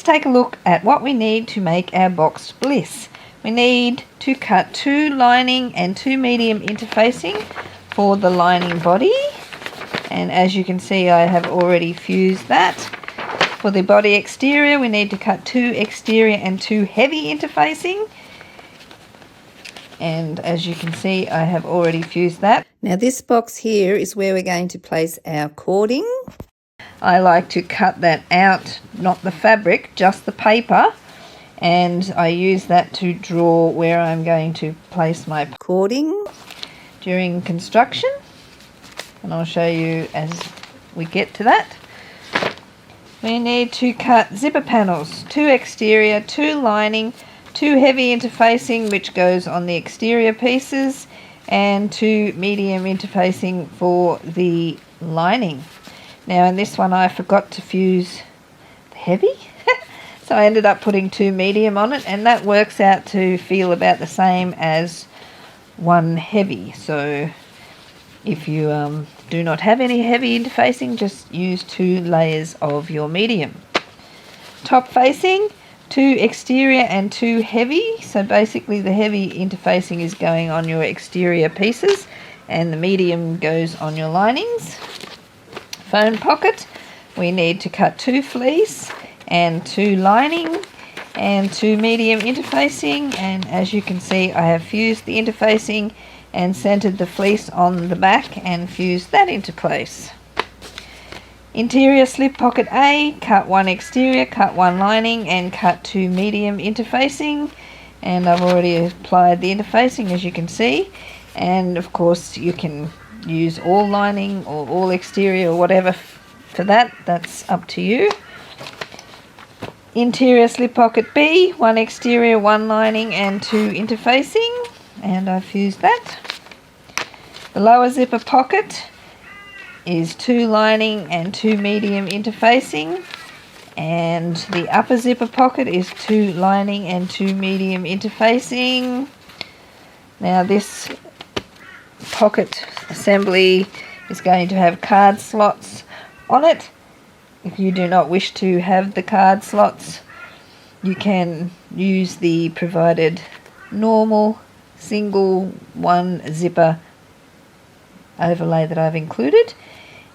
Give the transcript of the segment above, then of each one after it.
take a look at what we need to make our Boxed Bliss. We need to cut 2 lining and 2 medium interfacing for the lining body. And as you can see, I have already fused that. For the body exterior, we need to cut 2 exterior and 2 heavy interfacing. And as you can see, I have already fused that. Now this box here is where we're going to place our cording. I like to cut that out, not the fabric, just the paper. And I use that to draw where I'm going to place my cording during construction. And I'll show you as we get to that. We need to cut zipper panels, 2 exterior, 2 lining, 2 heavy interfacing which goes on the exterior pieces, and 2 medium interfacing for the lining. Now in this one I forgot to fuse the heavy, so I ended up putting 2 medium on it, and that works out to feel about the same as 1 heavy. So if you do not have any heavy interfacing, just use 2 layers of your medium. Top facing, 2 exterior and 2 heavy. So basically the heavy interfacing is going on your exterior pieces and the medium goes on your linings. Phone pocket, we need to cut 2 fleece and 2 lining and 2 medium interfacing, and as you can see I have fused the interfacing and centered the fleece on the back and fused that into place. Interior slip pocket A, cut 1 exterior, cut 1 lining and cut 2 medium interfacing, and I've already applied the interfacing as you can see, and of course you can use all lining or all exterior or whatever for that, that's up to you. Interior slip pocket B, 1 exterior, 1 lining and 2 interfacing, and I've fused that. The lower zipper pocket is 2 lining and 2 medium interfacing, and the upper zipper pocket is 2 lining and 2 medium interfacing. Now this pocket assembly is going to have card slots on it. If you do not wish to have the card slots, you can use the provided normal single 1 zipper overlay that I've included,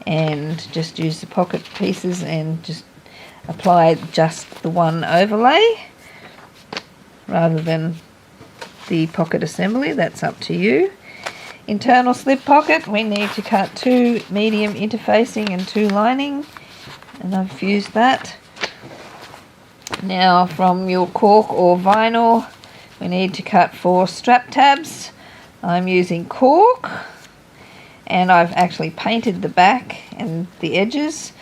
and just use the pocket pieces and just apply just the 1 overlay rather than the pocket assembly. That's up to you. Internal slip pocket, we need to cut 2 medium interfacing and 2 lining, and I've fused that. Now from your cork or vinyl, we need to cut 4 strap tabs. I'm using cork, and I've actually painted the back and the edges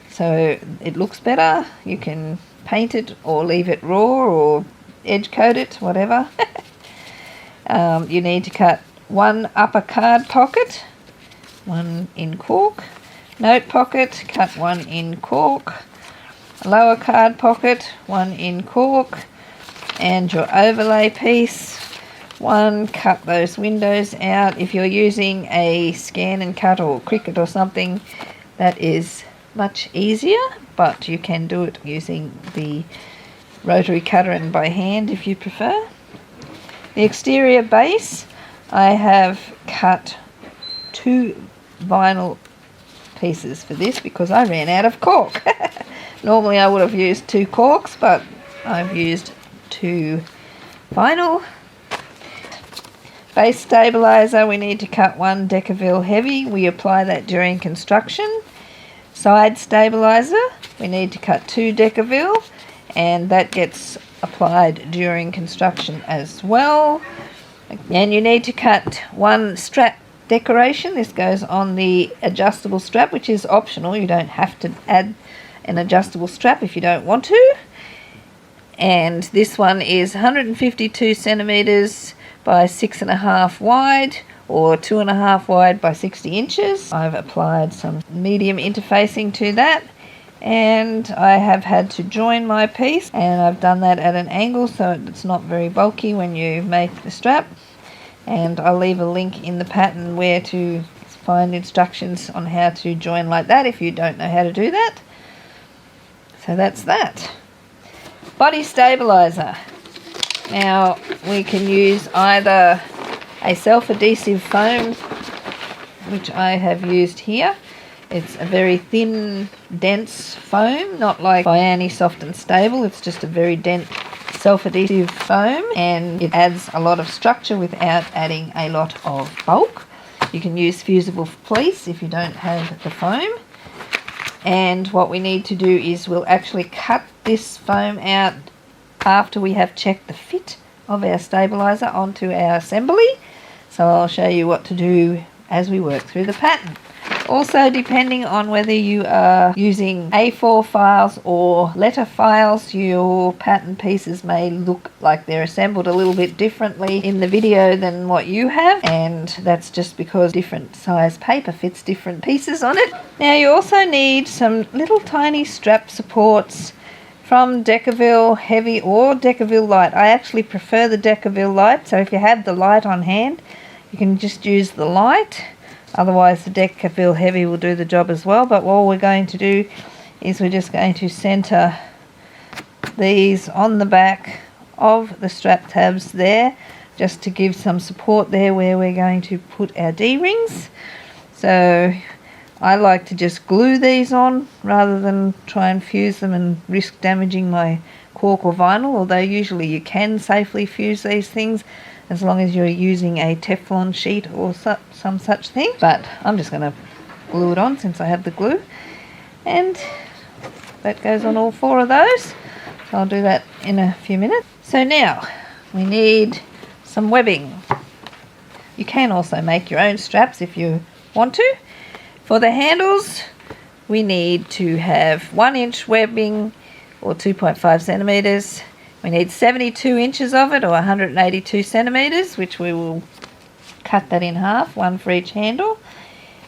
so it looks better. You can paint it or leave it raw or edge coat it, whatever. You need to cut 1 upper card pocket, 1 in cork. Note pocket, cut 1 in cork. Lower card pocket, 1 in cork. And your overlay piece, 1, cut those windows out. If you're using a scan and cut or Cricut or something, that is much easier, but you can do it using the rotary cutter and by hand if you prefer. The exterior base, I have cut 2 vinyl pieces for this because I ran out of cork. Normally I would have used 2 corks, but I've used 2 vinyl. Base stabilizer, we need to cut 1 Decaville heavy. We apply that during construction. Side stabilizer, we need to cut 2 Decaville, and that gets applied during construction as well. And you need to cut 1 strap decoration. This goes on the adjustable strap, which is optional. You don't have to add an adjustable strap if you don't want to. And this one is 152 centimeters by 6.5 wide, or 2.5 wide by 60 inches. I've applied some medium interfacing to that, and I have had to join my piece, and I've done that at an angle so it's not very bulky when you make the strap. And I'll leave a link in the pattern where to find instructions on how to join like that if you don't know how to do that. So that's that. Body stabilizer. Now we can use either a self-adhesive foam, which I have used here. It's a very thin, dense foam, not like Biani Soft and Stable. It's just a very dense self-adhesive foam, and it adds a lot of structure without adding a lot of bulk. You can use fusible fleece if you don't have the foam. And what we need to do is we'll actually cut this foam out after we have checked the fit of our stabilizer onto our assembly. So I'll show you what to do as we work through the pattern. Also, depending on whether you are using A4 files or letter files, your pattern pieces may look like they're assembled a little bit differently in the video than what you have, and that's just because different size paper fits different pieces on it. Now you also need some little tiny strap supports from Decaville Heavy or Decaville Light. I actually prefer the Decaville Light, so if you have the light on hand, you can just use the light. Otherwise the Decaville Heavy will do the job as well. But what we're going to do is we're just going to center these on the back of the strap tabs there, just to give some support there where we're going to put our D-rings. So I like to just glue these on rather than try and fuse them and risk damaging my cork or vinyl, although usually you can safely fuse these things as long as you're using a Teflon sheet or some such thing. But I'm just going to glue it on since I have the glue, and that goes on all 4 of those. So I'll do that in a few minutes. So now we need some webbing. You can also make your own straps if you want to. For the handles, we need to have 1 inch webbing or 2.5 centimeters. We need 72 inches of it or 182 centimeters, which we will cut that in half, 1 for each handle.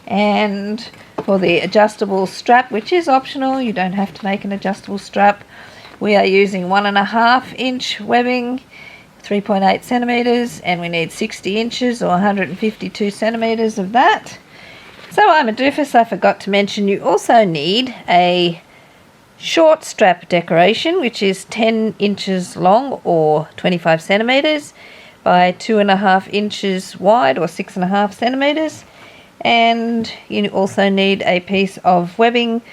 And for the adjustable strap, which is optional, you don't have to make an adjustable strap, we are using 1.5 inch webbing, 3.8 centimeters, and we need 60 inches or 152 centimeters of that. So I'm a doofus, I forgot to mention you also need a short strap decoration, which is 10 inches long or 25 centimeters by 2.5 inches wide or 6.5 centimeters. And you also need a piece of webbing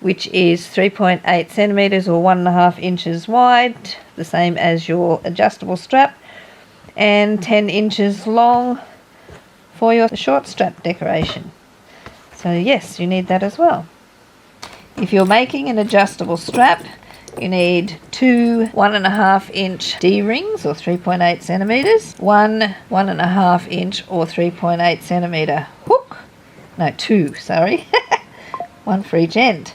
which is 3.8 centimeters or 1.5 inches wide, the same as your adjustable strap, and 10 inches long for your short strap decoration. So yes, you need that as well. If you're making an adjustable strap, you need 2 1.5 inch D-rings or 3.8 centimeters, 1 1.5 inch or 3.8 centimeter hook, no 2, sorry, 1 for each end.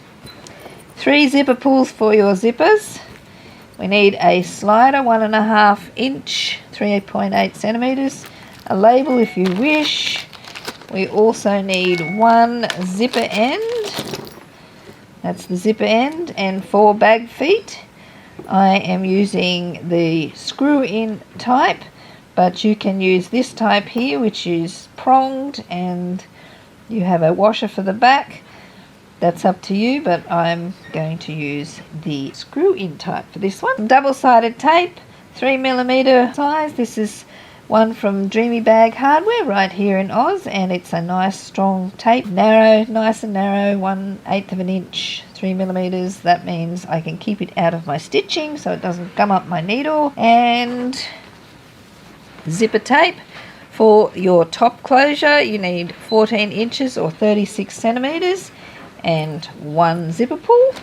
3 zipper pulls for your zippers. We need a slider, 1.5 inch, 3.8 centimeters, a label if you wish. We also need 1 zipper end. That's the zipper end, and 4 bag feet. I am using the screw-in type, but you can use this type here, which is pronged, and you have a washer for the back. That's up to you, but I'm going to use the screw-in type for this one. Double-sided tape, 3mm size. This is one from Dreamy Bag Hardware right here in Oz, and it's a nice strong tape, narrow, nice and narrow, 1/8 of an inch, 3mm. That means I can keep it out of my stitching so it doesn't gum up my needle. And zipper tape. For your top closure, you need 14 inches or 36 centimeters and 1 zipper pull.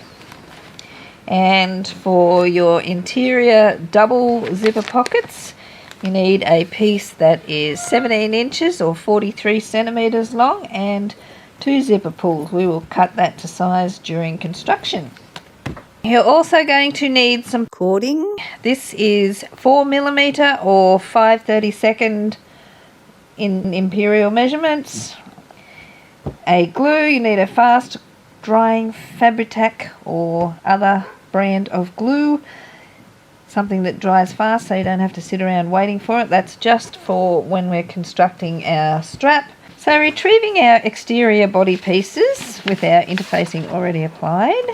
And for your interior double zipper pockets, you need a piece that is 17 inches or 43 centimeters long and 2 zipper pulls. We will cut that to size during construction. You're also going to need some cording. This is 4mm or 5/32 in imperial measurements. A glue, you need a fast drying Fabri-Tac or other brand of glue. Something that dries fast so you don't have to sit around waiting for it. That's just for when we're constructing our strap. So retrieving our exterior body pieces with our interfacing already applied,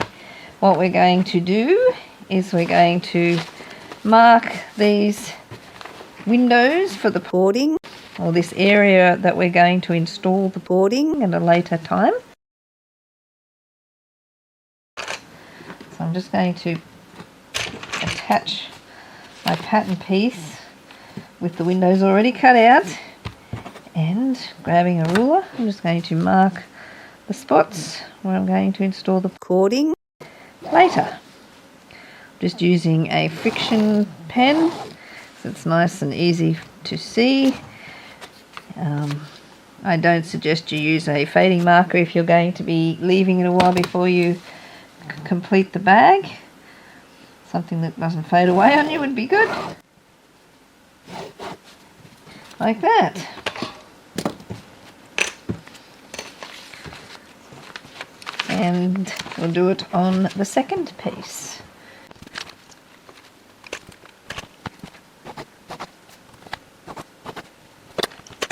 what we're going to do is we're going to mark these windows for the boarding, or this area that we're going to install the boarding at a later time. So I'm just going to attach my pattern piece with the windows already cut out, and grabbing a ruler I'm just going to mark the spots where I'm going to install the cording later. Just using a friction pen so it's nice and easy to see. I don't suggest you use a fading marker if you're going to be leaving it a while before you complete the bag. Something that doesn't fade away on you would be good. Like that. And we'll do it on the second piece.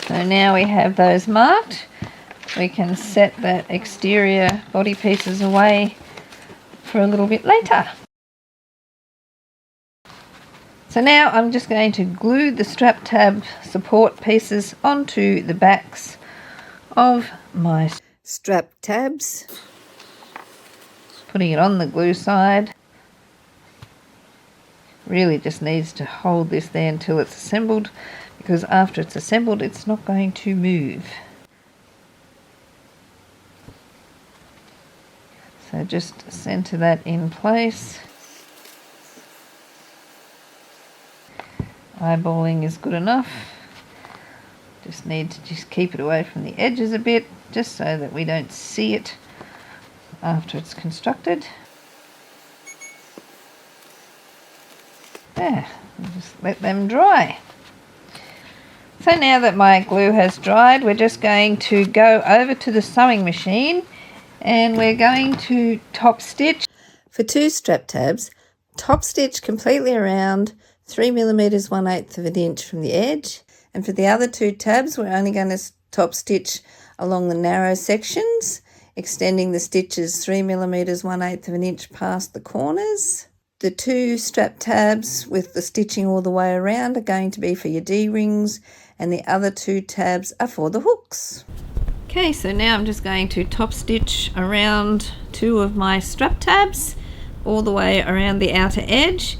So now we have those marked. We can set that exterior body pieces away for a little bit later. So now I'm just going to glue the strap tab support pieces onto the backs of my strap tabs. Putting it on the glue side. Really just needs to hold this there until it's assembled, because after it's assembled it's not going to move. So just center that in place. Eyeballing is good enough. Just need to keep it away from the edges a bit, just so that we don't see it after it's constructed. There, just let them dry. So now that my glue has dried, we're just going to go over to the sewing machine and we're going to top stitch. For 2 strap tabs, top stitch completely around 3mm 1/8 of an inch from the edge, and for the other 2 tabs we're only going to top stitch along the narrow sections, extending the stitches 3mm 1/8 of an inch past the corners. The 2 strap tabs with the stitching all the way around are going to be for your D-rings, and the other 2 tabs are for the hooks. Okay, so now I'm just going to top stitch around 2 of my strap tabs all the way around the outer edge.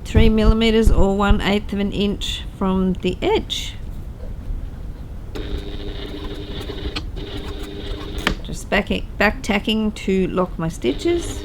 3mm or 1/8 of an inch from the edge. Just back tacking to lock my stitches.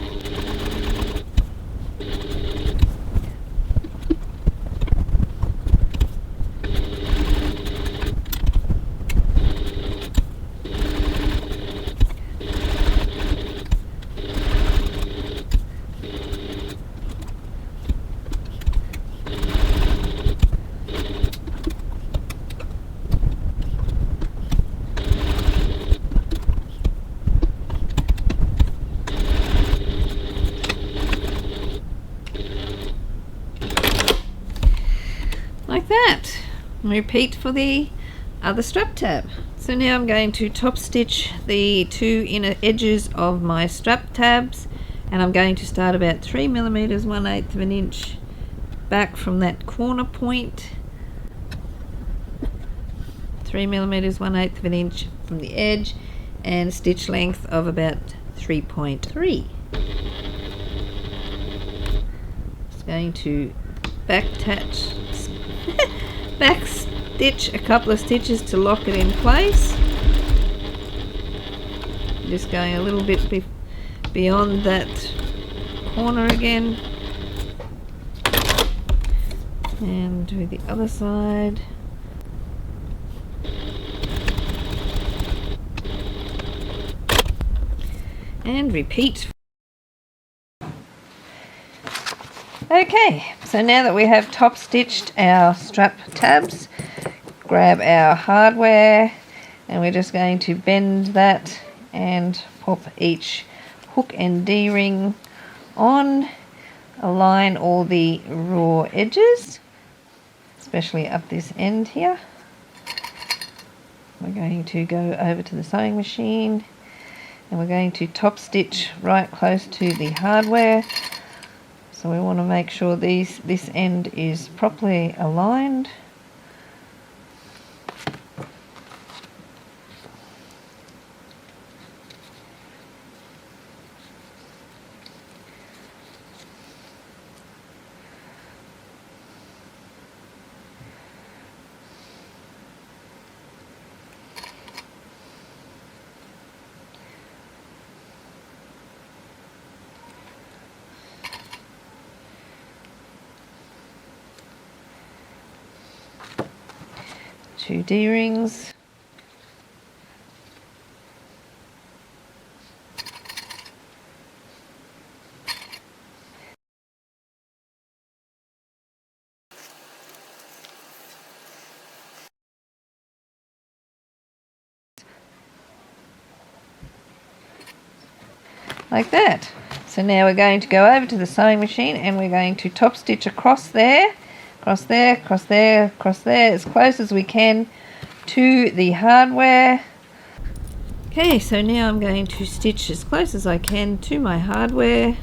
Like that. Repeat for the other strap tab. So now I'm going to top stitch the 2 inner edges of my strap tabs, and I'm going to start about 3mm 1/8 of an inch back from that corner point, 3mm 1/8 of an inch from the edge, and stitch length of about 3.3. Just going to back stitch a couple of stitches to lock it in place. Just going a little bit beyond that corner again, and do the other side. And repeat. Okay, so now that we have top stitched our strap tabs, grab our hardware and we're just going to bend that and pop each hook and D-ring on. Align all the raw edges, especially up this end here. We're going to go over to the sewing machine and we're going to top stitch right close to the hardware. So we want to make sure this end is properly aligned. Two D-rings. Like that. So now we're going to go over to the sewing machine and we're going to top stitch across there, across there, across there, across there, as close as we can to the hardware. Okay, so now I'm going to stitch as close as I can to my hardware.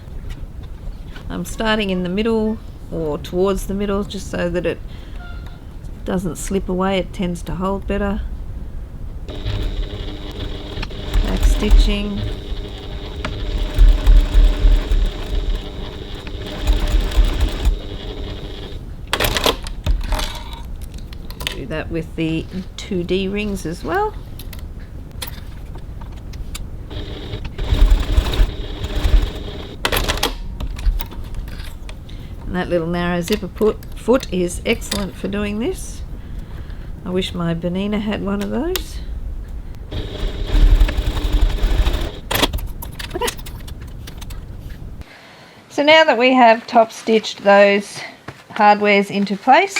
I'm starting in the middle or towards the middle just so that it doesn't slip away, it tends to hold better. Back stitching. Do that with the 2D rings as well. And that little narrow zipper foot is excellent for doing this. I wish my Benina had one of those. So now that we have top stitched those hardwares into place,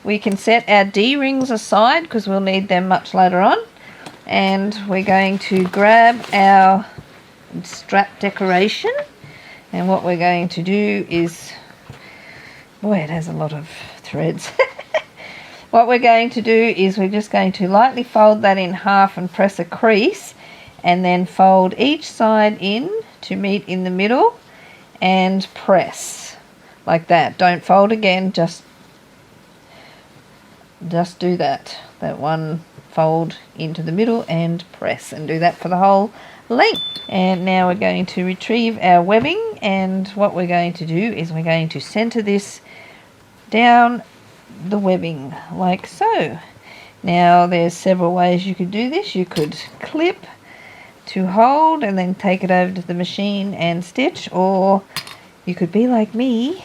we can set our D-rings aside because we'll need them much later on. And we're going to grab our strap decoration. And what we're going to do is, boy, it has a lot of threads. What we're going to do is we're just going to lightly fold that in half and press a crease, and then fold each side in to meet in the middle and press like that. Don't fold again, just do that one fold into the middle and press, and do that for the whole length. And now we're going to retrieve our webbing, and what we're going to do is we're going to center this down the webbing like so. Now there's several ways you could do this. You could clip to hold and then take it over to the machine and stitch, or you could be like me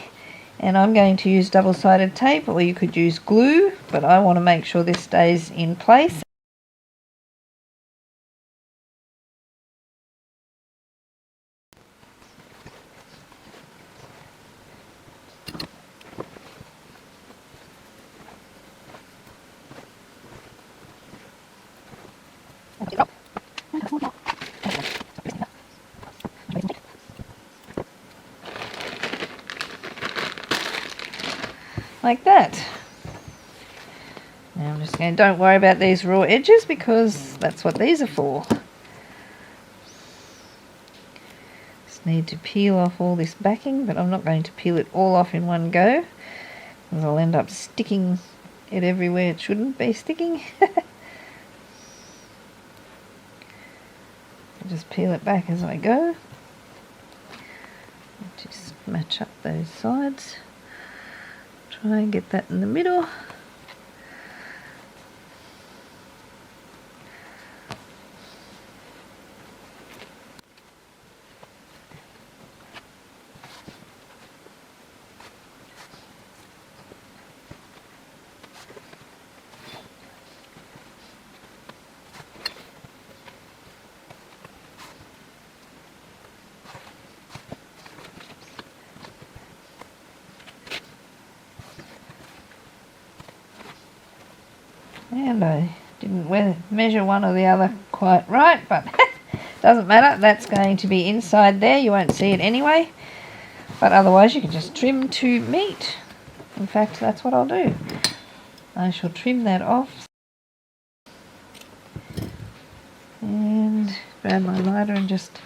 and I'm going to use double-sided tape, or you could use glue, but I want to make sure this stays in place. Like that. Now I'm just going to, don't worry about these raw edges because that's what these are for. Just need to peel off all this backing, but I'm not going to peel it all off in one go because I'll end up sticking it everywhere it shouldn't be sticking. Just peel it back as I go. Just match up those sides. Try and get that in the middle. And I didn't measure one or the other quite right, but doesn't matter. That's going to be inside there. You won't see it anyway. But otherwise you can just trim to meet. In fact, that's what I'll do. I shall trim that off. And grab my lighter and just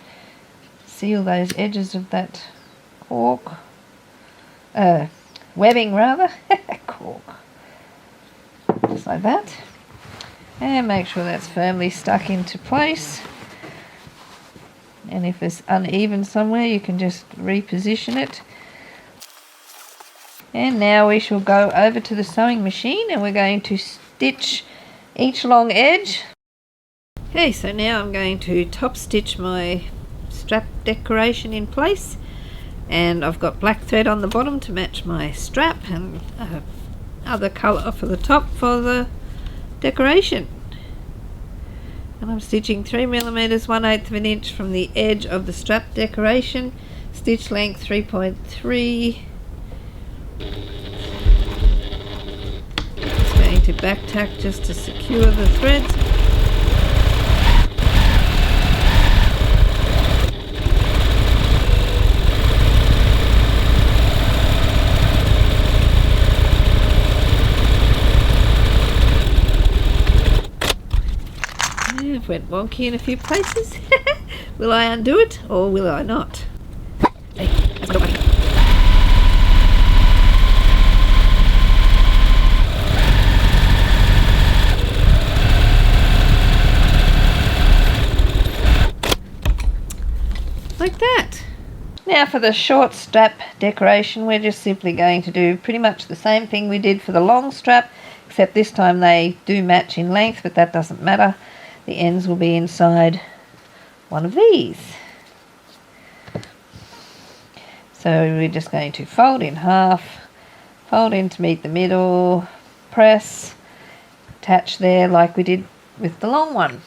seal those edges of that cork, webbing rather, cork, just like that, and make sure that's firmly stuck into place. And if it's uneven somewhere, you can just reposition it. And now we shall go over to the sewing machine and we're going to stitch each long edge. Okay, so now I'm going to top stitch my strap decoration in place, and I've got black thread on the bottom to match my strap and other colour for the top for the decoration. And I'm stitching 3mm 1/8 of an inch from the edge of the strap decoration, stitch length 3.3. Just going to back tack just to secure the threads. I've went wonky in a few places. Will I undo it or will I not? Like that. Now for the short strap decoration, we're just simply going to do pretty much the same thing we did for the long strap, except this time they do match in length, but that doesn't matter. The ends will be inside one of these. So we're just going to fold in half, fold in to meet the middle, press, attach there like we did with the long one.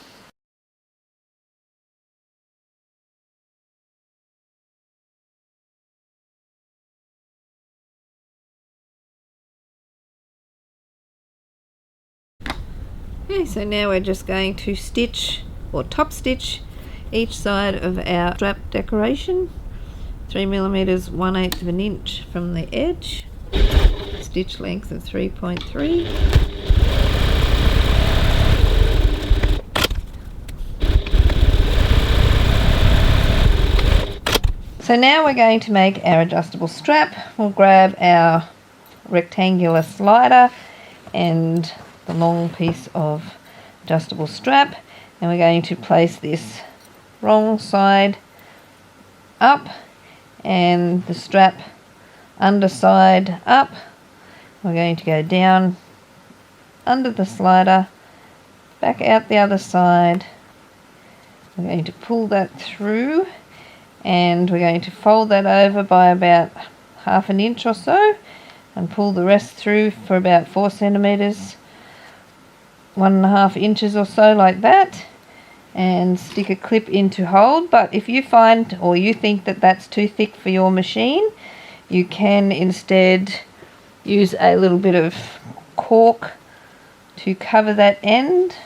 Okay, so now we're just going to stitch or top stitch each side of our strap decoration, 3mm 1/8 of an inch from the edge, stitch length of 3.3. So now we're going to make our adjustable strap. We'll grab our rectangular slider and the long piece of adjustable strap, and we're going to place this wrong side up and the strap underside up. We're going to go down under the slider, back out the other side. We're going to pull that through and we're going to fold that over by about 1/2 inch or so and pull the rest through for about 4 centimeters, 1.5 inches or so, like that, and stick a clip in to hold. But if you find or you think that that's too thick for your machine, you can instead use a little bit of cork to cover that end,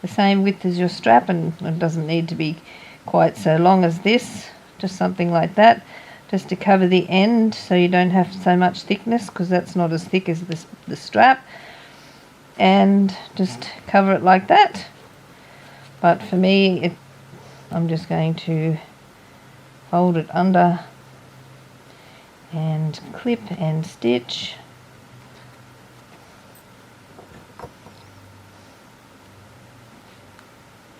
the same width as your strap, and it doesn't need to be quite so long as this, just something like that, just to cover the end so you don't have so much thickness, because that's not as thick as the strap, and just cover it like that. But for me, I'm just going to fold it under and clip and stitch.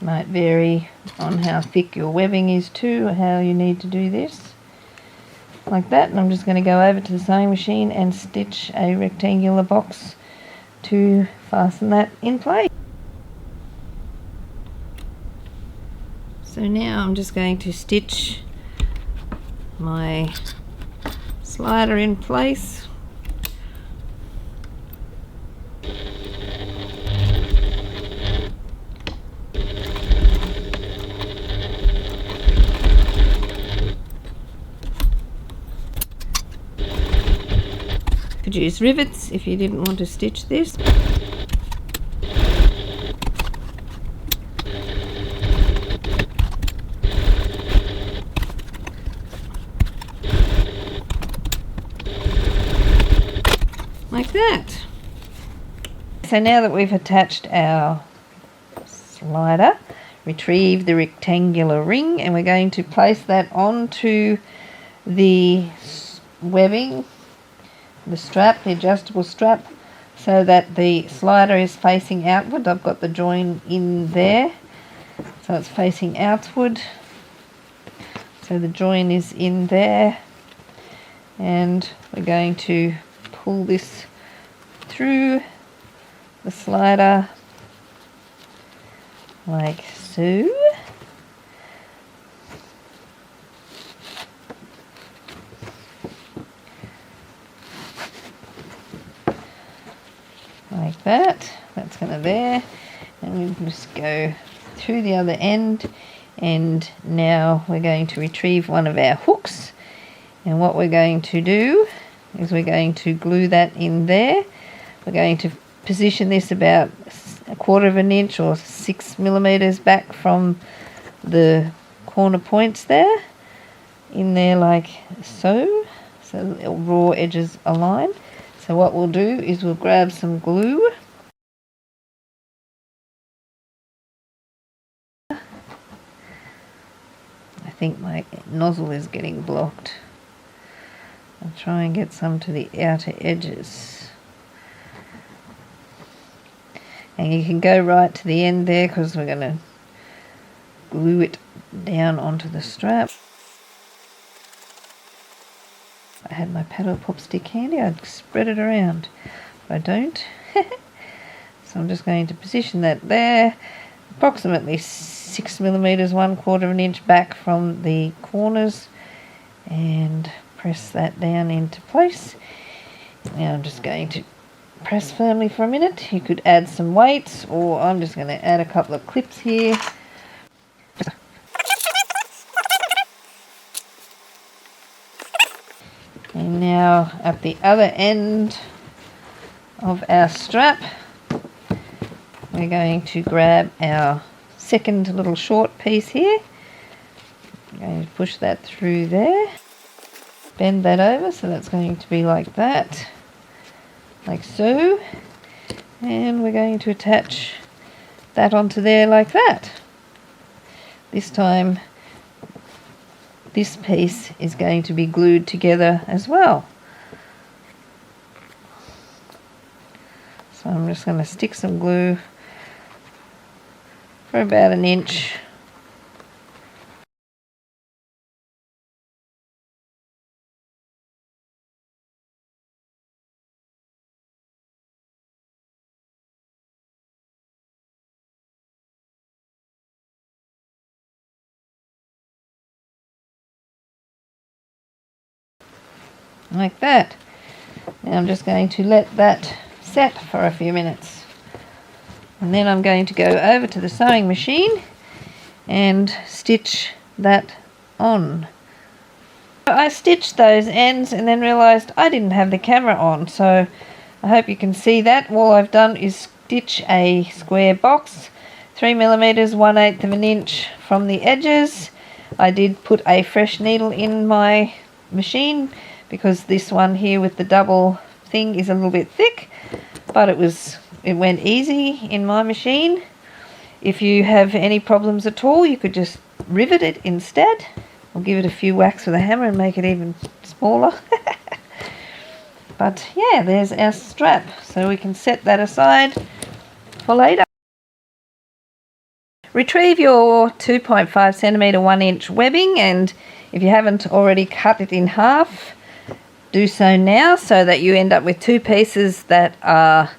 Might vary on how thick your webbing is too, how you need to do this, like that. And I'm just going to go over to the sewing machine and stitch a rectangular box to fasten that in place. So now I'm just going to stitch my slider in place. Could use rivets if you didn't want to stitch this. Like that. So now that we've attached our slider, retrieve the rectangular ring, and we're going to place that onto the webbing, the strap, the adjustable strap, so that the slider is facing outward. I've got the join in there, so it's facing outward. So the join is in there, and we're going to pull this through the slider like so. Like that. That's going to there, and we'll just go through the other end, and now we're going to retrieve one of our hooks, and what we're going to do is we're going to glue that in there. We're going to position this about 1/4 of an inch or 6 millimeters back from the corner points there, in there like so, so the raw edges align. So what we'll do is we'll grab some glue. I think my nozzle is getting blocked. I'll try and get some to the outer edges. And you can go right to the end there, because we're going to glue it down onto the strap. If I had my paddle pop stick handy, I'd spread it around, but I don't. So I'm just going to position that there, approximately 6 millimeters, 1/4 of an inch back from the corners, and press that down into place. Now I'm just going to press firmly for a minute. You could add some weights, or I'm just going to add a couple of clips here. And now at the other end of our strap, we're going to grab our second little short piece here. I'm going to push that through there, bend that over, so that's going to be like that, like so, and we're going to attach that onto there like that. This time this piece is going to be glued together as well. So I'm just going to stick some glue for about 1 inch. Like that. Now I'm just going to let that set for a few minutes, and then I'm going to go over to the sewing machine and stitch that on. I stitched those ends and then realized I didn't have the camera on, so I hope you can see that. All I've done is stitch a square box, 3 millimeters, 1/8 of an inch from the edges. I did put a fresh needle in my machine, because this one here with the double thing is a little bit thick, but it went easy in my machine. If you have any problems at all, you could just rivet it instead, or give it a few whacks with a hammer and make it even smaller. But yeah, there's our strap, so we can set that aside for later. Retrieve your 2.5 centimeter 1 inch webbing, and if you haven't already cut it in half, do so now, so that you end up with two pieces that are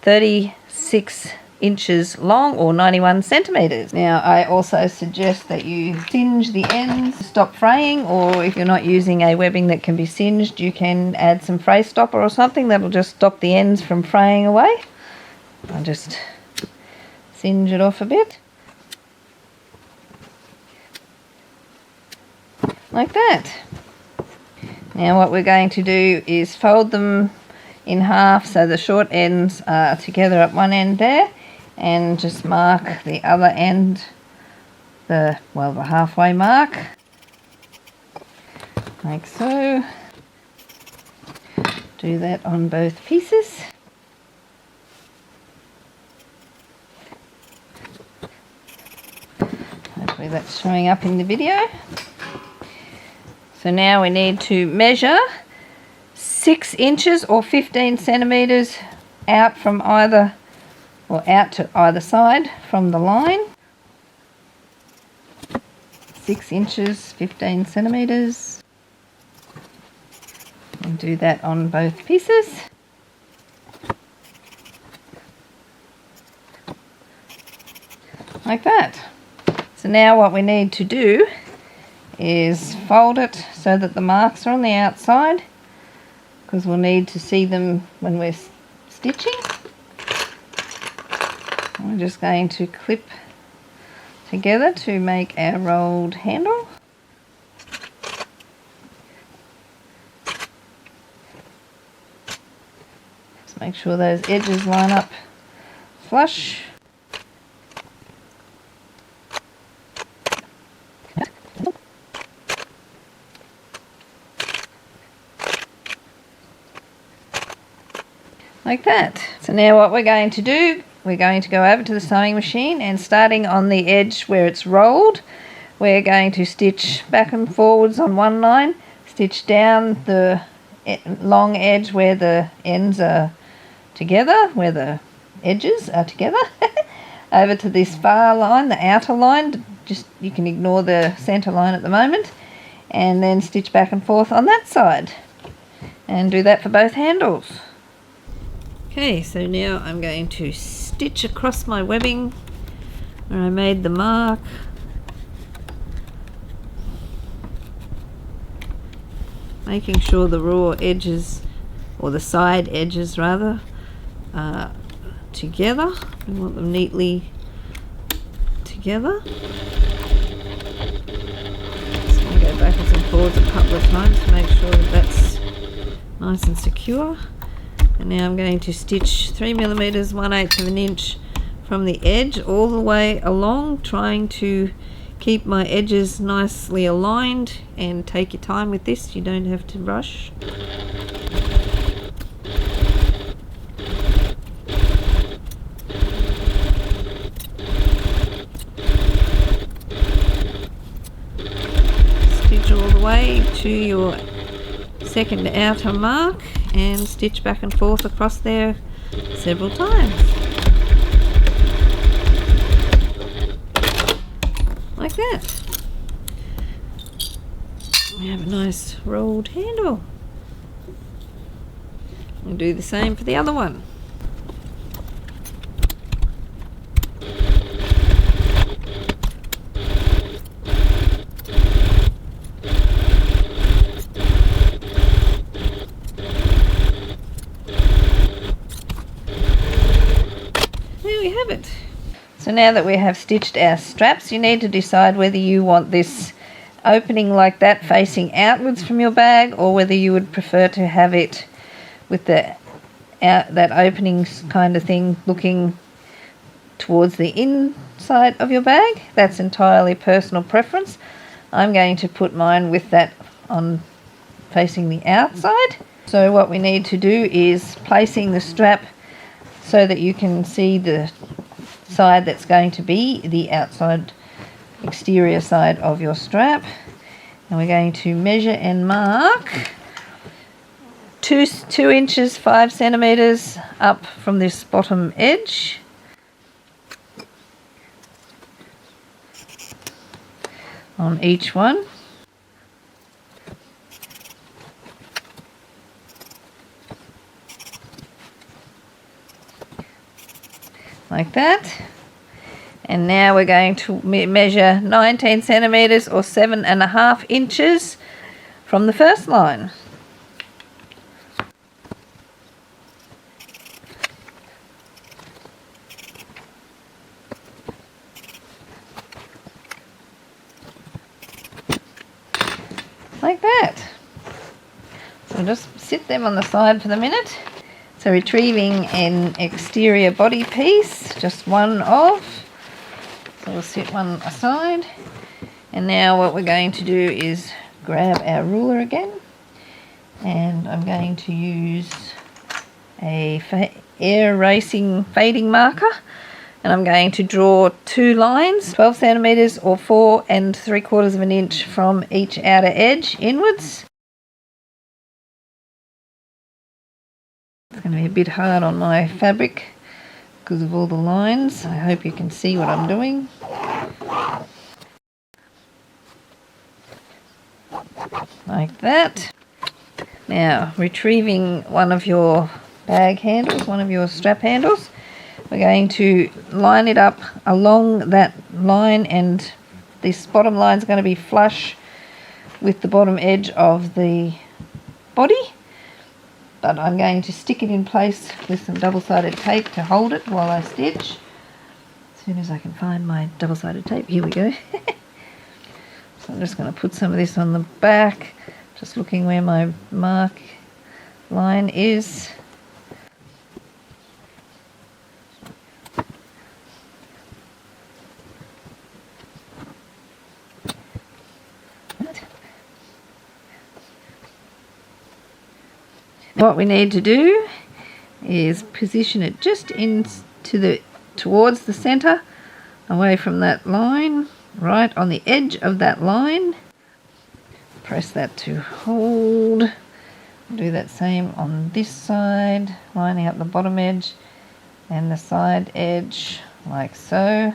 36 inches long, or 91 centimeters. Now I also suggest that you singe the ends to stop fraying, or if you're not using a webbing that can be singed, you can add some fray stopper or something that'll just stop the ends from fraying away. I'll just singe it off a bit. Like that. Now what we're going to do is fold them in half, so the short ends are together at one end there, and just mark the other end, the halfway mark, like so. Do that on both pieces. that's showing up in the video. So now we need to measure 6 inches or 15 centimetres out from either, or out to either side from the line. 6 inches, 15 centimetres. And do that on both pieces. Like that. So now what we need to do is fold it so that the marks are on the outside, because we'll need to see them when we're stitching. We're just going to clip together to make our rolled handle. Just make sure those edges line up flush. Like that. So now what we're going to do, we're going to go over to the sewing machine, and starting on the edge where it's rolled, we're going to stitch back and forwards on one line, stitch down the long edge where the ends are together, where the edges are together, over to this far line, the outer line, just you can ignore the centre line at the moment, and then stitch back and forth on that side, and do that for both handles. Okay, so now I'm going to stitch across my webbing where I made the mark. Making sure the raw edges, or the side edges rather, are together. We want them neatly together. So I go backwards and forwards a couple of times to make sure that that's nice and secure. And now I'm going to stitch 3mm 1/8 of an inch from the edge all the way along, trying to keep my edges nicely aligned, and take your time with this, you don't have to rush. Stitch all the way to your second outer mark, and stitch back and forth across there several times. Like that. We have a nice rolled handle. We'll do the same for the other one. It. So now that we have stitched our straps, you need to decide whether you want this opening like that facing outwards from your bag, or whether you would prefer to have it with that opening kind of thing looking towards the inside of your bag. That's entirely personal preference. I'm going to put mine with that on facing the outside. So what we need to do is placing the strap so that you can see the side that's going to be the outside exterior side of your strap. And we're going to measure and mark 2 inches 5 centimeters up from this bottom edge. On each one. Like that. And now we're going to measure 19 centimeters or 7.5 inches from the first line. Like that. So just sit them on the side for the minute. So retrieving an exterior body piece, just one of. So we'll sit one aside. And now what we're going to do is grab our ruler again. And I'm going to use a air racing fading marker and I'm going to draw 2 lines, 12 centimeters or 4 3/4 of an inch from each outer edge inwards. It's going to be a bit hard on my fabric because of all the lines. I hope you can see what I'm doing. Like that. Now, retrieving one of your bag handles, one of your strap handles, we're going to line it up along that line, and this bottom line is going to be flush with the bottom edge of the body, but I'm going to stick it in place with some double-sided tape to hold it while I stitch. As soon as I can find my double-sided tape, here we go. So I'm just going to put some of this on the back, just looking where my mark line is. What we need to do is position it just towards the center, away from that line, right on the edge of that line. Press that to hold. Do that same on this side, lining up the bottom edge and the side edge like so.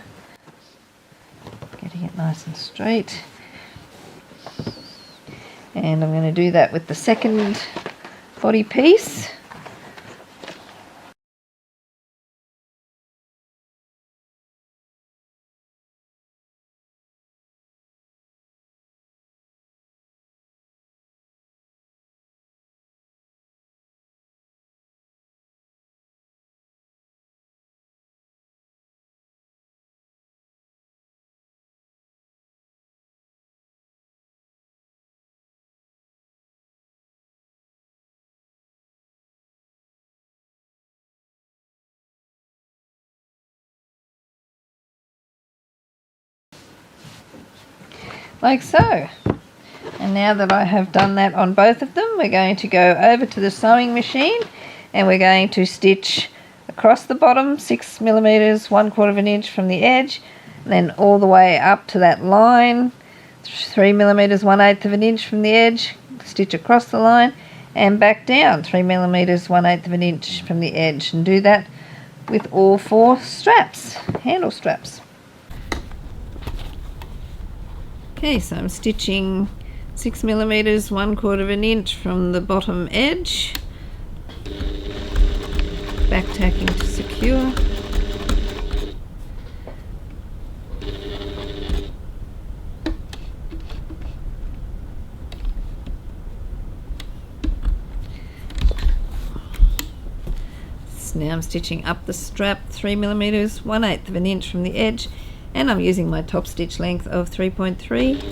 Getting it nice and straight. And I'm going to do that with the second body piece. Like so. And now that I have done that on both of them, we're going to go over to the sewing machine and we're going to stitch across the bottom 6 millimeters, 1/4 of an inch from the edge, and then all the way up to that line, 3 millimeters, 1/8 of an inch from the edge, stitch across the line and back down 3 millimeters, 1/8 of an inch from the edge, and do that with all 4 straps, handle straps. Okay, so I'm stitching 6 millimeters, 1/4 of an inch from the bottom edge, back tacking to secure. So now I'm stitching up the strap 3 millimeters, 1/8 of an inch from the edge, and I'm using my top stitch length of 3.3.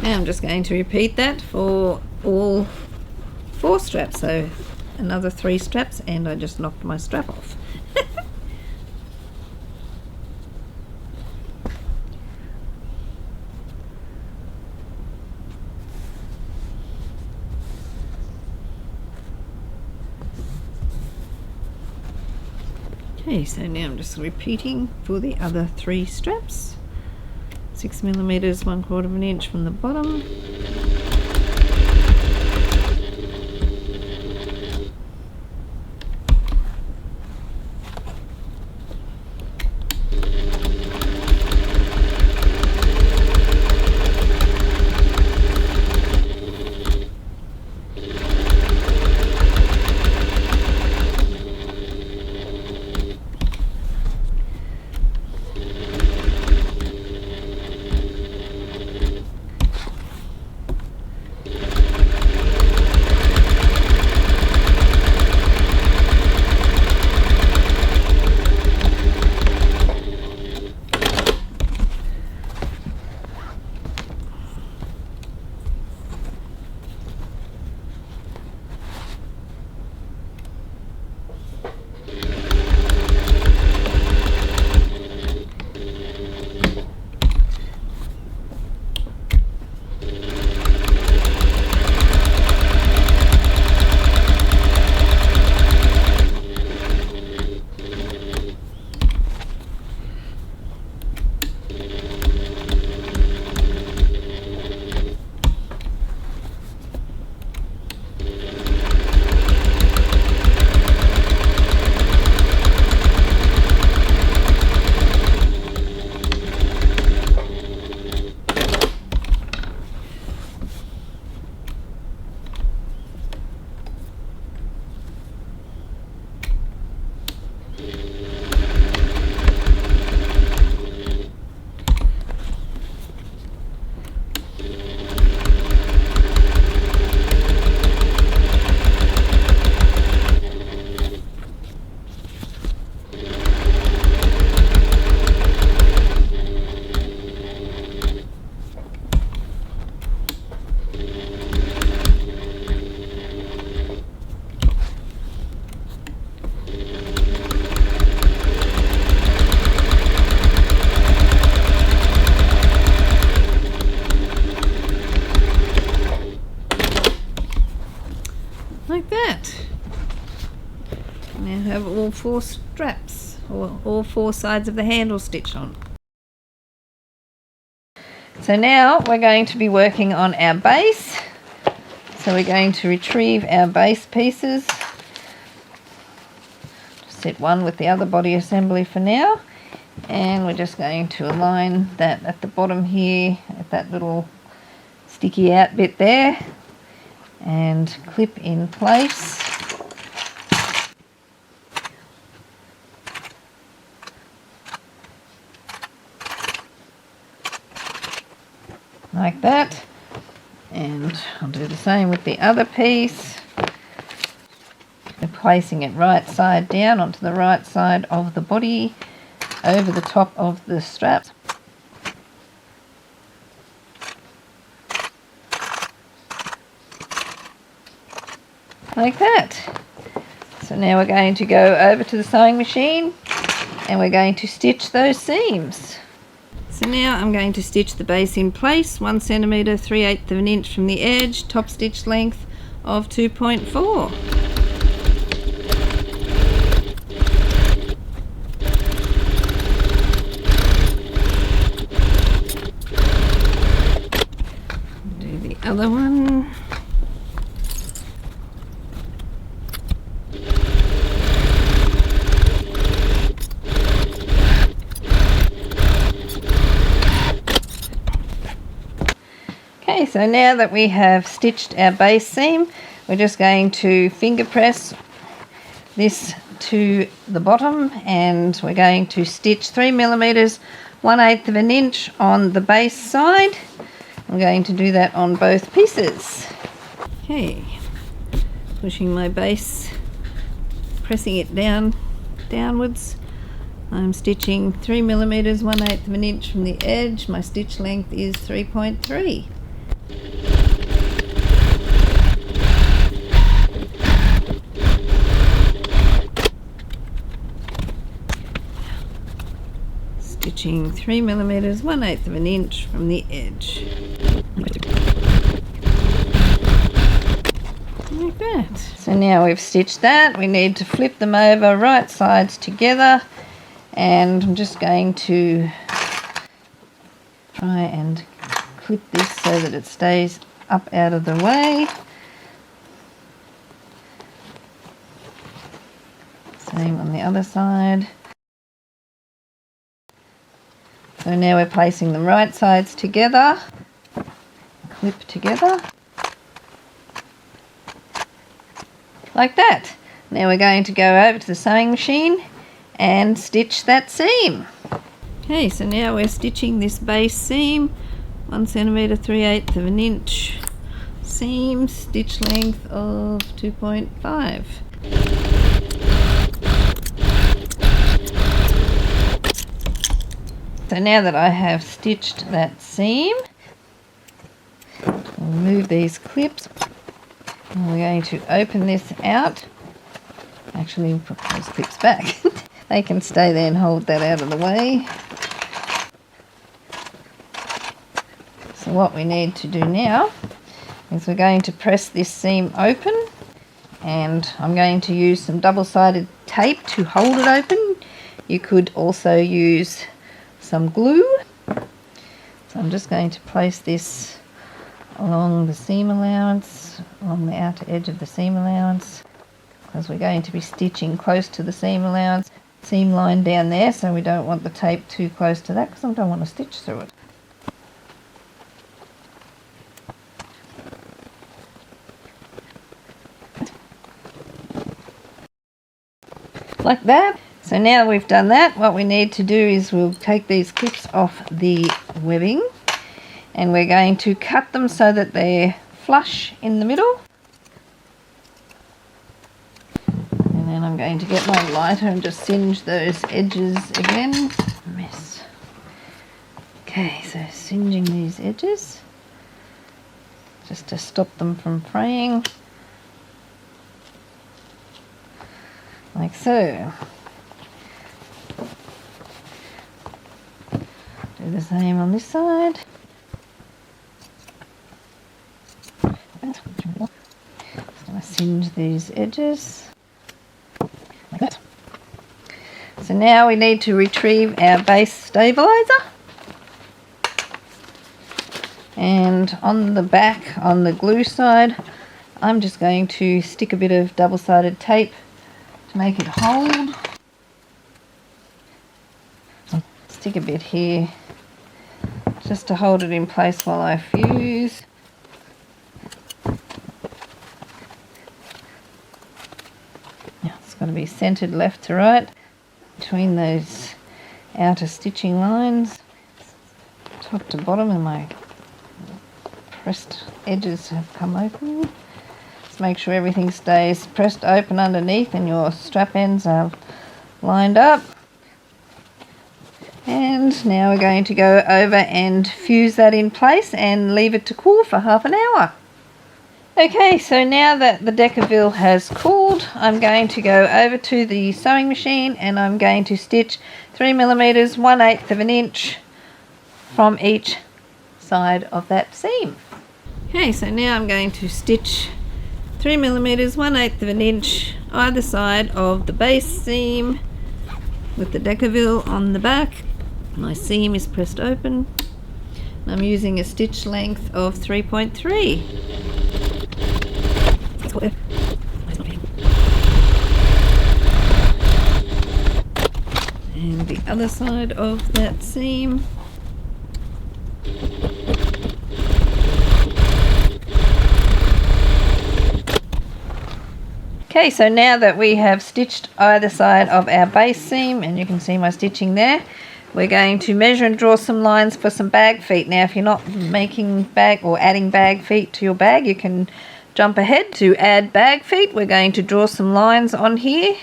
Now I'm just going to repeat that for all 4 straps, so another 3 straps, and I just knocked my strap off. Okay, so now I'm just repeating for the other 3 straps. 6 millimeters, 1/4 of an inch from the bottom. Like that. Now have all 4 straps, or all 4 sides of the handle stitched on. So now we're going to be working on our base. So we're going to retrieve our base pieces. Set one with the other body assembly for now. And we're just going to align that at the bottom here, at that little sticky out bit there, and clip in place. Like that. And I'll do the same with the other piece. We're placing it right side down onto the right side of the body, over the top of the straps. Like that. So now we're going to go over to the sewing machine and we're going to stitch those seams. So now I'm going to stitch the base in place, 1 centimetre, 3/8 of an inch from the edge, top stitch length of 2.4. Do the other one. Okay, so now that we have stitched our base seam, we're just going to finger press this to the bottom, and we're going to stitch 3 millimeters, 1/8 of an inch on the base side. I'm going to do that on both pieces. Okay, pushing my base, pressing it downwards. I'm stitching 3 millimeters, 1/8 of an inch from the edge. My stitch length is 3.3. Stitching 3 millimeters, 1/8 of an inch from the edge. Like that. So now we've stitched that, we need to flip them over right sides together, and I'm just going to try and clip this so that it stays up out of the way. Same on the other side. So now we're placing them right sides together, clip together, like that. Now we're going to go over to the sewing machine and stitch that seam. Okay, so now we're stitching this base seam, 1 centimetre, 3/8 of an inch seam, stitch length of 2.5. So now that I have stitched that seam, we'll remove these clips, and we're going to open this out. Actually, we'll put those clips back. They can stay there and hold that out of the way. So what we need to do now is we're going to press this seam open, and I'm going to use some double-sided tape to hold it open. You could also use some glue. So I'm just going to place this along the seam allowance, along the outer edge of the seam allowance, because we're going to be stitching close to the seam allowance, seam line down there, so we don't want the tape too close to that because I don't want to stitch through it. Like that. So now we've done that, what we need to do is we'll take these clips off the webbing and we're going to cut them so that they're flush in the middle. And then I'm going to get my lighter and just singe those edges again. Mess. Okay, so singeing these edges just to stop them from fraying. Like so. Do the same on this side. Just going to singe these edges. Like that. So now we need to retrieve our base stabiliser. And on the back, on the glue side, I'm just going to stick a bit of double-sided tape to make it hold. Stick a bit here just to hold it in place while I fuse. Now it's got to be centered left to right between those outer stitching lines, top to bottom, and my pressed edges have come open. Just make sure everything stays pressed open underneath and your strap ends are lined up. And now we're going to go over and fuse that in place and leave it to cool for half an hour. Okay, so now that the Decaville has cooled, I'm going to go over to the sewing machine and I'm going to stitch 3mm 1/8 of an inch from each side of that seam. Okay, so now I'm going to stitch 3mm 1/8 of an inch either side of the base seam with the Decaville on the back. My seam is pressed open. I'm using a stitch length of 3.3. And the other side of that seam. Okay, so now that we have stitched either side of our base seam, and you can see my stitching there, we're going to measure and draw some lines for some bag feet. Now, if you're not making bag or adding bag feet to your bag, you can jump ahead to add bag feet. We're going to draw some lines on here,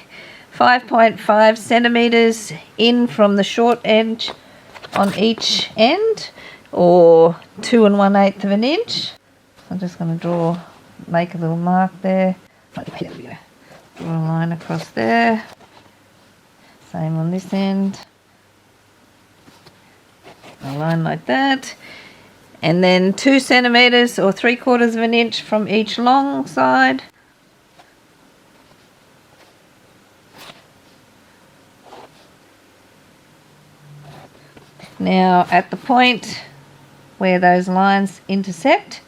5.5 centimeters in from the short edge on each end, or 2 1/8 of an inch. I'm just going to make a little mark there. Draw a line across there. Same on this end. A line like that. And then 2 centimeters or 3/4 of an inch from each long side. Now at the point where those lines intersect,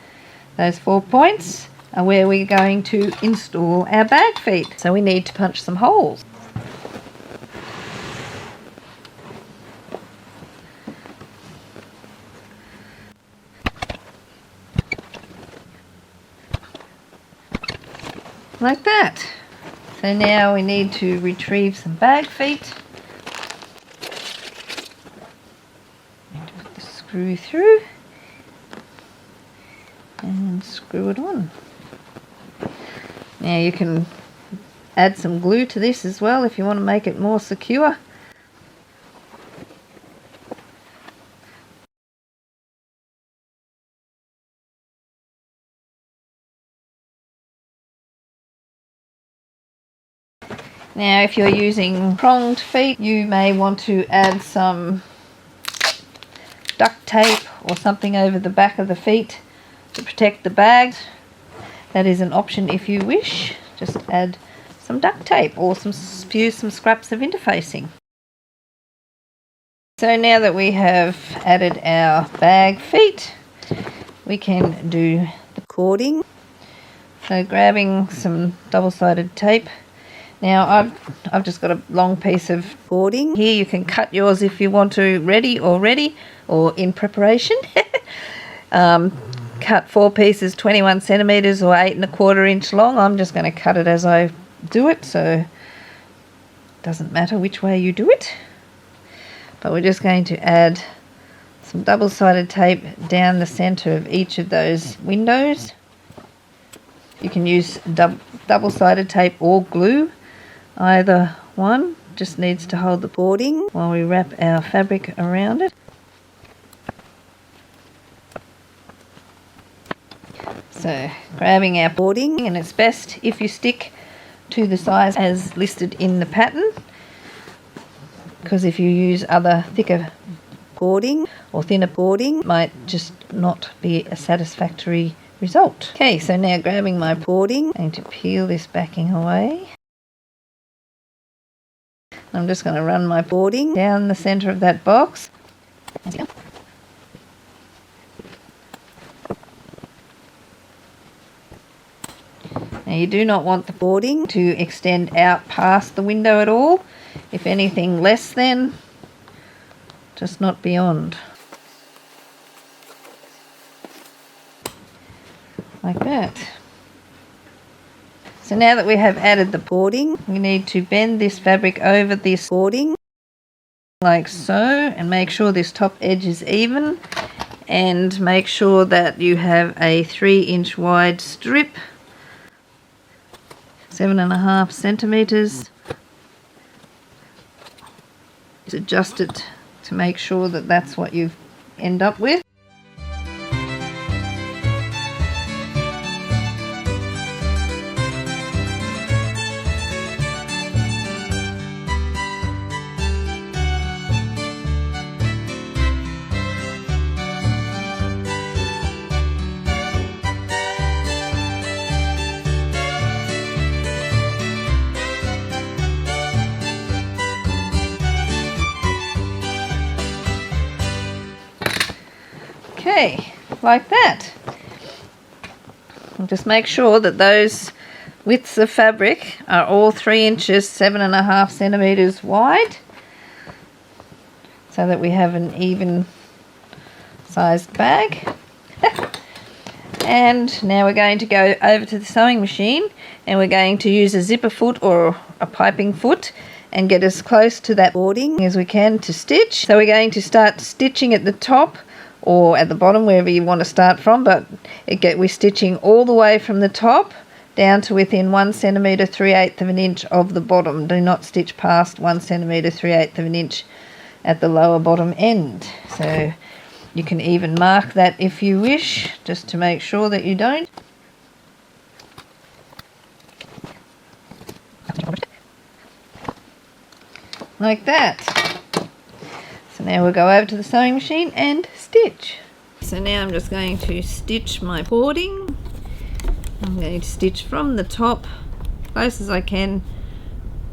those 4 points are where we're going to install our bag feet. So we need to punch some holes. Like that. So now we need to retrieve some bag feet. Put the screw through and screw it on. Now you can add some glue to this as well if you want to make it more secure. Now if you're using pronged feet, you may want to add some duct tape or something over the back of the feet to protect the bag. That is an option if you wish. Just add some duct tape or use some scraps of interfacing. So now that we have added our bag feet, we can do the cording. So grabbing some double-sided tape. Now I've just got a long piece of cording here. You can cut yours if you want to ready or in preparation. Cut 4 pieces 21 centimeters or 8 1/4 inch long. I'm just going to cut it as I do it. So Doesn't matter which way you do it. But we're just going to add some double-sided tape down the center of each of those windows. You can use double-sided tape or glue, either one. Just needs to hold the boarding while we wrap our fabric around it. So grabbing our boarding, and it's best if you stick to the size as listed in the pattern, because if you use other thicker boarding or thinner boarding, it might just not be a satisfactory result. Okay, so now grabbing my boarding, I'm going to peel this backing away. I'm just going to run my boarding down the center of that box. Now you do not want the boarding to extend out past the window at all. If anything less than, just not beyond. Like that. So now that we have added the boarding, we need to bend this fabric over this boarding like so, and make sure this top edge is even, and make sure that you have a 3-inch wide strip, 7.5 centimeters. Just adjust it to make sure that that's what you end up with. Okay, like that. And just make sure that those widths of fabric are all 3 inches, 7.5 centimeters wide, so that we have an even sized bag. And now we're going to go over to the sewing machine, and we're going to use a zipper foot or a piping foot and get as close to that boarding as we can to stitch. So we're going to start stitching at the top or at the bottom, wherever you want to start from, but we're stitching all the way from the top down to within 1 centimeter 3/8 of an inch of the bottom. Do not stitch past 1 centimeter 3/8 of an inch at the lower bottom end. So you can even mark that if you wish, just to make sure that you don't. Like that. So now we'll go over to the sewing machine and stitch. So now I'm just going to stitch my boarding. I'm going to stitch from the top, close as I can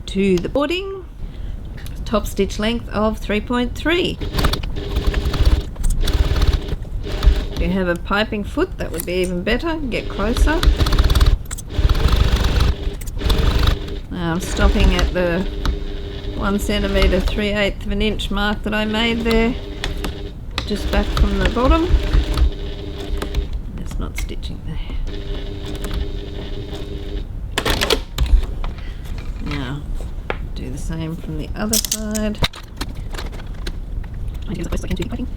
to the boarding. Top stitch length of 3.3. If you have a piping foot, that would be even better. Get closer. Now I'm stopping at the 1 centimeter 3/8 of an inch mark that I made there, just back from the bottom. It's not stitching there. Now do the same from the other side. I do the best I can to keep working.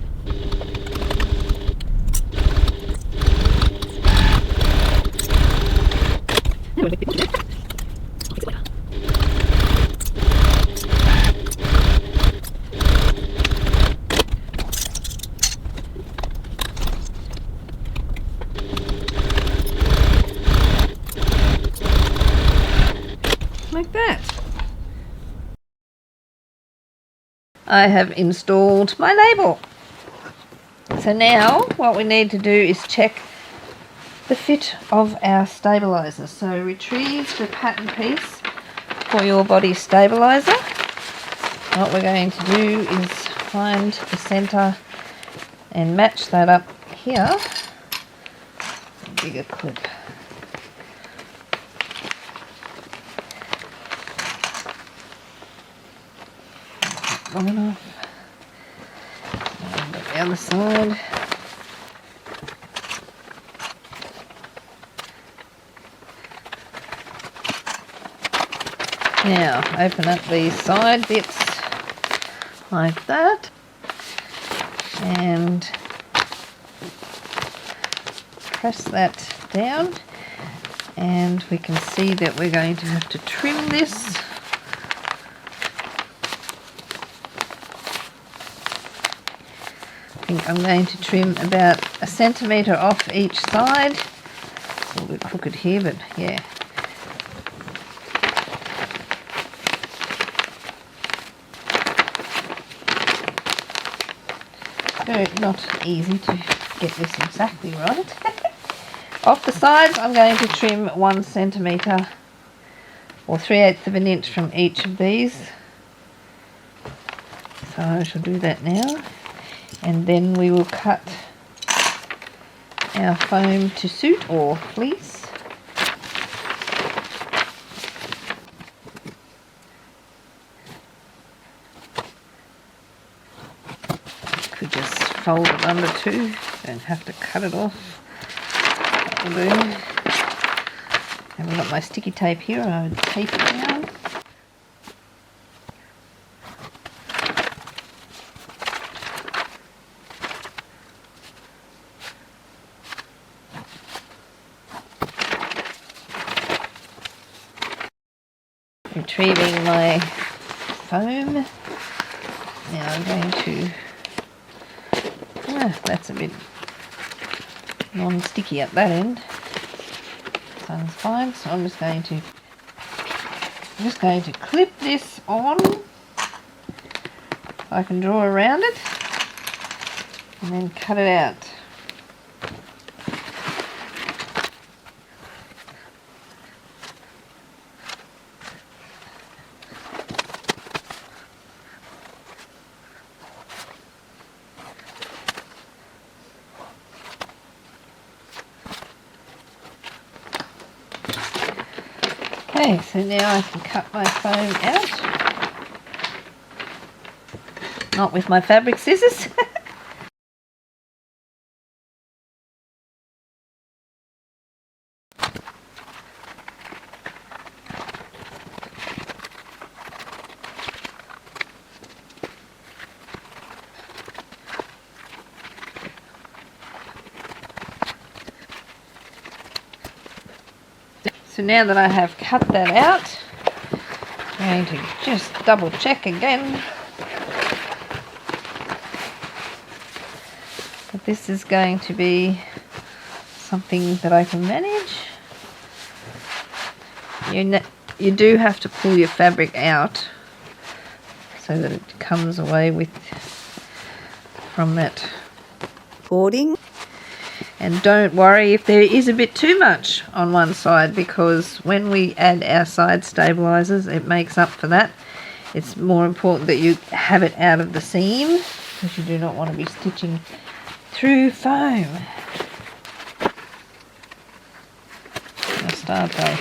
Like that. I have installed my label. So now what we need to do is check the fit of our stabilizer. So retrieve the pattern piece for your body stabilizer. What we're going to do is find the center and match that up here. A bigger clip. Long enough. And the other side. Now open up these side bits like that and press that down, and we can see that we're going to have to trim this. I think I'm going to trim about 1 centimetre off each side. It's a little bit crooked here, but yeah. Very not easy to get this exactly right. Off the sides I'm going to trim 1 centimetre or 3/8 of an inch from each of these. So I shall do that now, and then we will cut our foam to suit, or fleece. Could just fold it under too, don't have to cut it off. That will do. I haven't got my sticky tape here, I would tape it down. Retrieving my foam. Now I'm going to, that's a bit non-sticky at that end. Sounds fine. So I'm just going to clip this on. I can draw around it and then cut it out. Okay, so now I can cut my foam out. Not with my fabric scissors. So now that I have cut that out, I'm going to just double check again that this is going to be something that I can manage. You do have to pull your fabric out so that it comes away from that boarding. And don't worry if there is a bit too much on one side, because when we add our side stabilizers, it makes up for that. It's more important that you have it out of the seam, because you do not want to be stitching through foam. I'll start by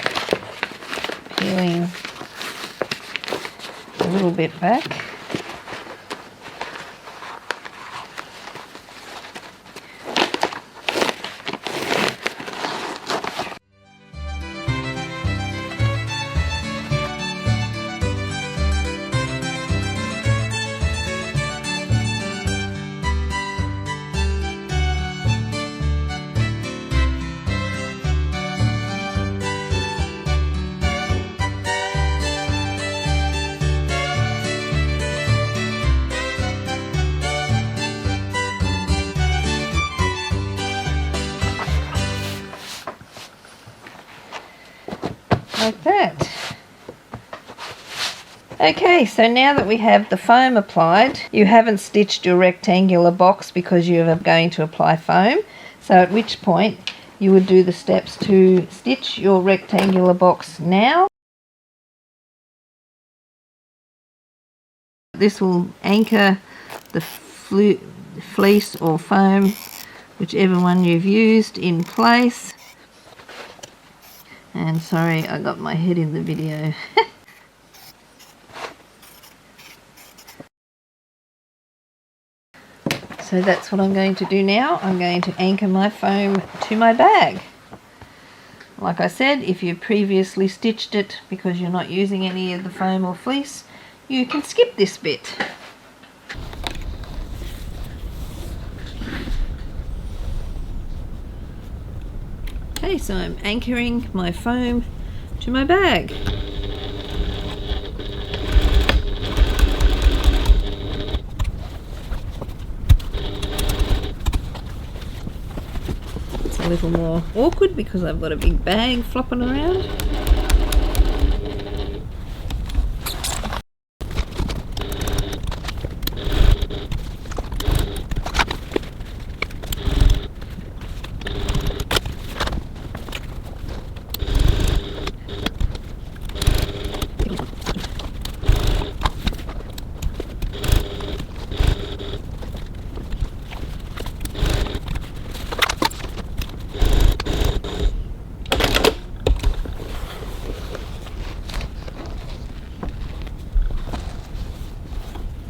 peeling a little bit back. Like that. Okay, so now that we have the foam applied, you haven't stitched your rectangular box because you are going to apply foam. So at which point you would do the steps to stitch your rectangular box now. This will anchor the fleece or foam, whichever one you've used, in place. And sorry, I got my head in the video. So that's what I'm going to do now. I'm going to anchor my foam to my bag. Like I said, if you previously stitched it because you're not using any of the foam or fleece, you can skip this bit. Okay, so I'm anchoring my foam to my bag. It's a little more awkward because I've got a big bag flopping around.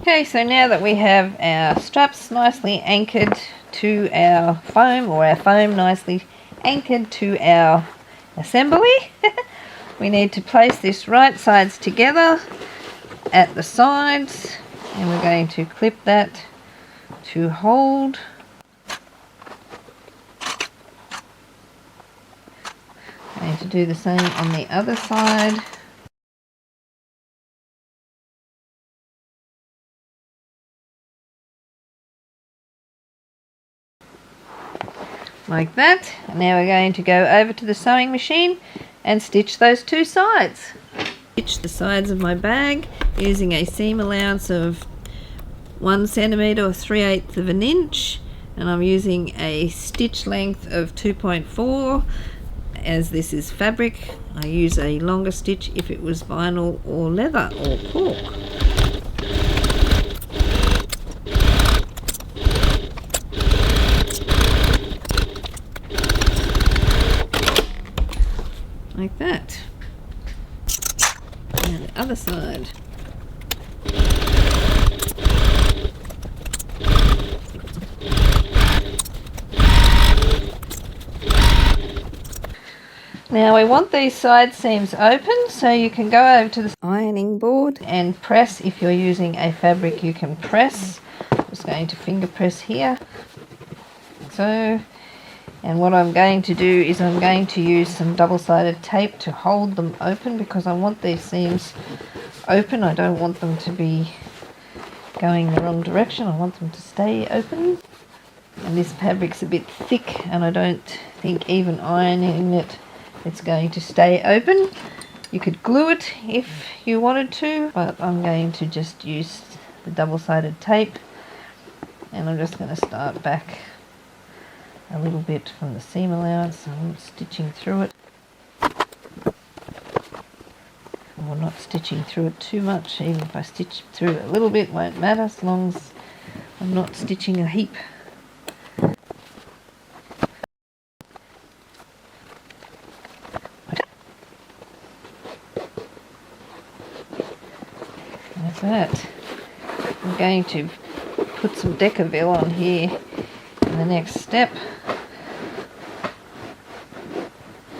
Okay, so now that we have our straps nicely anchored to our foam, or our foam nicely anchored to our assembly, we need to place this right sides together at the sides, and we're going to clip that to hold. Going to do the same on the other side. Like that. And now we're going to go over to the sewing machine and stitch those two sides. Stitch the sides of my bag using a seam allowance of 1 centimetre or 3/8 of an inch, and I'm using a stitch length of 2.4. As this is fabric, I use a longer stitch if it was vinyl or leather or cork. Like that. And the other side. Now we want these side seams open, so you can go over to the ironing board and press. If you're using a fabric, you can press. I'm just going to finger press here. So, and what I'm going to do is I'm going to use some double-sided tape to hold them open, because I want these seams open. I don't want them to be going the wrong direction. I want them to stay open. And this fabric's a bit thick, and I don't think even ironing it, it's going to stay open. You could glue it if you wanted to, but I'm going to just use the double-sided tape, and I'm just going to start back a little bit from the seam allowance. I'm stitching through it. Or not stitching through it too much. Even if I stitch through it a little bit, won't matter, as long as I'm not stitching a heap. Like that. I'm going to put some Decaville on here in the next step,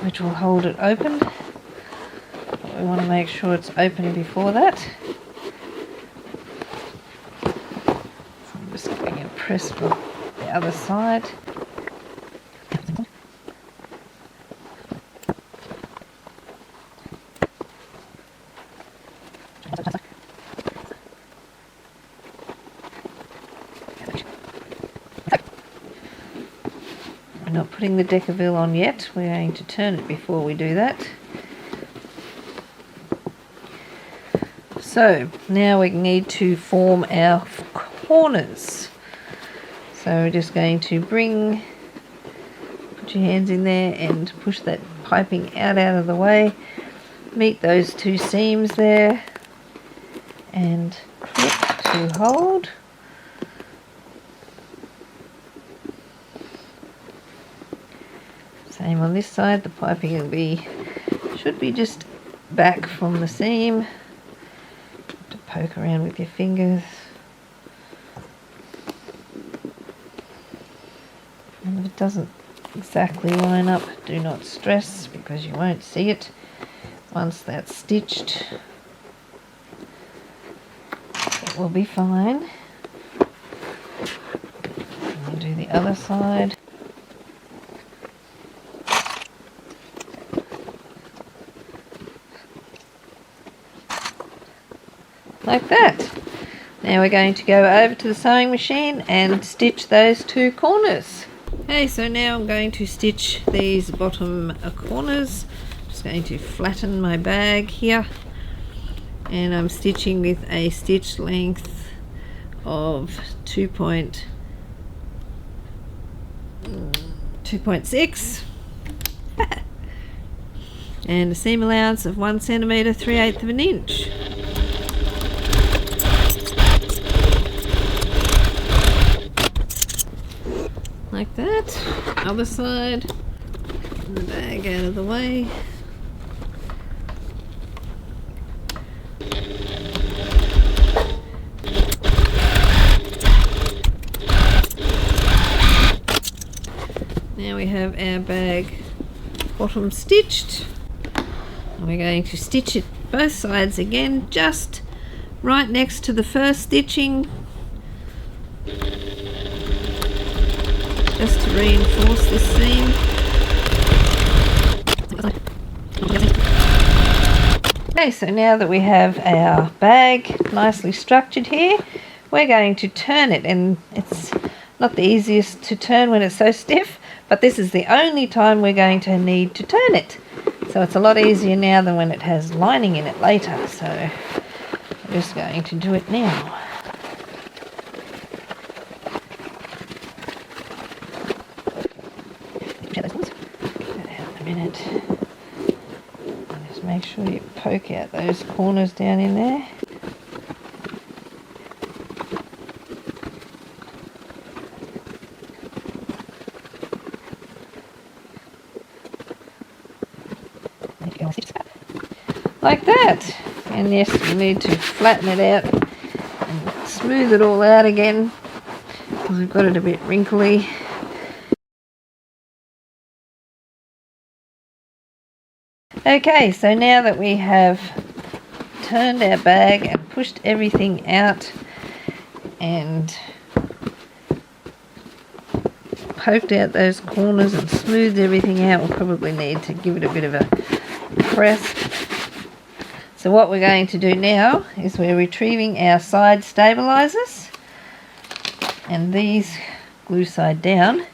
which will hold it open. But we want to make sure it's open before that. So I'm just going to press from the other side. We're not putting the Decaville on yet. We're going to turn it before we do that. So now we need to form our corners. So we're just going to put your hands in there and push that piping out of the way. Meet those two seams there and clip to hold. Same on this side. The piping should be just back from the seam. To poke around with your fingers. And if it doesn't exactly line up. Do not stress because you won't see it once that's stitched. It will be fine. I'll do the other side. Like that. Now we're going to go over to the sewing machine and stitch those two corners. Okay, so now I'm going to stitch these bottom corners. Just going to flatten my bag here, and I'm stitching with a stitch length of 2.6 and a seam allowance of 1 centimetre 3/8 of an inch. Like that. Other side. The bag out of the way. Now we have our bag bottom stitched. And we're going to stitch it both sides again, just right next to the first stitching, just to reinforce this seam. Okay, so now that we have our bag nicely structured here, we're going to turn it, and it's not the easiest to turn when it's so stiff, but this is the only time we're going to need to turn it. So it's a lot easier now than when it has lining in it later, so I'm just going to do it now. Just make sure you poke out those corners down in there. Like that. And yes, we need to flatten it out and smooth it all out again because we've got it a bit wrinkly. Okay, so now that we have turned our bag and pushed everything out and poked out those corners and smoothed everything out, we'll probably need to give it a bit of a press. So what we're going to do now is we're retrieving our side stabilizers, and these glue side down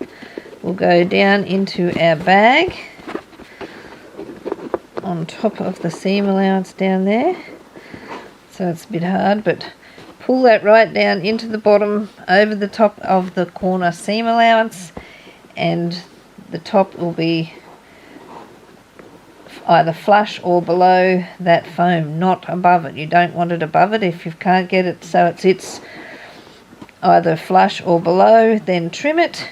will go down into our bag on top of the seam allowance down there. So it's a bit hard, but pull that right down into the bottom over the top of the corner seam allowance, and the top will be either flush or below that foam, not above it. You don't want it above it. If you can't get it so it sits either flush or below, then trim it,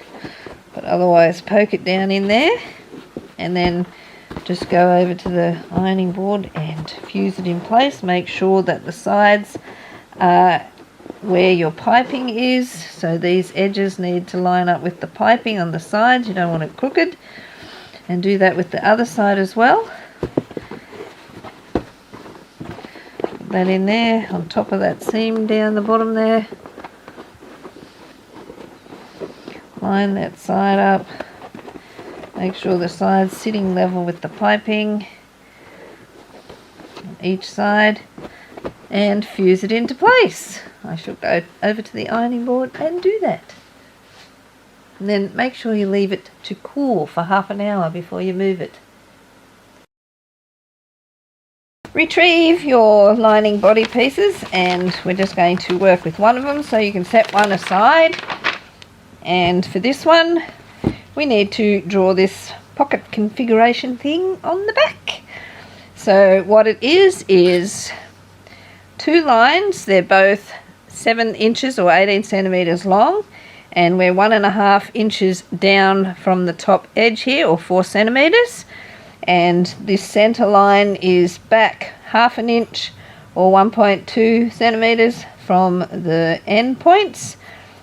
but otherwise poke it down in there, and then just go over to the ironing board and fuse it in place. Make sure that the sides are where your piping is, so these edges need to line up with the piping on the sides. You don't want it crooked, and do that with the other side as well. Put that in there on top of that seam down the bottom there. Line that side up. Make sure the side's sitting level with the piping on each side, and fuse it into place. I shall go over to the ironing board and do that. And then make sure you leave it to cool for half an hour before you move it. Retrieve your lining body pieces, and we're just going to work with one of them, so you can set one aside. And for this one, we need to draw this pocket configuration thing on the back. So what it is two lines. They're both 7 inches or 18 centimeters long, and we're 1.5 inches down from the top edge here, or 4 centimeters, and this center line is back 1/2 inch or 1.2 centimeters from the end points.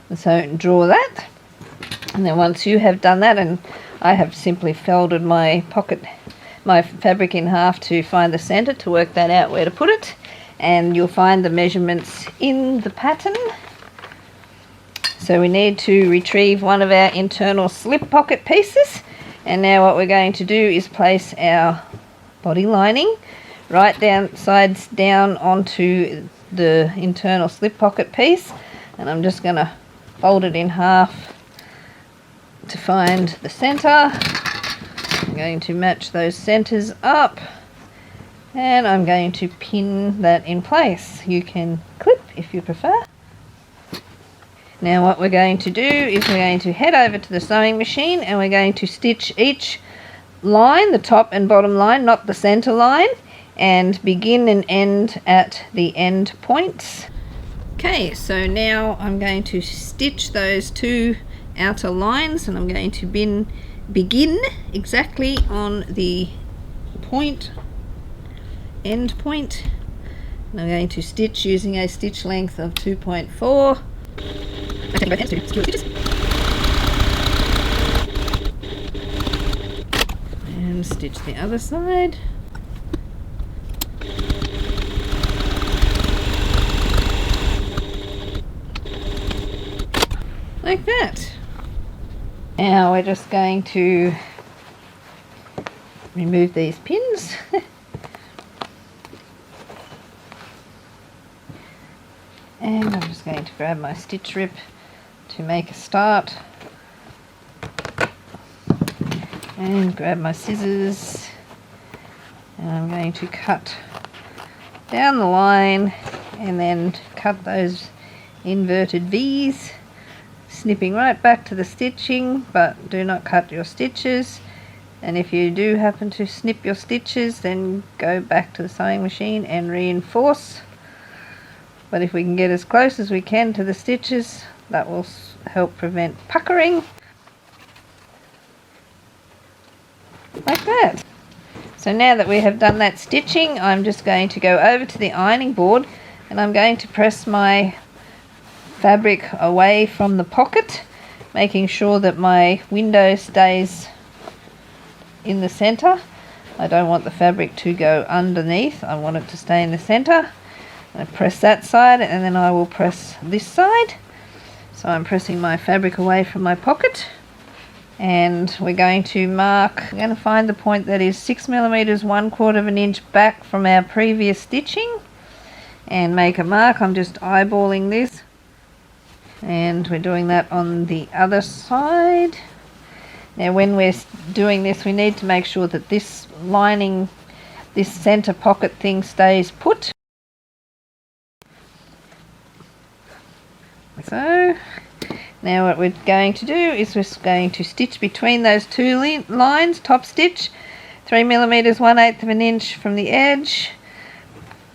And so draw that, and then once you have done that, and I have simply folded my fabric in half to find the center, to work that out where to put it, and you'll find the measurements in the pattern. So we need to retrieve one of our internal slip pocket pieces, and now what we're going to do is place our body lining right down, sides down, onto the internal slip pocket piece, and I'm just going to fold it in half to find the center. I'm going to match those centers up, and I'm going to pin that in place. You can clip if you prefer. Now what we're going to do is we're going to head over to the sewing machine, and we're going to stitch each line, the top and bottom line, not the center line, and begin and end at the end points. Okay, so now I'm going to stitch those two outer lines, and I'm going to begin exactly on the point, end point, and I'm going to stitch using a stitch length of 2.4. I take both hands to secure the stitches. And stitch the other side. Like that. Now we're just going to remove these pins. And I'm just going to grab my stitch rip to make a start, and grab my scissors, and I'm going to cut down the line and then cut those inverted V's, snipping right back to the stitching, but do not cut your stitches. And if you do happen to snip your stitches, then go back to the sewing machine and reinforce. But if we can get as close as we can to the stitches, that will help prevent puckering. Like that. So now that we have done that stitching, I'm just going to go over to the ironing board, and I'm going to press my fabric away from the pocket, making sure that my window stays in the center. I don't want the fabric to go underneath, I want it to stay in the center. I press that side, and then I will press this side. So I'm pressing my fabric away from my pocket, and we're going to mark, we're going to find the point that is 6 millimeters 1/4 of an inch back from our previous stitching, and make a mark. I'm just eyeballing this, and we're doing that on the other side. Now when we're doing this, we need to make sure that this lining, this center pocket thing, stays put. So now what we're going to do is we're going to stitch between those two lines, top stitch, 3 millimeters 1/8 of an inch from the edge,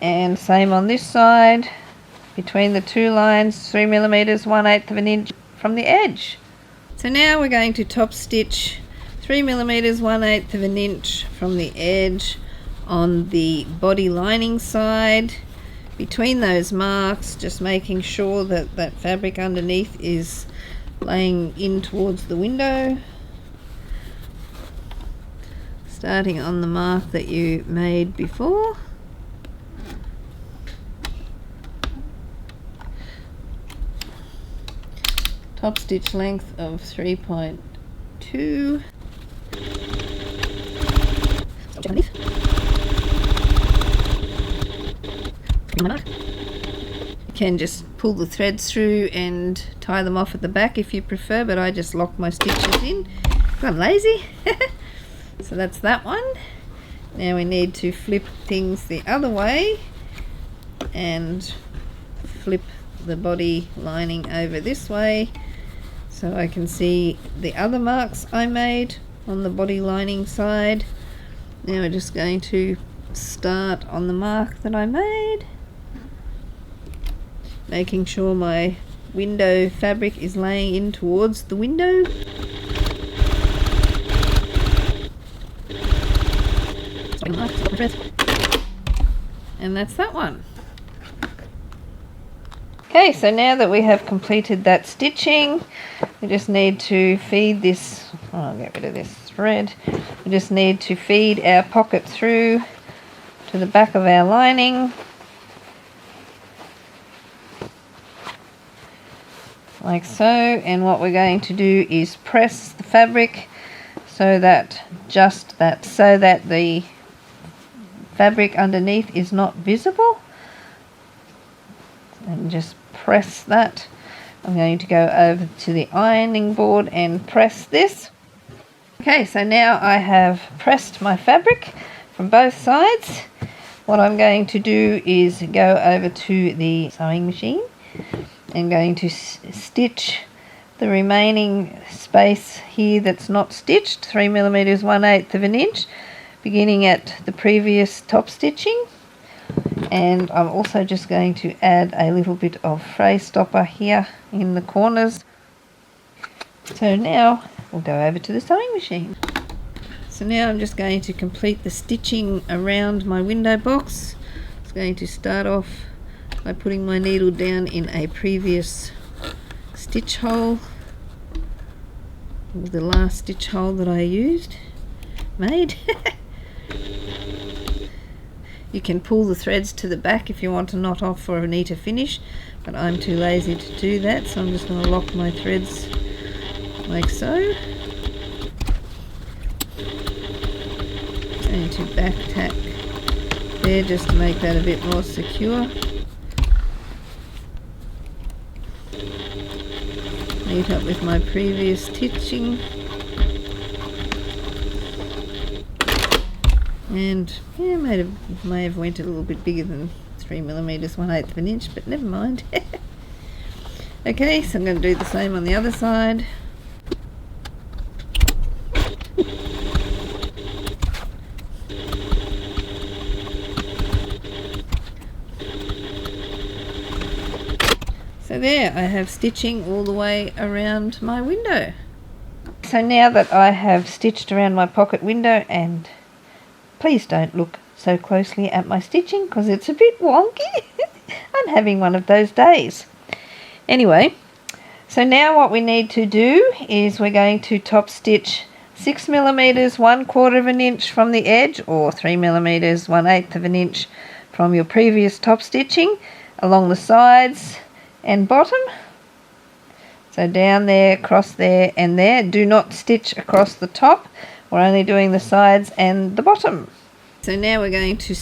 and same on this side, between the two lines, 3 millimeters 1/8 of an inch from the edge. So now we're going to top stitch 3 millimeters 1/8 of an inch from the edge on the body lining side, between those marks, just making sure that that fabric underneath is laying in towards the window, starting on the mark that you made before. Top stitch length of 3.2. You can just pull the threads through and tie them off at the back if you prefer, but I just lock my stitches in. I'm lazy. So that's that one. Now we need to flip things the other way and flip the body lining over this way, so I can see the other marks I made on the body lining side. Now we're just going to start on the mark that I made, making sure my window fabric is laying in towards the window. And that's that one. Okay, so now that we have completed that stitching, we just need to feed this, I'll get rid of this thread, we just need to feed our pocket through to the back of our lining, like so, and what we're going to do is press the fabric so that the fabric underneath is not visible, and just press that. I'm going to go over to the ironing board and press this. Okay, so now I have pressed my fabric from both sides. What I'm going to do is go over to the sewing machine and going to stitch the remaining space here that's not stitched, 3mm 1/8 of an inch, beginning at the previous top stitching. And I'm also just going to add a little bit of fray stopper here in the corners. So now we'll go over to the sewing machine. So now I'm just going to complete the stitching around my window box. I'm going to start off by putting my needle down in a previous stitch hole, the last stitch hole that I made. You can pull the threads to the back if you want to knot off for a neater finish, but I'm too lazy to do that, so I'm just going to lock my threads like so. Going to back tack there just to make that a bit more secure. Meet up with my previous stitching. And yeah, may have went a little bit bigger than 3mm 1/8 of an inch, but never mind. Okay, so I'm going to do the same on the other side. So there, I have stitching all the way around my window. So now that I have stitched around my pocket window, and please don't look so closely at my stitching because it's a bit wonky. I'm having one of those days. Anyway, so now what we need to do is we're going to top stitch 6mm 1/4 of an inch from the edge, or 3mm 1/8 of an inch from your previous top stitching, along the sides and bottom. So down there, across there and there. Do not stitch across the top. We're only doing the sides and the bottom. So now we're going to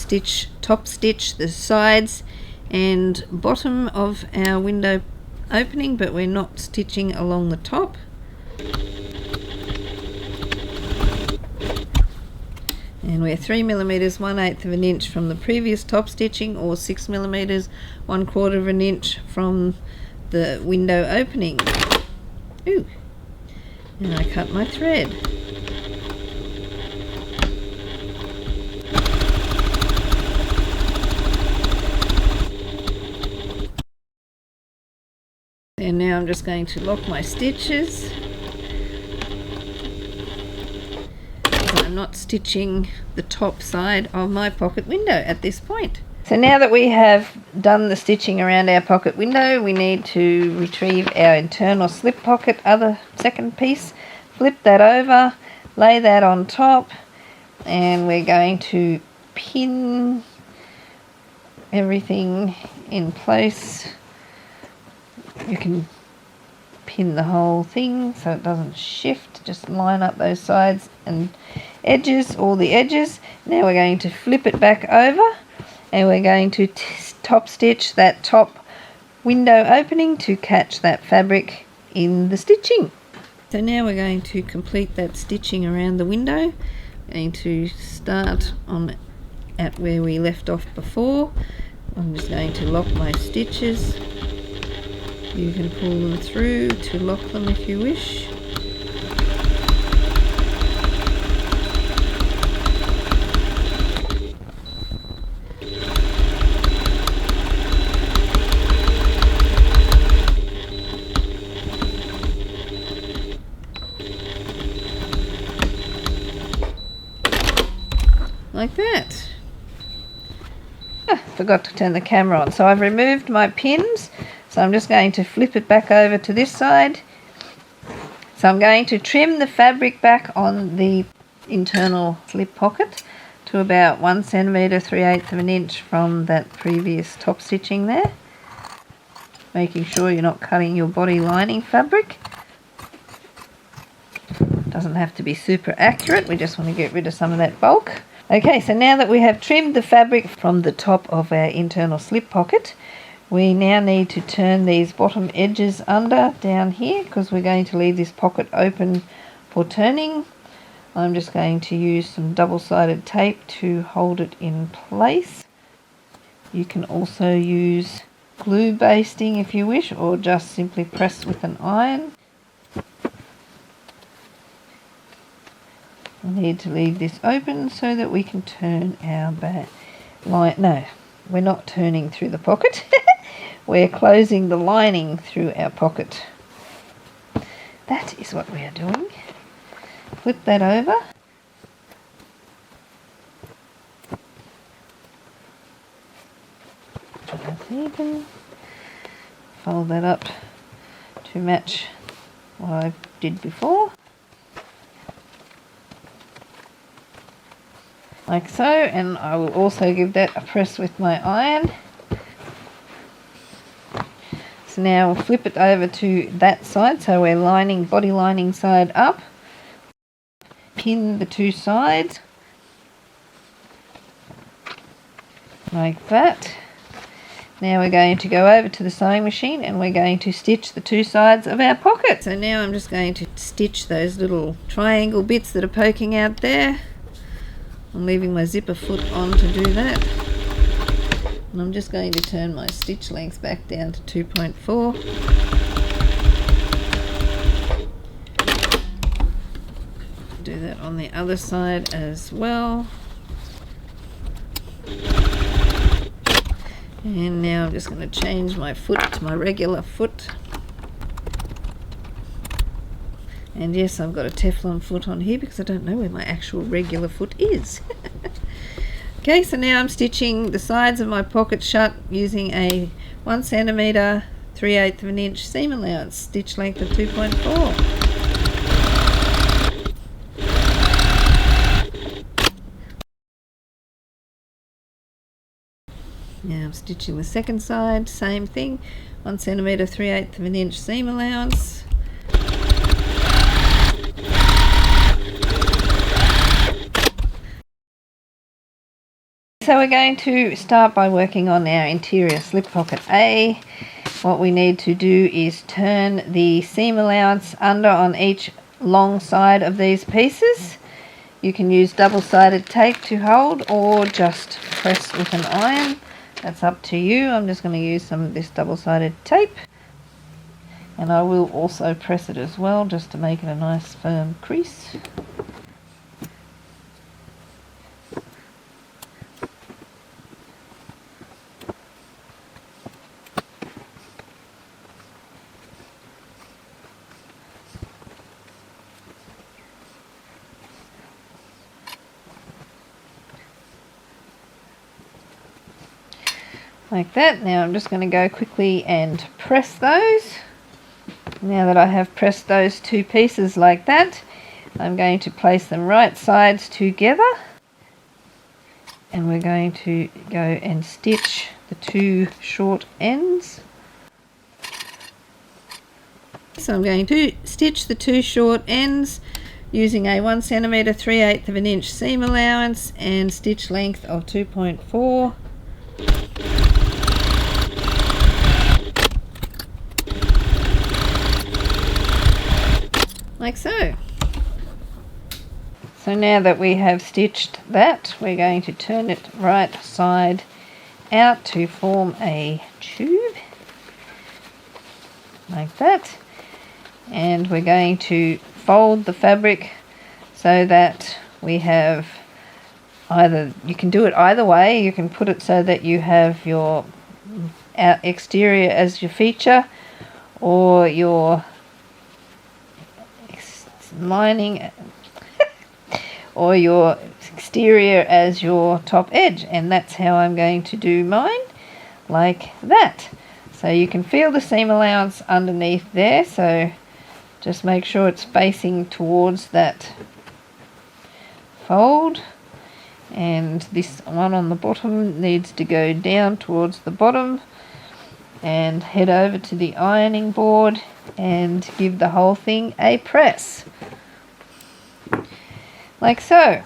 top stitch the sides and bottom of our window opening, but we're not stitching along the top. And we're 3mm 1/8 of an inch from the previous top stitching, or 6mm 1/4 of an inch from the window opening. Ooh, and I cut my thread. And now I'm just going to lock my stitches. I'm not stitching the top side of my pocket window at this point. So now that we have done the stitching around our pocket window, we need to retrieve our internal slip pocket, second piece, flip that over, lay that on top, and we're going to pin everything in place. You can pin the whole thing so it doesn't shift. Just line up those sides and edges, all the edges. Now we're going to flip it back over, and we're going to top stitch that top window opening to catch that fabric in the stitching. So now we're going to complete that stitching around the window. We're going to start at where we left off before. I'm just going to lock my stitches. You can pull them through to lock them if you wish. Like that. Forgot to turn the camera on. So I've removed my pins. So I'm just going to flip it back over to this side. So I'm going to trim the fabric back on the internal slip pocket to about 1 centimetre, 3/8 of an inch from that previous top stitching there. Making sure you're not cutting your body lining fabric. Doesn't have to be super accurate, we just want to get rid of some of that bulk. Okay, so now that we have trimmed the fabric from the top of our internal slip pocket, we now need to turn these bottom edges under down here because we're going to leave this pocket open for turning. I'm just going to use some double-sided tape to hold it in place. You can also use glue basting if you wish, or just simply press with an iron. We need to leave this open so that we can turn our line. No, we're not turning through the pocket. We're closing the lining through our pocket. That is what we are doing. Flip that over. That's even. Fold that up to match what I did before. Like so, and I will also give that a press with my iron. So now we'll flip it over to that side, so we're lining, body lining side up. Pin the two sides like that. Now we're going to go over to the sewing machine and we're going to stitch the two sides of our pocket. So now I'm just going to stitch those little triangle bits that are poking out there. I'm leaving my zipper foot on to do that. And I'm just going to turn my stitch length back down to 2.4. Do that on the other side as well. And now I'm just going to change my foot to my regular foot. And yes, I've got a Teflon foot on here because I don't know where my actual regular foot is. Okay, so now I'm stitching the sides of my pocket shut using a 1 centimetre, 3/8 of an inch seam allowance, stitch length of 2.4. Now I'm stitching the second side, same thing, 1 centimetre, 3/8 of an inch seam allowance. So we're going to start by working on our interior slip pocket A. What we need to do is turn the seam allowance under on each long side of these pieces. You can use double-sided tape to hold or just press with an iron. That's up to you. I'm just going to use some of this double-sided tape. And I will also press it as well just to make it a nice firm crease. Like that. Now I'm just going to go quickly and press those. Now that I have pressed those two pieces like that, I'm going to place them right sides together, and we're going to go and stitch the two short ends. So I'm going to stitch the two short ends using a 1 centimetre, 3/8 of an inch seam allowance and stitch length of 2.4. Like so. So now that we have stitched that, we're going to turn it right side out to form a tube like that, and we're going to fold the fabric so that we have either, you can do it either way. You can put it so that you have your exterior as your feature, or your lining or your exterior as your top edge, and that's how I'm going to do mine, like that. So you can feel the seam allowance underneath there, so just make sure it's facing towards that fold, and this one on the bottom needs to go down towards the bottom and head over to the ironing board and give the whole thing a press, like so.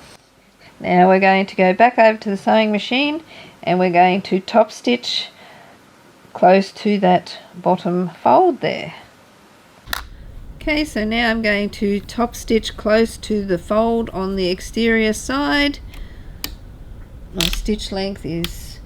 Now we're going to go back over to the sewing machine and we're going to top stitch close to that bottom fold there. Okay, so now I'm going to top stitch close to the fold on the exterior side. My stitch length is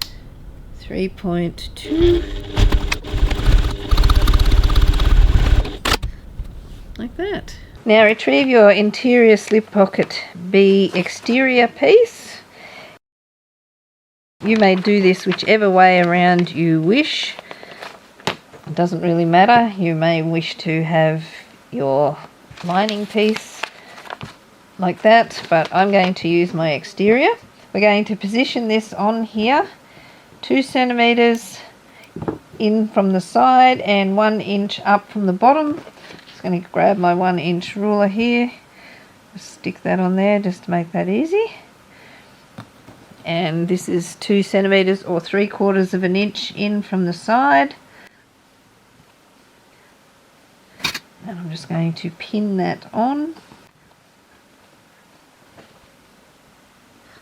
3.2, like that. Now retrieve your interior slip pocket B exterior piece. You may do this whichever way around you wish. It doesn't really matter. You may wish to have your lining piece like that, but I'm going to use my exterior. We're going to position this on here, 2 centimeters in from the side and 1 inch up from the bottom. Just going to grab my 1 inch ruler here, just stick that on there just to make that easy. And this is 2 centimeters or 3/4 of an inch in from the side. And I'm just going to pin that on,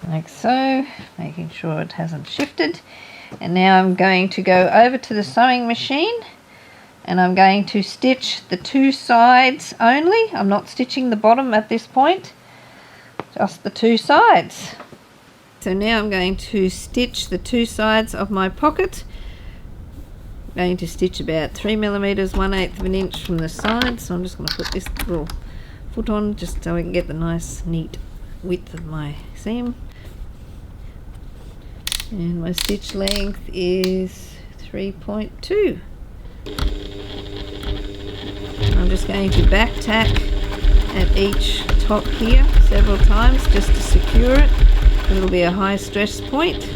like so, making sure it hasn't shifted. And now I'm going to go over to the sewing machine and I'm going to stitch the 2 sides only. I'm not stitching the bottom at this point, just the 2 sides. So now I'm going to stitch the 2 sides of my pocket. I'm going to stitch about 3 millimeters, 1/8 of an inch from the side. So I'm just going to put this little foot on just so I can get the nice neat width of my seam. And my stitch length is 3.2. I'm just going to back tack at each top here several times just to secure it. It'll be a high stress point.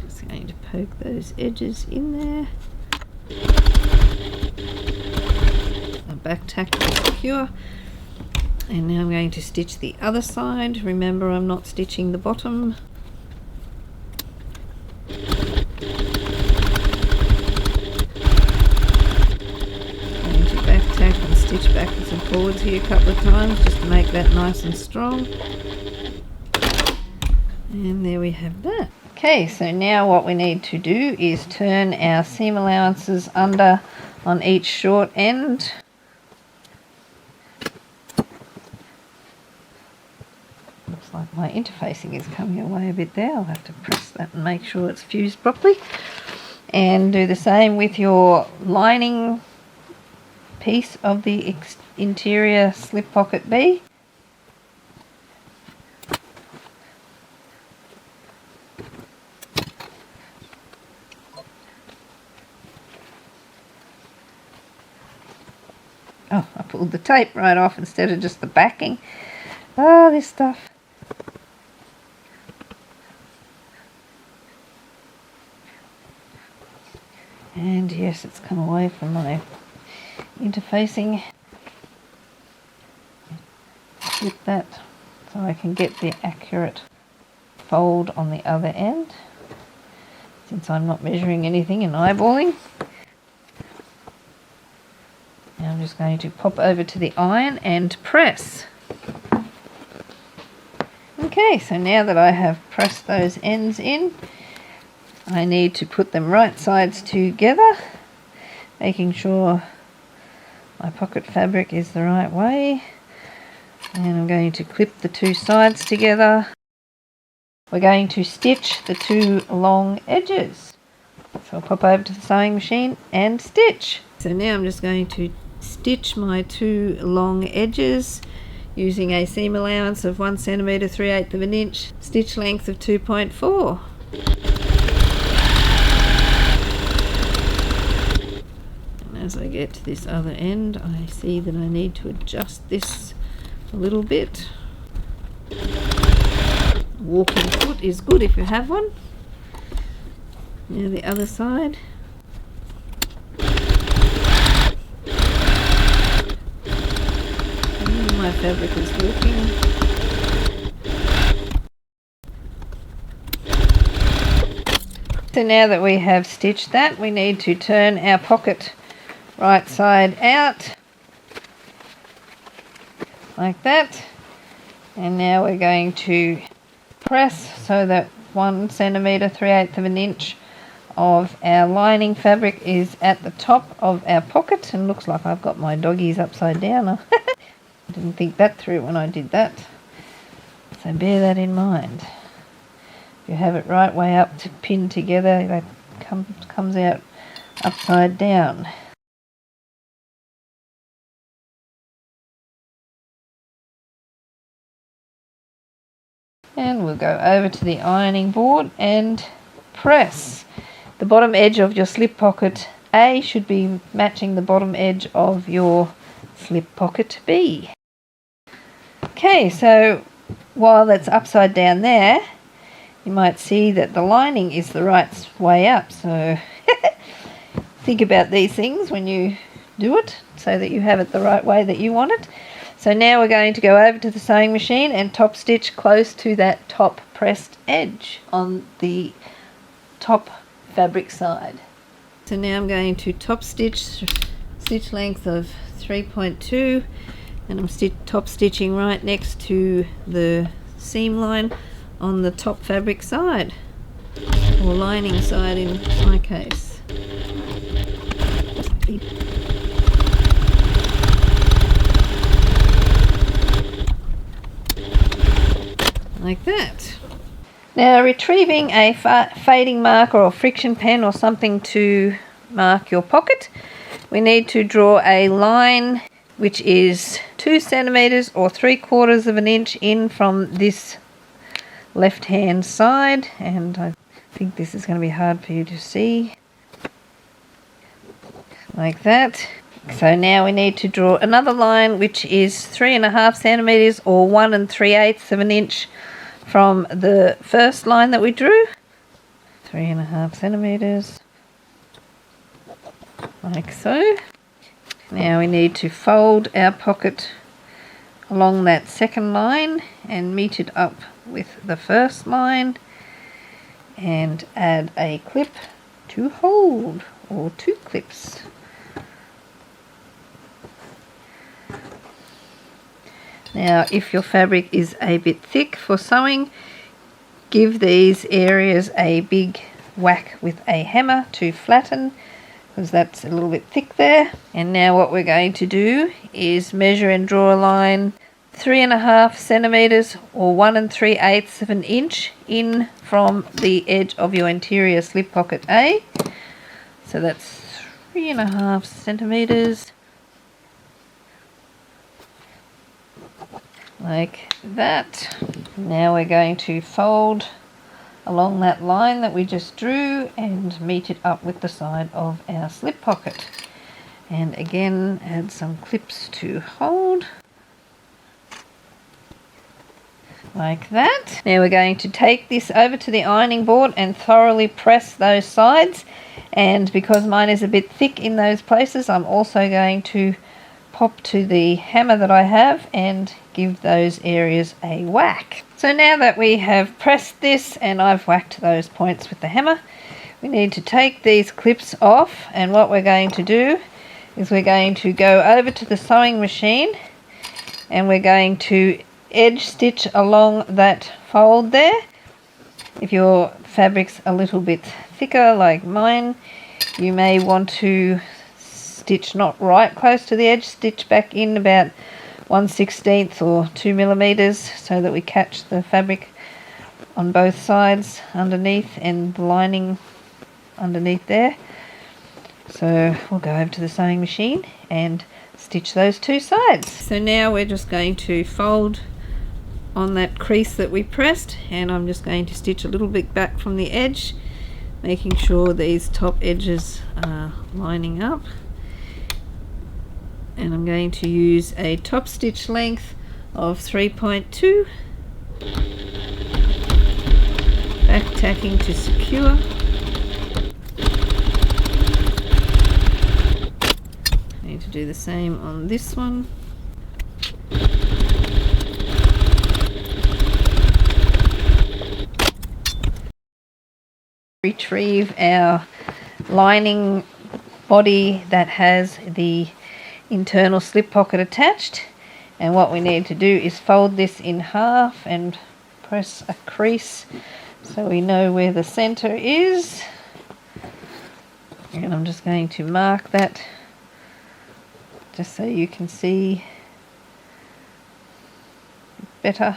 Just going to poke those edges in there. I'll back tack to secure. And now I'm going to stitch the other side. Remember, I'm not stitching the bottom. Going to back tack and stitch backwards and forwards here a couple of times just to make that nice and strong. And there we have that. Okay, so now what we need to do is turn our seam allowances under on each short end. Looks like my interfacing is coming away a bit there. I'll have to press that and make sure it's fused properly. And do the same with your lining piece of the interior slip pocket B. Oh, I pulled the tape right off instead of just the backing. Oh, this stuff. And yes, it's come away from my interfacing. Flip that so I can get the accurate fold on the other end, since I'm not measuring anything and eyeballing. Now I'm just going to pop over to the iron and press. Okay, so now that I have pressed those ends in, I need to put them right sides together, making sure my pocket fabric is the right way. And I'm going to clip the 2 sides together. We're going to stitch the 2 long edges. So I'll pop over to the sewing machine and stitch. So now I'm just going to stitch my 2 long edges using a seam allowance of 1 centimeter, 3/8 of an inch, stitch length of 2.4. And as I get to this other end, I see that I need to adjust this a little bit. Walking foot is good if you have one. Now the other side. My fabric is walking. So now that we have stitched that, we need to turn our pocket right side out like that, and now we're going to press so that 1 centimetre 3/8 of an inch of our lining fabric is at the top of our pocket. And looks like I've got my doggies upside down. I didn't think that through when I did that, so bear that in mind. If you have it right way up to pin together, that comes out upside down. And we'll go over to the ironing board and press. The bottom edge of your slip pocket A should be matching the bottom edge of your slip pocket B. Okay, so while that's upside down there, you might see that the lining is the right way up. So think about these things when you do it so that you have it the right way that you want it. So now we're going to go over to the sewing machine and top stitch close to that top pressed edge on the top fabric side. So now I'm going to top stitch length of 3.2, and I'm top stitching right next to the seam line on the top fabric side, or lining side in my case. Like that. Now, retrieving a fading marker or friction pen or something to mark your pocket, we need to draw a line which is 2 centimetres or 3/4 of an inch in from this left hand side, and I think this is going to be hard for you to see, like that. So now we need to draw another line which is 3.5 centimetres or 1 3/8 of an inch from the first line that we drew. 3.5 centimetres, like so. Now we need to fold our pocket along that second line and meet it up with the first line and add a clip to hold, or 2 clips. Now, if your fabric is a bit thick for sewing, give these areas a big whack with a hammer to flatten, because that's a little bit thick there. And now what we're going to do is measure and draw a line 3.5 centimetres or 1 3/8 of an inch in from the edge of your interior slip pocket A. So that's 3.5 centimetres. Like that. Now we're going to fold along that line that we just drew and meet it up with the side of our slip pocket. And again, add some clips to hold. Like that. Now we're going to take this over to the ironing board and thoroughly press those sides. And because mine is a bit thick in those places, I'm also going to pop to the hammer that I have and give those areas a whack. So now that we have pressed this and I've whacked those points with the hammer, we need to take these clips off, and what we're going to do is we're going to go over to the sewing machine and we're going to edge stitch along that fold there. If your fabric's a little bit thicker like mine, you may want to stitch not right close to the edge, stitch back in about 1/16 or 2 millimeters so that we catch the fabric on both sides underneath and the lining underneath there. So we'll go over to the sewing machine and stitch those 2 sides. So now we're just going to fold on that crease that we pressed, and I'm just going to stitch a little bit back from the edge, making sure these top edges are lining up. And I'm going to use a top stitch length of 3.2, back tacking to secure, Need to do the same on this one. Retrieve our lining body that has the internal slip pocket attached, and what we need to do is fold this in half and press a crease so we know where the center is, and I'm just going to mark that just so you can see better,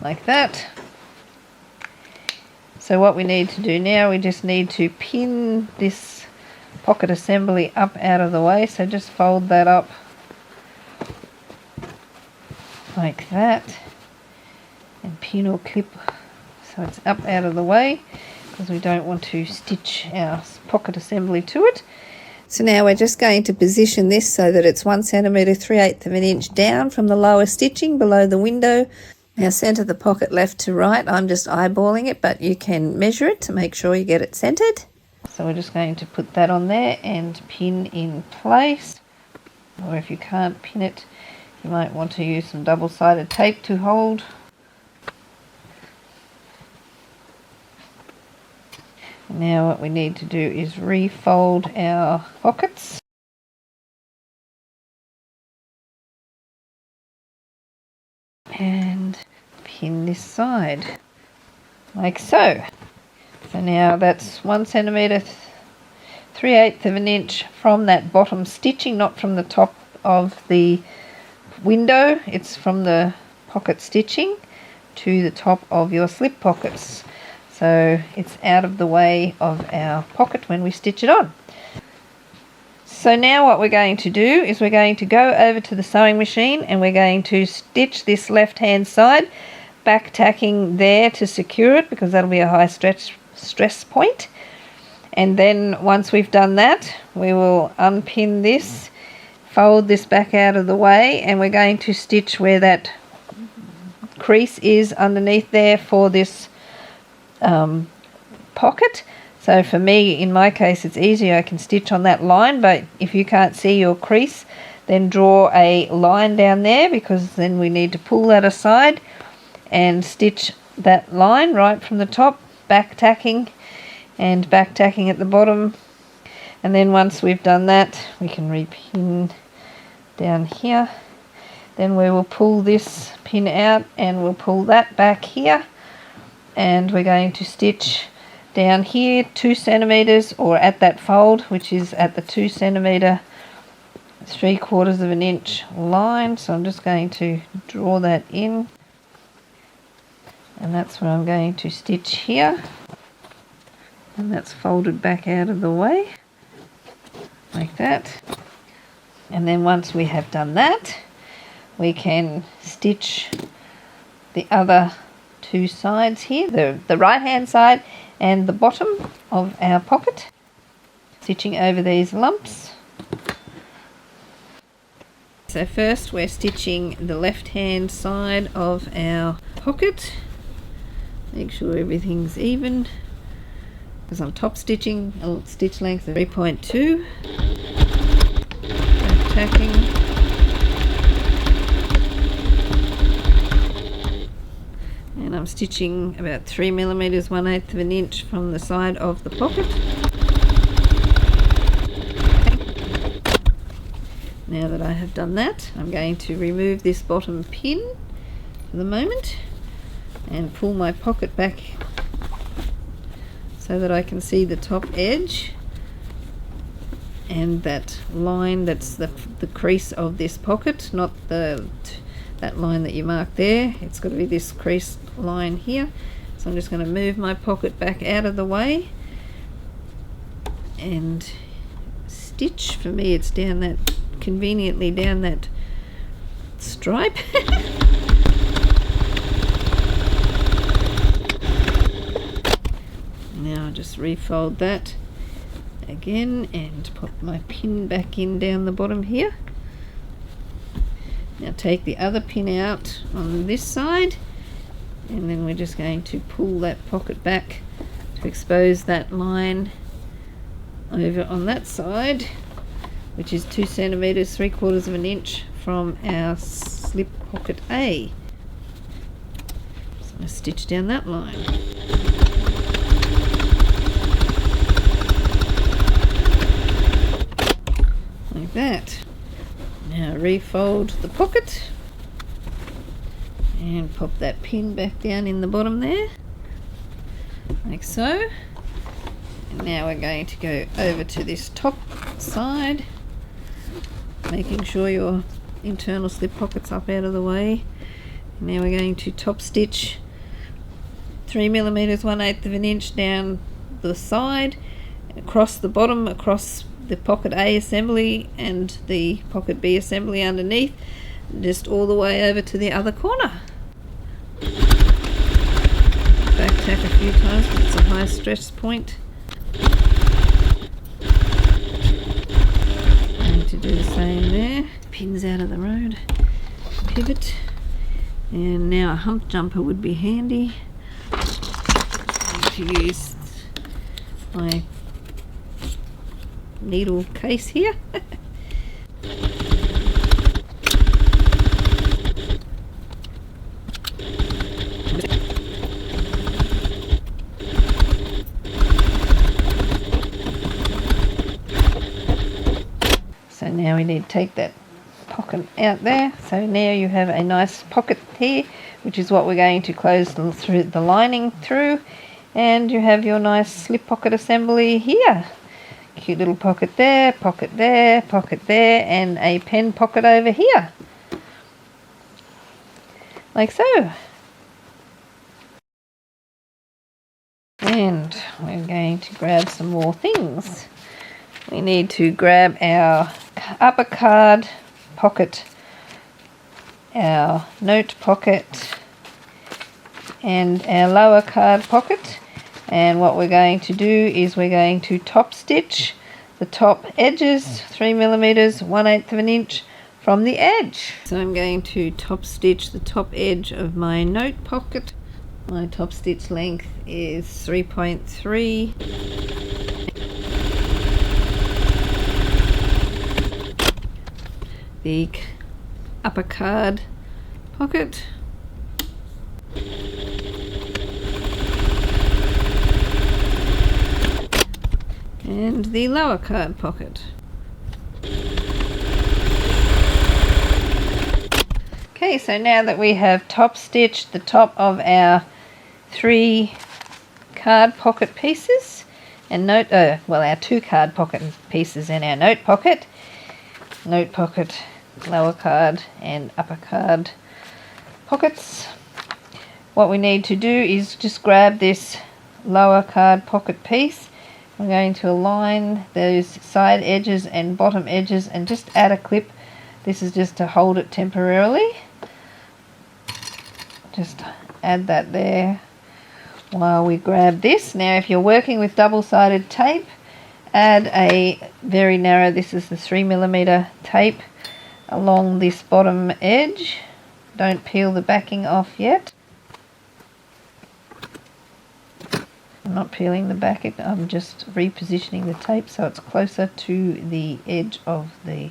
like that. So what we need to do now, we just need to pin this pocket assembly up out of the way. So just fold that up like that and pin or clip so it's up out of the way, because we don't want to stitch our pocket assembly to it. So now we're just going to position this so that it's 1 centimetre 3/8 of an inch down from the lower stitching below the window. Now centre the pocket left to right. I'm just eyeballing it, but you can measure it to make sure you get it centred. So we're just going to put that on there and pin in place. Or if you can't pin it, you might want to use some double-sided tape to hold. Now what we need to do is refold our pockets. And pin this side, like so. So now that's 1 centimetre 3/8 of an inch from that bottom stitching, not from the top of the window, it's from the pocket stitching to the top of your slip pockets. So it's out of the way of our pocket when we stitch it on. So now what we're going to do is we're going to go over to the sewing machine and we're going to stitch this left hand side, back tacking there to secure it because that'll be a high stress point. And then once we've done that, we will unpin this, fold this back out of the way, and we're going to stitch where that crease is underneath there for this pocket. So for me, in my case, it's easier. I can stitch on that line, but if you can't see your crease, then draw a line down there, because then we need to pull that aside and stitch that line right from the top, back tacking and back tacking at the bottom. And then once we've done that, we can repin down here. Then we will pull this pin out and we'll pull that back here, and we're going to stitch down here 2 centimeters, or at that fold, which is at the 2 centimeter 3/4 of an inch line. So I'm just going to draw that in, and that's where I'm going to stitch here, and that's folded back out of the way like that. And then once we have done that, we can stitch the other 2 sides here, the right hand side and the bottom of our pocket, stitching over these lumps. So first we're stitching the left hand side of our pocket. Make sure everything's even, because I'm top stitching a stitch length of 3.2, back tacking, and I'm stitching about 3 millimeters 1/8 of an inch from the side of the pocket. Now that I have done that, I'm going to remove this bottom pin for the moment and pull my pocket back so that I can see the top edge and that line that's the crease of this pocket, not that line that you marked there. It's got to be this crease line here. So I'm just going to move my pocket back out of the way and stitch. For me, it's down that, conveniently down that stripe. Now I'll just refold that again and pop my pin back in down the bottom here. Now take the other pin out on this side, and then we're just going to pull that pocket back to expose that line over on that side, which is 2 centimeters 3/4 of an inch from our slip pocket A. So I'm going to stitch down that line. Like that. Now refold the pocket and pop that pin back down in the bottom there, like so. And now we're going to go over to this top side, making sure your internal slip pocket's up out of the way. Now we're going to top stitch 3 millimeters 1/8 of an inch down the side, across the bottom, across the pocket A assembly and the pocket B assembly underneath, just all the way over to the other corner. Back tack a few times because it's a high stress point. Need to do the same there. Pins out of the road. Pivot. And now a hump jumper would be handy. I'm going to use my needle case here. So now we need to take that pocket out there. So now you have a nice pocket here, which is what we're going to close through the lining through, and you have your nice slip pocket assembly here. Cute little pocket there, pocket there, pocket there, and a pen pocket over here, like so. And we're going to grab some more things. We need to grab our upper card pocket, our note pocket, and our lower card pocket. And what we're going to do is we're going to top stitch the top edges 3 millimeters 1/8 of an inch from the edge. So I'm going to top stitch the top edge of my note pocket. My top stitch length is 3.3. The upper card pocket. And the lower card pocket. Okay, so now that we have top stitched the top of our 3 card pocket pieces and our 2 card pocket pieces and our note pocket, lower card and upper card pockets, what we need to do is just grab this lower card pocket piece. We're going to align those side edges and bottom edges and just add a clip. This is just to hold it temporarily. Just add that there while we grab this. Now if you're working with double-sided tape, add a very narrow, this is the 3 millimeter tape, along this bottom edge. Don't peel the backing off yet. I'm not peeling the backing, I'm just repositioning the tape so it's closer to the edge of the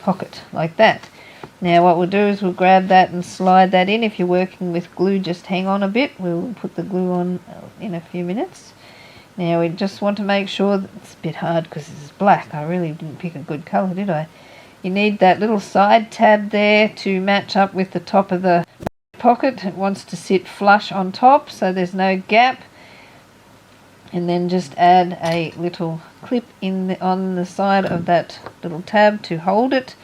pocket, like that. Now what we'll do is we'll grab that and slide that in. If you're working with glue, just hang on a bit. We'll put the glue on in a few minutes. Now we just want to make sure that it's a bit hard because this is black. I really didn't pick a good colour, did I? You need that little side tab there to match up with the top of the pocket. It wants to sit flush on top so there's no gap. And then just add a little clip on the side of that little tab to hold it.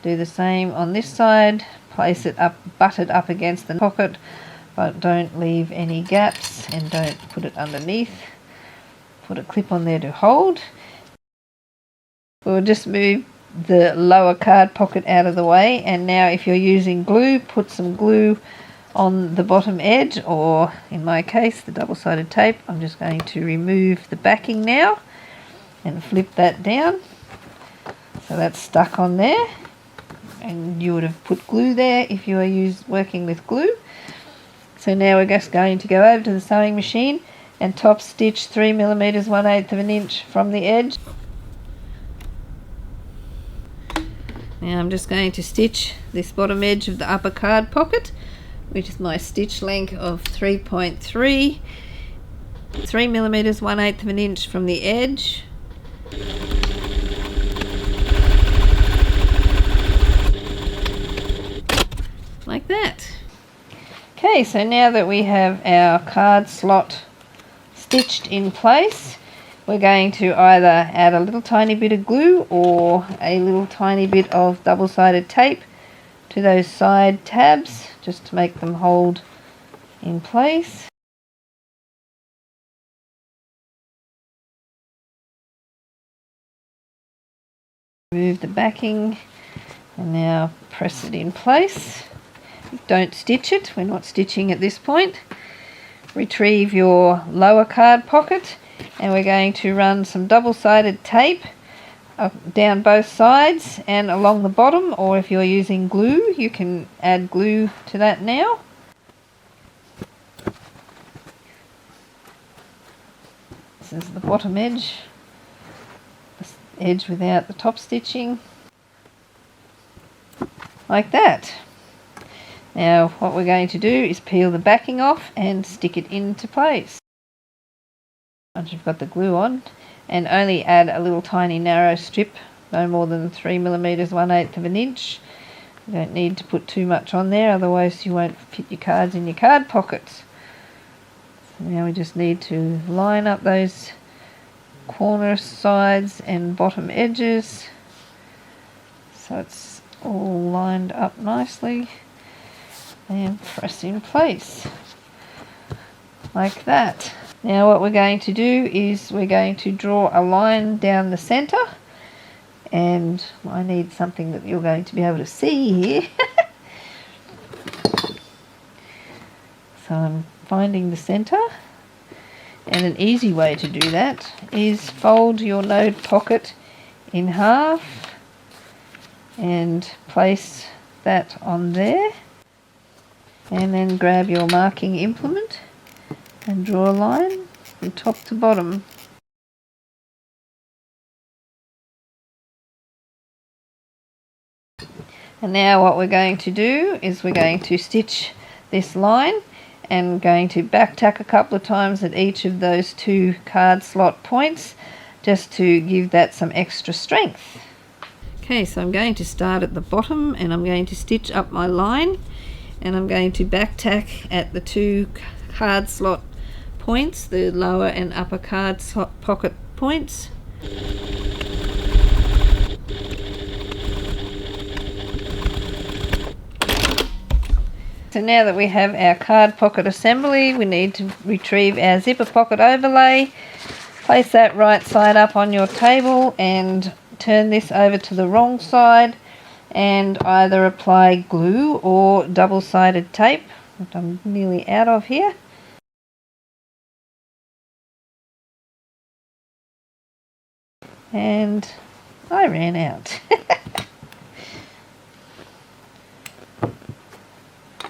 Do the same on this side. Place it up, butt it up against the pocket, but don't leave any gaps and don't put it underneath. Put a clip on there to hold. We'll just move the lower card pocket out of the way, and now if you're using glue, put some glue on the bottom edge, or in my case the double-sided tape. I'm just going to remove the backing now and flip that down so that's stuck on there, and you would have put glue there if you were working with glue. So now we're just going to go over to the sewing machine and top stitch 3 millimeters 1/8 of an inch from the edge. Now I'm just going to stitch this bottom edge of the upper card pocket, which is my stitch length of 3.3, 3 millimeters, 1/8 of an inch from the edge. Like that. Okay, so now that we have our card slot stitched in place, we're going to either add a little tiny bit of glue or a little tiny bit of double-sided tape to those side tabs just to make them hold in place. Remove the backing and now press it in place. Don't stitch it, we're not stitching at this point. Retrieve your lower card pocket and we're going to run some double-sided tape down both sides and along the bottom, or if you're using glue you can add glue to that now. This is the bottom edge, the edge without the top stitching, like that. Now what we're going to do is peel the backing off and stick it into place. Once you've got the glue on, and only add a little tiny narrow strip, no more than 3 millimeters, 1/8 of an inch. You don't need to put too much on there, otherwise you won't fit your cards in your card pockets. So now we just need to line up those corner sides and bottom edges so it's all lined up nicely, and press in place like that. Now what we're going to do is we're going to draw a line down the center, and I need something that you're going to be able to see here. So I'm finding the center, and an easy way to do that is fold your node pocket in half and place that on there, and then grab your marking implement and draw a line from top to bottom. And now what we're going to do is we're going to stitch this line and going to back tack a couple of times at each of those two card slot points just to give that some extra strength. Okay, so I'm going to start at the bottom and I'm going to stitch up my line, and I'm going to back tack at the two card slot points, the lower and upper card slot pocket points. So now that we have our card pocket assembly, we need to retrieve our zipper pocket overlay. Place that right side up on your table and turn this over to the wrong side and either apply glue or double-sided tape, which I'm nearly out of here. And I ran out.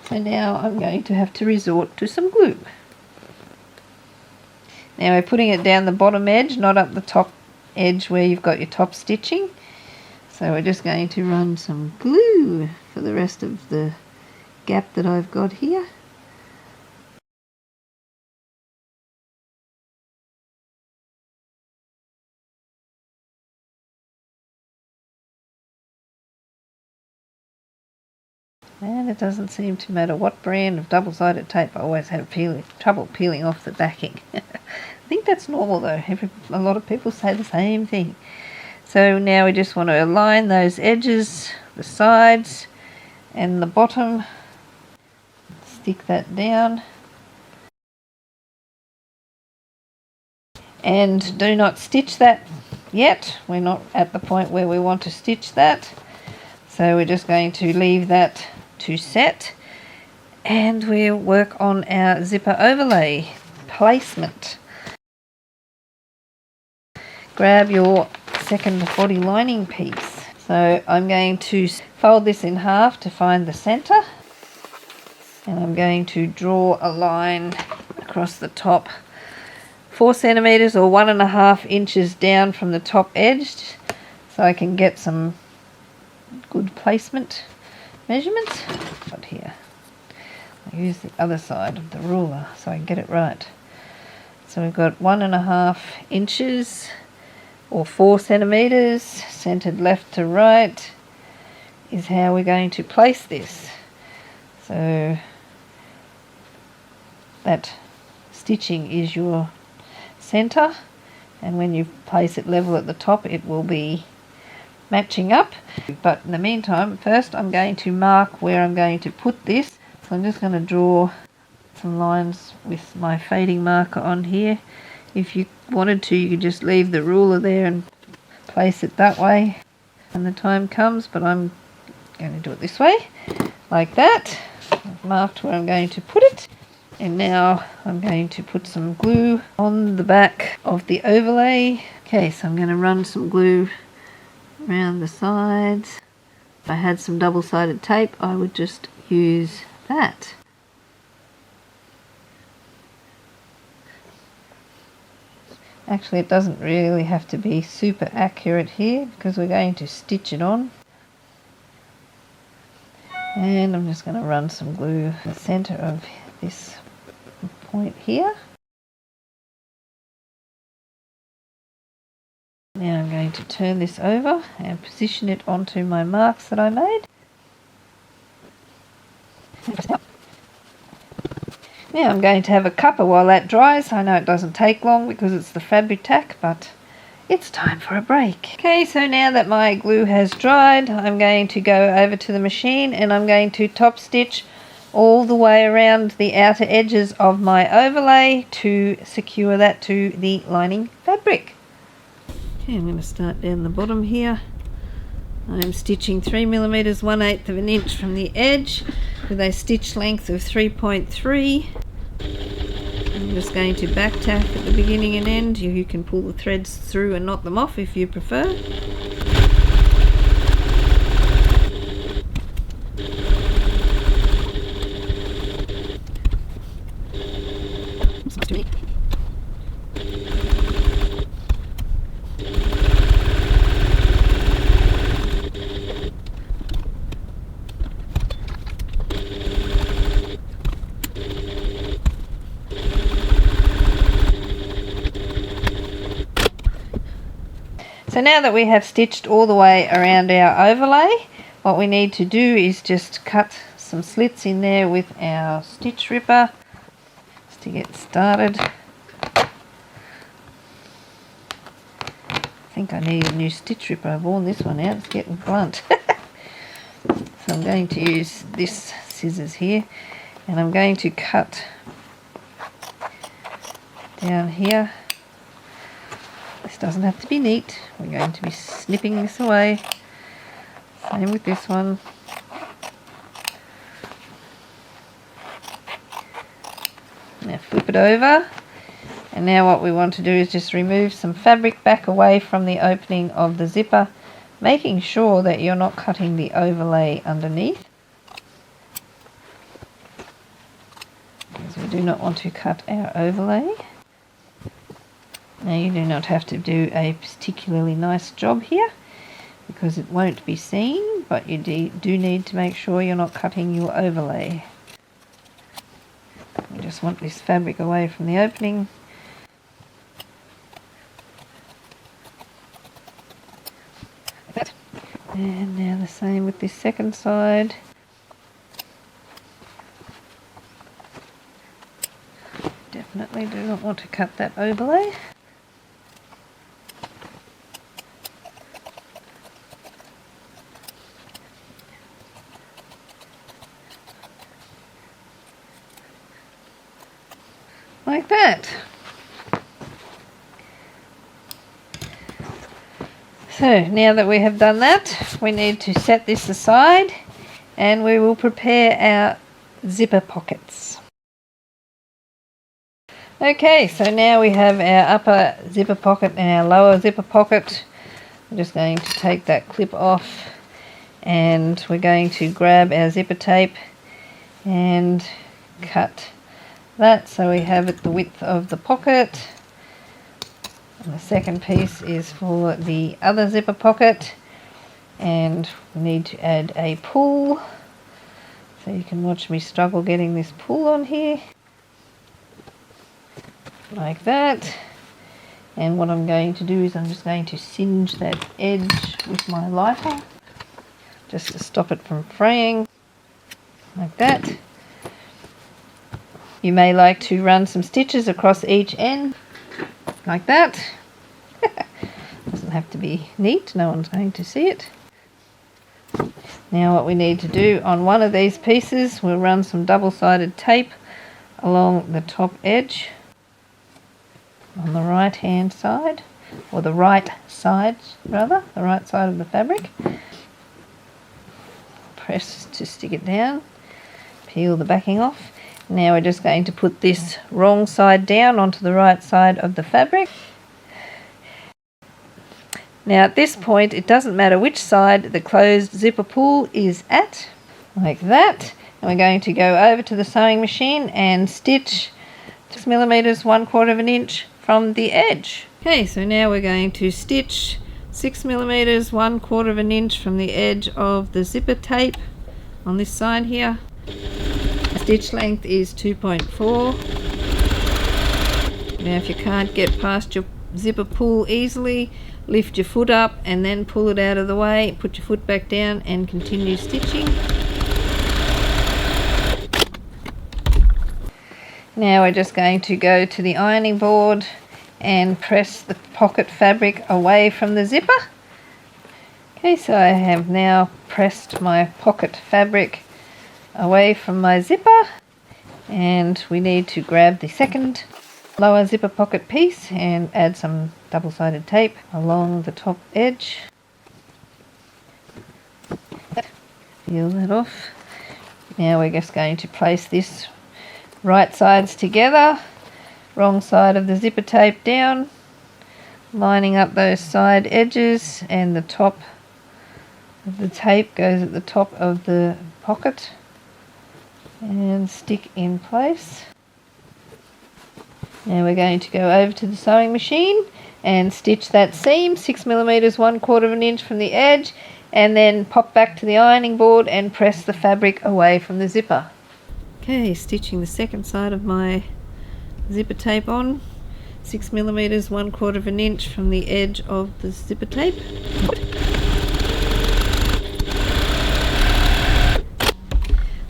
So now I'm going to have to resort to some glue. Now we're putting it down the bottom edge, not up the top edge where you've got your top stitching. So we're just going to run some glue for the rest of the gap that I've got here. And it doesn't seem to matter what brand of double-sided tape, I always have trouble peeling off the backing. I think that's normal though, a lot of people say the same thing. So now we just want to align those edges, the sides and the bottom, stick that down. And do not stitch that yet, we're not at the point where we want to stitch that. So we're just going to leave that to set, and we'll work on our zipper overlay placement. Grab your second body lining piece. So I'm going to fold this in half to find the center, and I'm going to draw a line across the top 4 centimeters or 1.5 inches down from the top edge, so I can get some good placement measurements. But here, I use the other side of the ruler so I can get it right. So we've got 1.5 inches or 4 centimeters, centered left to right, is how we're going to place this. So that stitching is your center, and when you place it level at the top it will be matching up. But in the meantime, first I'm going to mark where I'm going to put this. So I'm just going to draw some lines with my fading marker on here. If you wanted to, you could just leave the ruler there and place it that way when the time comes, but I'm going to do it this way, like that. I've marked where I'm going to put it, and now I'm going to put some glue on the back of the overlay. Okay, so I'm going to run some glue around the sides. If I had some double-sided tape, I would just use that. Actually, it doesn't really have to be super accurate here because we're going to stitch it on. And I'm just going to run some glue in the center of this point here. Now I'm going to turn this over and position it onto my marks that I made. Now I'm going to have a cuppa while that dries. I know it doesn't take long because it's the fabric tack, but it's time for a break. Okay, so now that my glue has dried, I'm going to go over to the machine and I'm going to top stitch all the way around the outer edges of my overlay to secure that to the lining fabric. Okay, I'm going to start down the bottom here. I'm stitching 3mm 1/8 of an inch from the edge with a stitch length of 3.3. I'm just going to back tack at the beginning and end. You can pull the threads through and knot them off if you prefer. So now that we have stitched all the way around our overlay, what we need to do is just cut some slits in there with our stitch ripper just to get started. I think I need a new stitch ripper. I've worn this one out, it's getting blunt. So I'm going to use this scissors here and I'm going to cut down here. This doesn't have to be neat. We're going to be snipping this away. Same with this one. Now flip it over. And now what we want to do is just remove some fabric back away from the opening of the zipper, making sure that you're not cutting the overlay underneath, because we do not want to cut our overlay. Now you do not have to do a particularly nice job here because it won't be seen, but you do need to make sure you're not cutting your overlay. We just want this fabric away from the opening. Like that. And now the same with this second side. Definitely do not want to cut that overlay. Like that. So now that we have done that, we need to set this aside and we will prepare our zipper pockets. Okay, so now we have our upper zipper pocket and our lower zipper pocket. I'm just going to take that clip off and we're going to grab our zipper tape and cut that so we have it the width of the pocket, and the second piece is for the other zipper pocket, and we need to add a pull. So you can watch me struggle getting this pull on here, like that. And what I'm going to do is I'm just going to singe that edge with my lighter, just to stop it from fraying, like that. You may like to run some stitches across each end, like that. Doesn't have to be neat, no one's going to see it. Now what we need to do on one of these pieces, we'll run some double-sided tape along the top edge on the right hand side, or the right side rather, the right side of the fabric. Press to stick it down, peel the backing off. Now we're just going to put this wrong side down onto the right side of the fabric. Now at this point it doesn't matter which side the closed zipper pull is at, like that. And we're going to go over to the sewing machine and stitch 6 millimeters 1/4 inch from the edge. Okay, so now we're going to stitch 6 millimeters 1/4 inch from the edge of the zipper tape on this side here. The stitch length is 2.4. Now if you can't get past your zipper pull easily, lift your foot up and then pull it out of the way, put your foot back down and continue stitching. Now we're just going to go to the ironing board and press the pocket fabric away from the zipper. Okay, so I have now pressed my pocket fabric away from my zipper, and we need to grab the second lower zipper pocket piece and add some double-sided tape along the top edge. Peel that off. Now we're just going to place this right sides together, wrong side of the zipper tape down, lining up those side edges, and the top of the tape goes at the top of the pocket, and stick in place. Now we're going to go over to the sewing machine and stitch that seam 6 millimeters 1/4 inch from the edge, and then pop back to the ironing board and press the fabric away from the zipper. Okay, stitching the second side of my zipper tape on, 6 millimeters 1/4 inch from the edge of the zipper tape.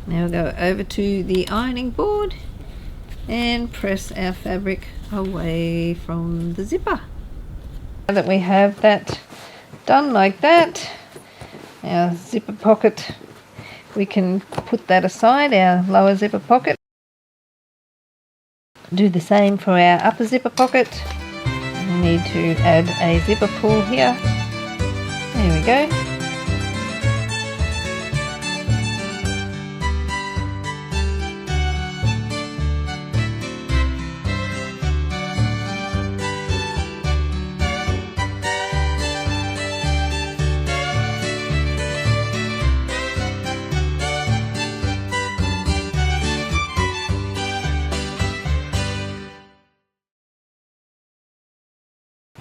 Now we'll go over to the ironing board and press our fabric away from the zipper. Now that we have that done like that, our zipper pocket, we can put that aside, our lower zipper pocket. Do the same for our upper zipper pocket. We need to add a zipper pull here. There we go.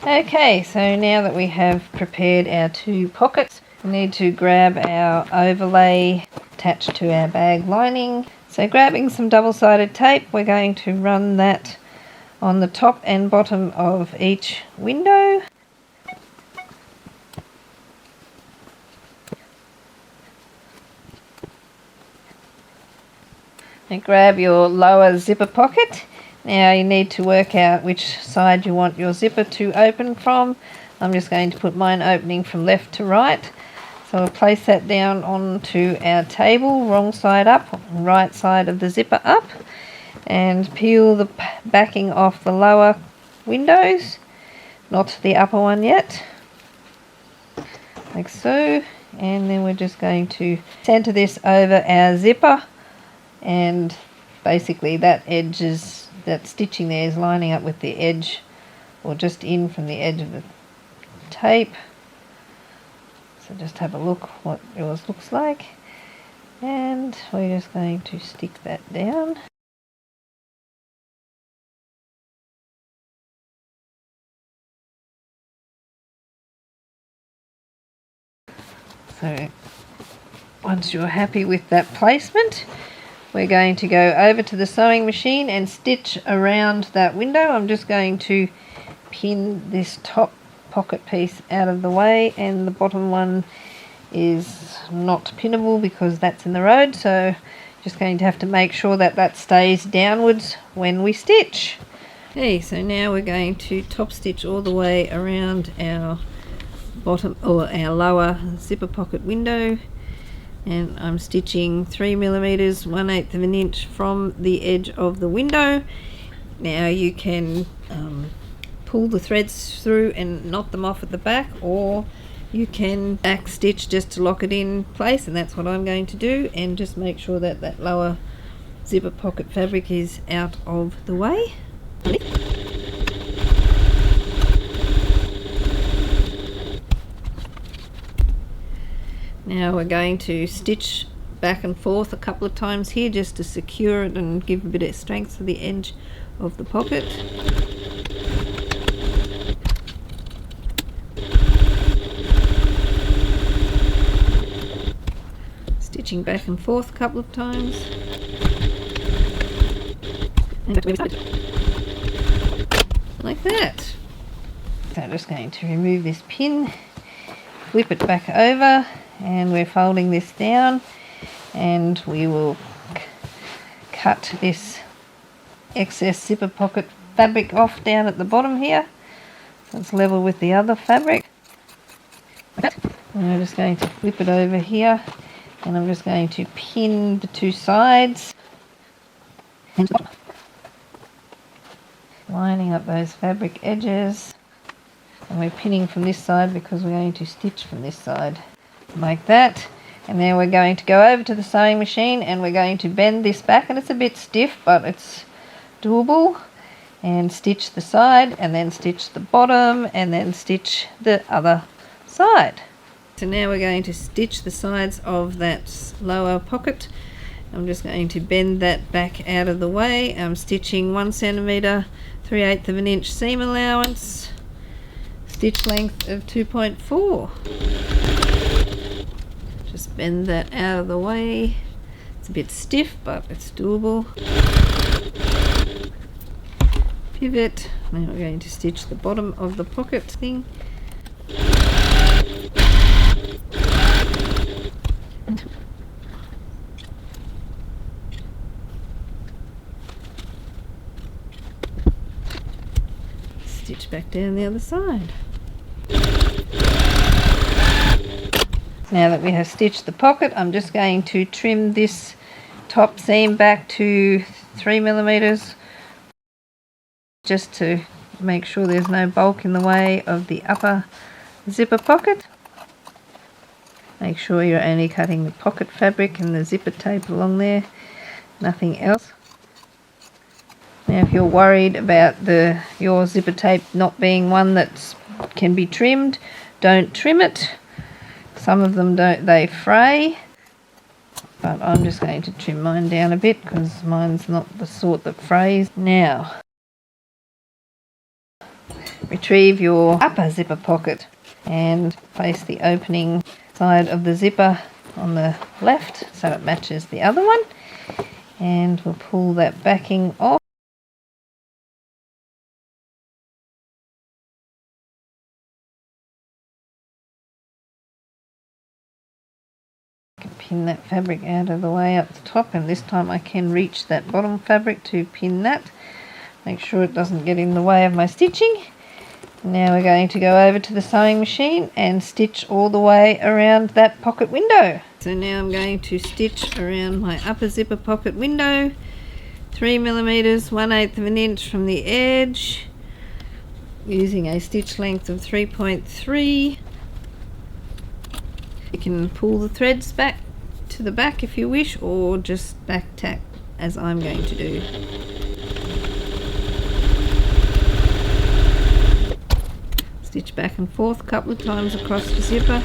Okay, so now that we have prepared our two pockets, we need to grab our overlay attached to our bag lining. So grabbing some double-sided tape, we're going to run that on the top and bottom of each window. And grab your lower zipper pocket. Now you need to work out which side you want your zipper to open from. I'm just going to put mine opening from left to right. So I'll place that down onto our table, wrong side up, right side of the zipper up, and peel the backing off the lower windows, not the upper one yet, like so. And then we're just going to center this over our zipper, and basically that stitching there is lining up with the edge, or just in from the edge of the tape. So just have a look what yours looks like, and we're just going to stick that down. So once you're happy with that placement, we're going to go over to the sewing machine and stitch around that window. I'm just going to pin this top pocket piece out of the way, and the bottom one is not pinnable because that's in the road, so just going to have to make sure that that stays downwards when we stitch. Okay, so now we're going to top stitch all the way around our bottom or our lower zipper pocket window, and I'm stitching 3mm 1/8 of an inch from the edge of the window. Now you can pull the threads through and knot them off at the back, or you can back stitch just to lock it in place, and that's what I'm going to do, and just make sure that that lower zipper pocket fabric is out of the way. Now we're going to stitch back and forth a couple of times here just to secure it and give a bit of strength to the edge of the pocket. Stitching back and forth a couple of times. And back to where we started. Like that. So I'm just going to remove this pin, flip it back over, and we're folding this down, and we will cut this excess zipper pocket fabric off down at the bottom here, so it's level with the other fabric. And I'm just going to flip it over here, and I'm just going to pin the two sides, lining up those fabric edges, and we're pinning from this side because we're going to stitch from this side like that. And then we're going to go over to the sewing machine and we're going to bend this back, and it's a bit stiff but it's doable, and stitch the side and then stitch the bottom and then stitch the other side. So now we're going to stitch the sides of that lower pocket. I'm just going to bend that back out of the way. I'm stitching 1 cm 3/8 of an inch seam allowance, stitch length of 2.4. Just bend that out of the way. It's a bit stiff but it's doable. Pivot. Now we're going to stitch the bottom of the pocket thing. Stitch back down the other side. Now that we have stitched the pocket, I'm just going to trim this top seam back to 3mm, just to make sure there's no bulk in the way of the upper zipper pocket. Make sure you're only cutting the pocket fabric and the zipper tape along there, nothing else. Now if you're worried about your zipper tape not being one that can be trimmed, don't trim it. Some of them don't, they fray, but I'm just going to trim mine down a bit because mine's not the sort that frays. Now retrieve your upper zipper pocket and place the opening side of the zipper on the left so it matches the other one, and we'll pull that backing off. Pin that fabric out of the way up the top, and this time I can reach that bottom fabric to pin that. Make sure it doesn't get in the way of my stitching. Now we're going to go over to the sewing machine and stitch all the way around that pocket window. So now I'm going to stitch around my upper zipper pocket window, 3mm 1/8 of an inch from the edge, using a stitch length of 3.3. You can pull the threads back to the back if you wish, or just back tack as I'm going to do. Stitch back and forth a couple of times across the zipper.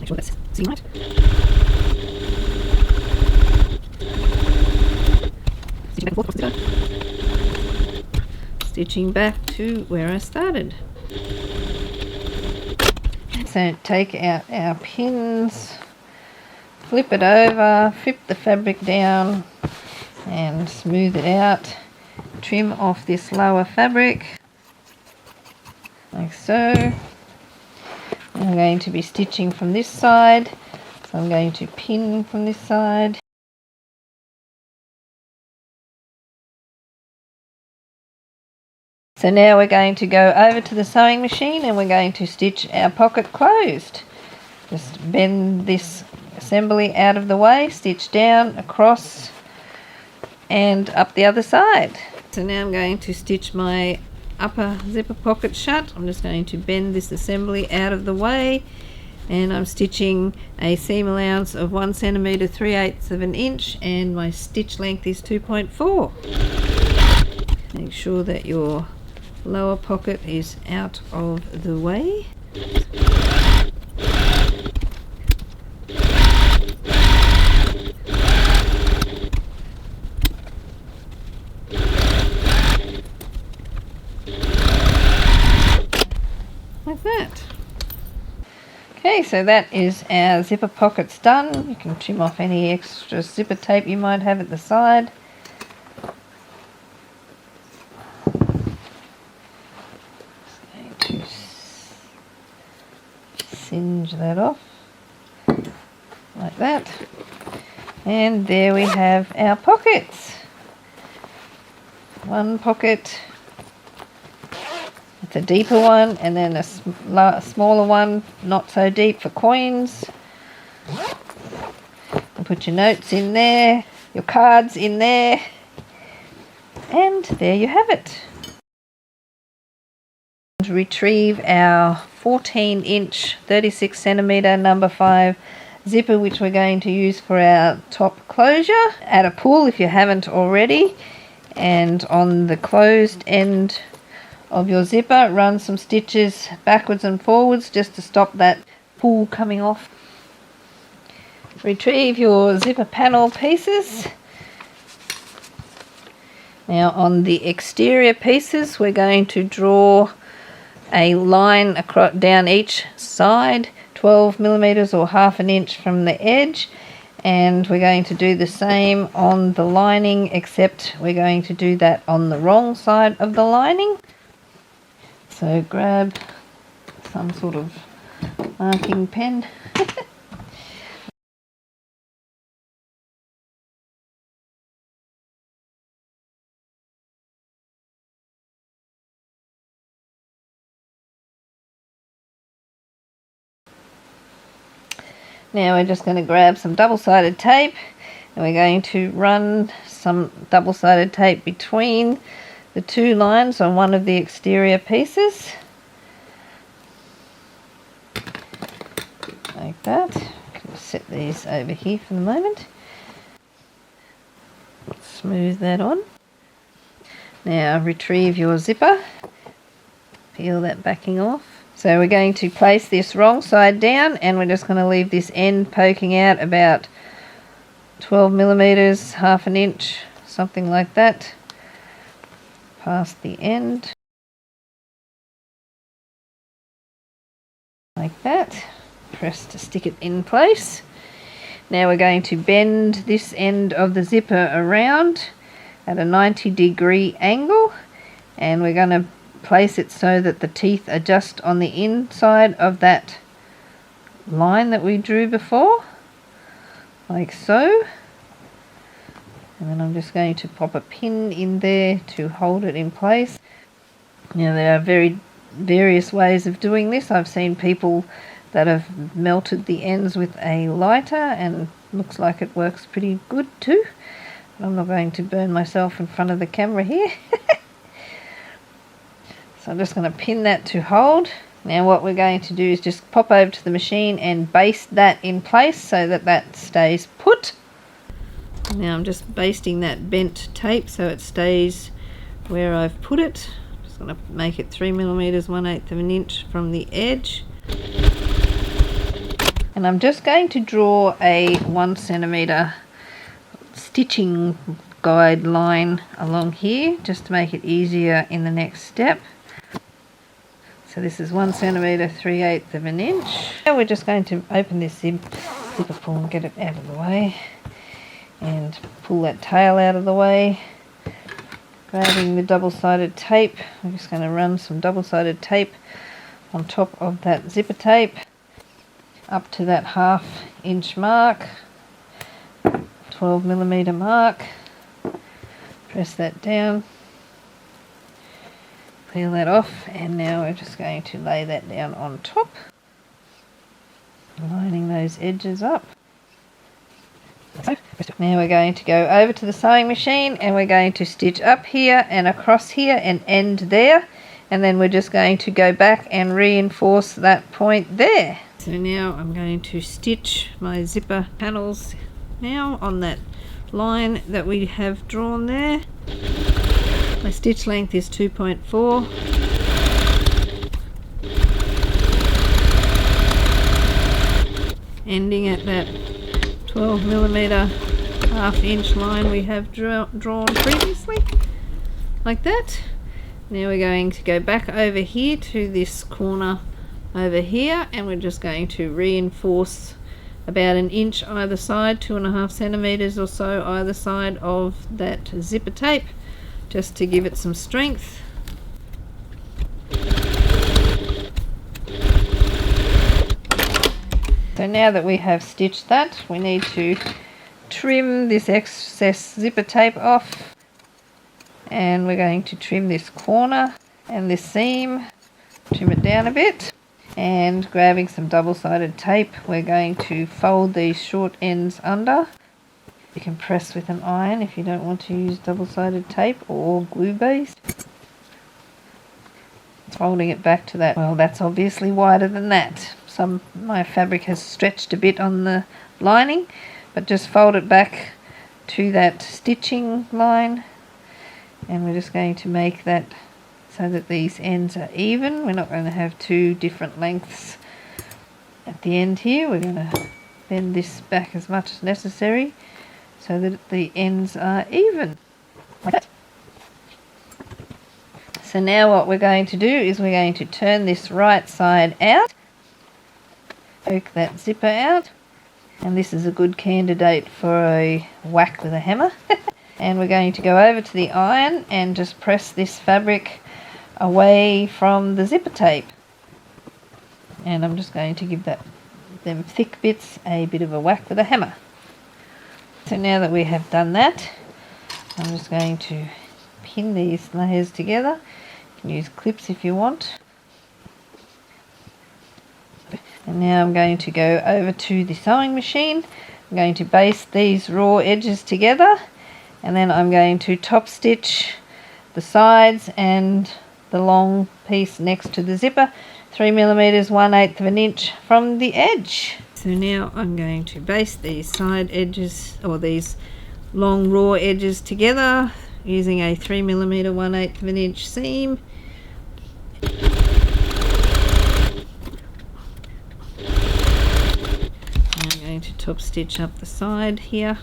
Make sure that's seam right. Stitch back and forth across the zipper. Stitching back to where I started. So take out our pins, flip it over, flip the fabric down and smooth it out. Trim off this lower fabric like so. I'm going to be stitching from this side, so I'm going to pin from this side. So now we're going to go over to the sewing machine and we're going to stitch our pocket closed. Just bend this assembly out of the way, stitch down, across and up the other side. So now I'm going to stitch my upper zipper pocket shut. I'm just going to bend this assembly out of the way and I'm stitching a seam allowance of 1 centimetre 3/8 of an inch and my stitch length is 2.4. Make sure that your lower pocket is out of the way. Like that. Okay, so that is our zipper pockets done. You can trim off any extra zipper tape you might have at the side. Singe that off like that, and there we have our pockets. One pocket, it's a deeper one, and then a smaller one, not so deep, for coins. And put your notes in there, your cards in there, and there you have it. Retrieve our 14-inch 36 centimetre number 5 zipper, which we're going to use for our top closure. Add a pull if you haven't already, and on the closed end of your zipper run some stitches backwards and forwards just to stop that pull coming off. Retrieve your zipper panel pieces. Now on the exterior pieces we're going to draw a line across down each side, 12 millimeters or half an inch from the edge, and we're going to do the same on the lining, except we're going to do that on the wrong side of the lining. So grab some sort of marking pen. Now we're just going to grab some double-sided tape and we're going to run some double-sided tape between the two lines on one of the exterior pieces. Like that. I'm going to set these over here for the moment. Smooth that on. Now retrieve your zipper. Peel that backing off. So we're going to place this wrong side down and we're just going to leave this end poking out about 12 millimeters, half an inch, something like that, past the end. Like that. Press to stick it in place. Now we're going to bend this end of the zipper around at a 90-degree angle and we're going to place it so that the teeth are just on the inside of that line that we drew before, like so. And then I'm just going to pop a pin in there to hold it in place. Now there are various ways of doing this. I've seen people that have melted the ends with a lighter and looks like it works pretty good too. But I'm not going to burn myself in front of the camera here. So I'm just going to pin that to hold. Now what we're going to do is just pop over to the machine and baste that in place so that that stays put. Now I'm just basting that bent tape so it stays where I've put it. Just going to make it 3 millimeters, 1/8 of an inch from the edge. And I'm just going to draw a 1 centimeter stitching guide line along here just to make it easier in the next step. So this is 1 centimetre 3/8 of an inch. Now we're just going to open this zipper pull and get it out of the way, and pull that tail out of the way. Grabbing the double-sided tape, I'm just going to run some double-sided tape on top of that zipper tape up to that 1/2 inch mark, 12 millimetre mark. Press that down, peel that off, and now we're just going to lay that down on top, lining those edges up. Now we're going to go over to the sewing machine and we're going to stitch up here and across here and end there, and then we're just going to go back and reinforce that point there. So now I'm going to stitch my zipper panels now on that line that we have drawn there. My stitch length is 2.4. Ending at that 12 millimetre 1/2 inch line we have drawn previously, like that. Now we're going to go back over here to this corner over here, and we're just going to reinforce about 1 inch either side, 2.5 centimetres or so either side of that zipper tape, just to give it some strength. So now that we have stitched that, we need to trim this excess zipper tape off, and we're going to trim this corner and this seam, trim it down a bit. And grabbing some double-sided tape, we're going to fold these short ends under. You can press with an iron if you don't want to use double-sided tape or glue based. Folding it back to that, well, that's obviously wider than that. My fabric has stretched a bit on the lining, but just fold it back to that stitching line, and we're just going to make that so that these ends are even. We're not going to have two different lengths at the end here. We're going to bend this back as much as necessary so that the ends are even, like that. So now what we're going to do is we're going to turn this right side out, poke that zipper out, and this is a good candidate for a whack with a hammer. And we're going to go over to the iron and just press this fabric away from the zipper tape, and I'm just going to give them thick bits a bit of a whack with a hammer. So now that we have done that, I'm just going to pin these layers together. You can use clips if you want. And now I'm going to go over to the sewing machine. I'm going to baste these raw edges together, and then I'm going to top stitch the sides and the long piece next to the zipper, 3 millimeters 1/8 of an inch from the edge. So now I'm going to baste these side edges, or these long raw edges, together using a 3 millimeter 1/8 of an inch seam. I'm going to top stitch up the side here,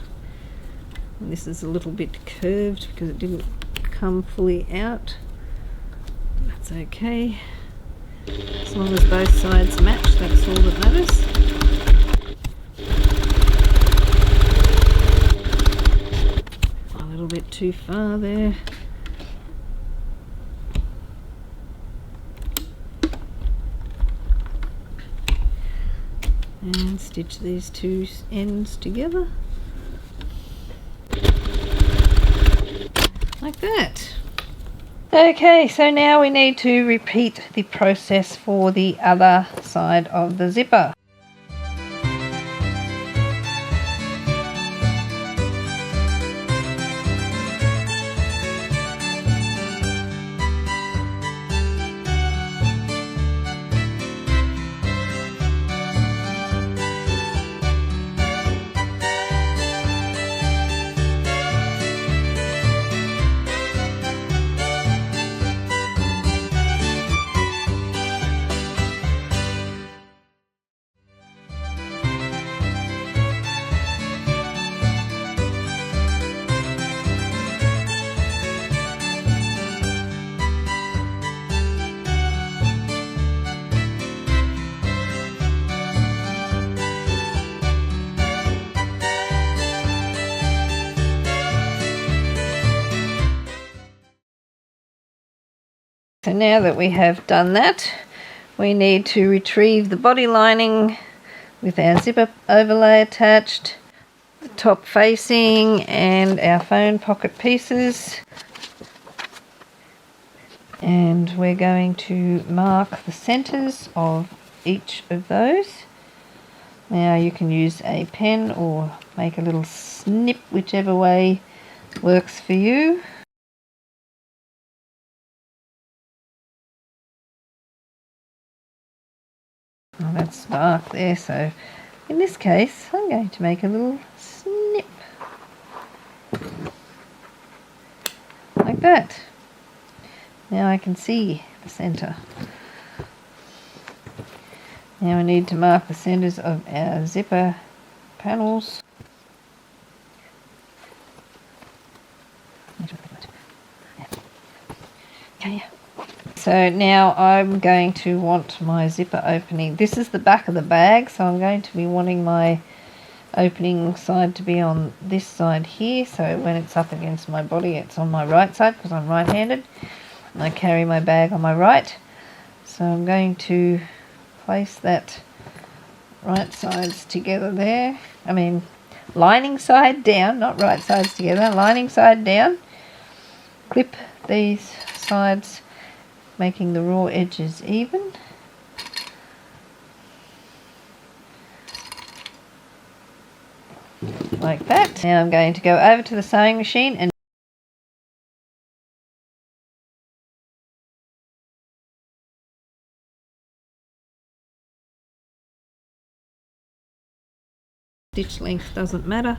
and this is a little bit curved because it didn't come fully out. That's okay, as long as both sides match, that's all that matters. A little bit too far there. And stitch these two ends together like that. Okay, so now we need to repeat the process for the other side of the zipper. So now that we have done that, we need to retrieve the body lining with our zipper overlay attached, the top facing and our phone pocket pieces. And we're going to mark the centres of each of those. Now you can use a pen or make a little snip, whichever way works for you. Well, that's dark there, so in this case I'm going to make a little snip like that. Now I can see the centre. Now we need to mark the centres of our zipper panels. So now I'm going to want my zipper opening. This is the back of the bag, so I'm going to be wanting my opening side to be on this side here, so when it's up against my body it's on my right side because I'm right-handed and I carry my bag on my right. So I'm going to place that right sides together there. I mean lining side down, not right sides together, lining side down. Clip these sides, making the raw edges even. Like that. Now I'm going to go over to the sewing machine and stitch length doesn't matter.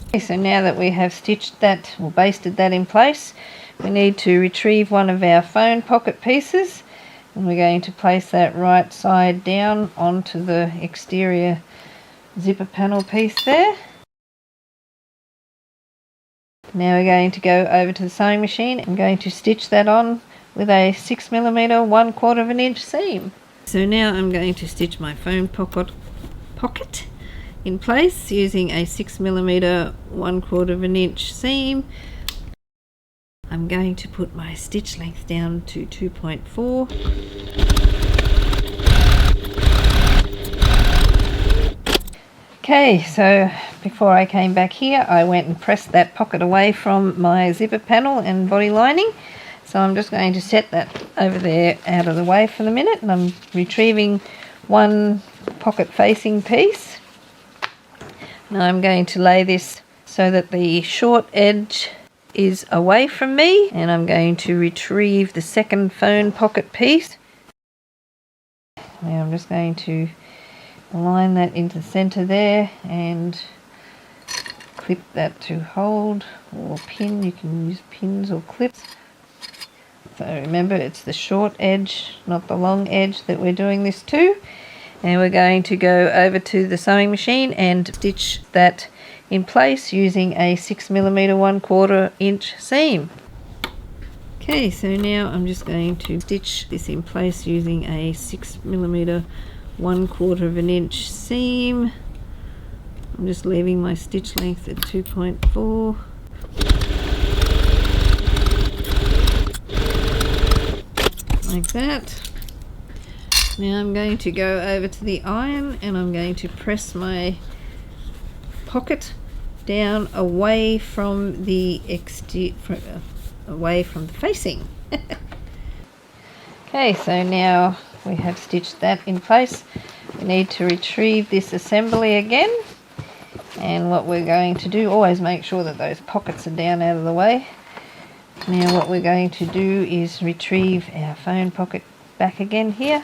Okay, so now that we have stitched that or basted that in place, we need to retrieve one of our phone pocket pieces. And we're going to place that right side down onto the exterior zipper panel piece there. Now we're going to go over to the sewing machine and going to stitch that on with a 6mm 1/4 of an inch seam. So now I'm going to stitch my phone pocket in place using a 6mm 1/4 of an inch seam. I'm going to put my stitch length down to 2.4. Okay, so before I came back here I went and pressed that pocket away from my zipper panel and body lining. So I'm just going to set that over there out of the way for the minute, and I'm retrieving one pocket facing piece. Now I'm going to lay this so that the short edge is away from me, and I'm going to retrieve the second phone pocket piece. Now I'm just going to align that into the center there and clip that to hold, or pin. You can use pins or clips. So remember, it's the short edge, not the long edge, that we're doing this to. And we're going to go over to the sewing machine and stitch that in place using a 6mm 1/4 inch seam. Okay, so now I'm just going to stitch this in place using a 6mm 1/4 of an inch seam. I'm just leaving my stitch length at 2.4. Like that. Now I'm going to go over to the iron and I'm going to press my pocket down away from the facing. Okay, so now we have stitched that in place. We need to retrieve this assembly again, and what we're going to do, always make sure that those pockets are down out of the way. Now what we're going to do is retrieve our phone pocket back again here,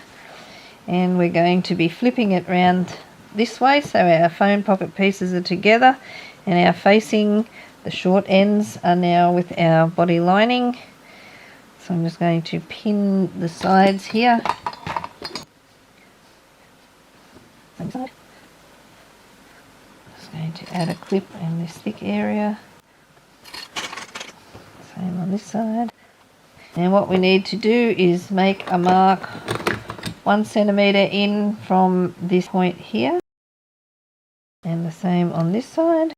and we're going to be flipping it round this way so our phone pocket pieces are together and our facing, the short ends, are now with our body lining. So I'm just going to pin the sides here. Just going to add a clip in this thick area. Same on this side. And what we need to do is make a mark 1 centimetre in from this point here, and the same on this side.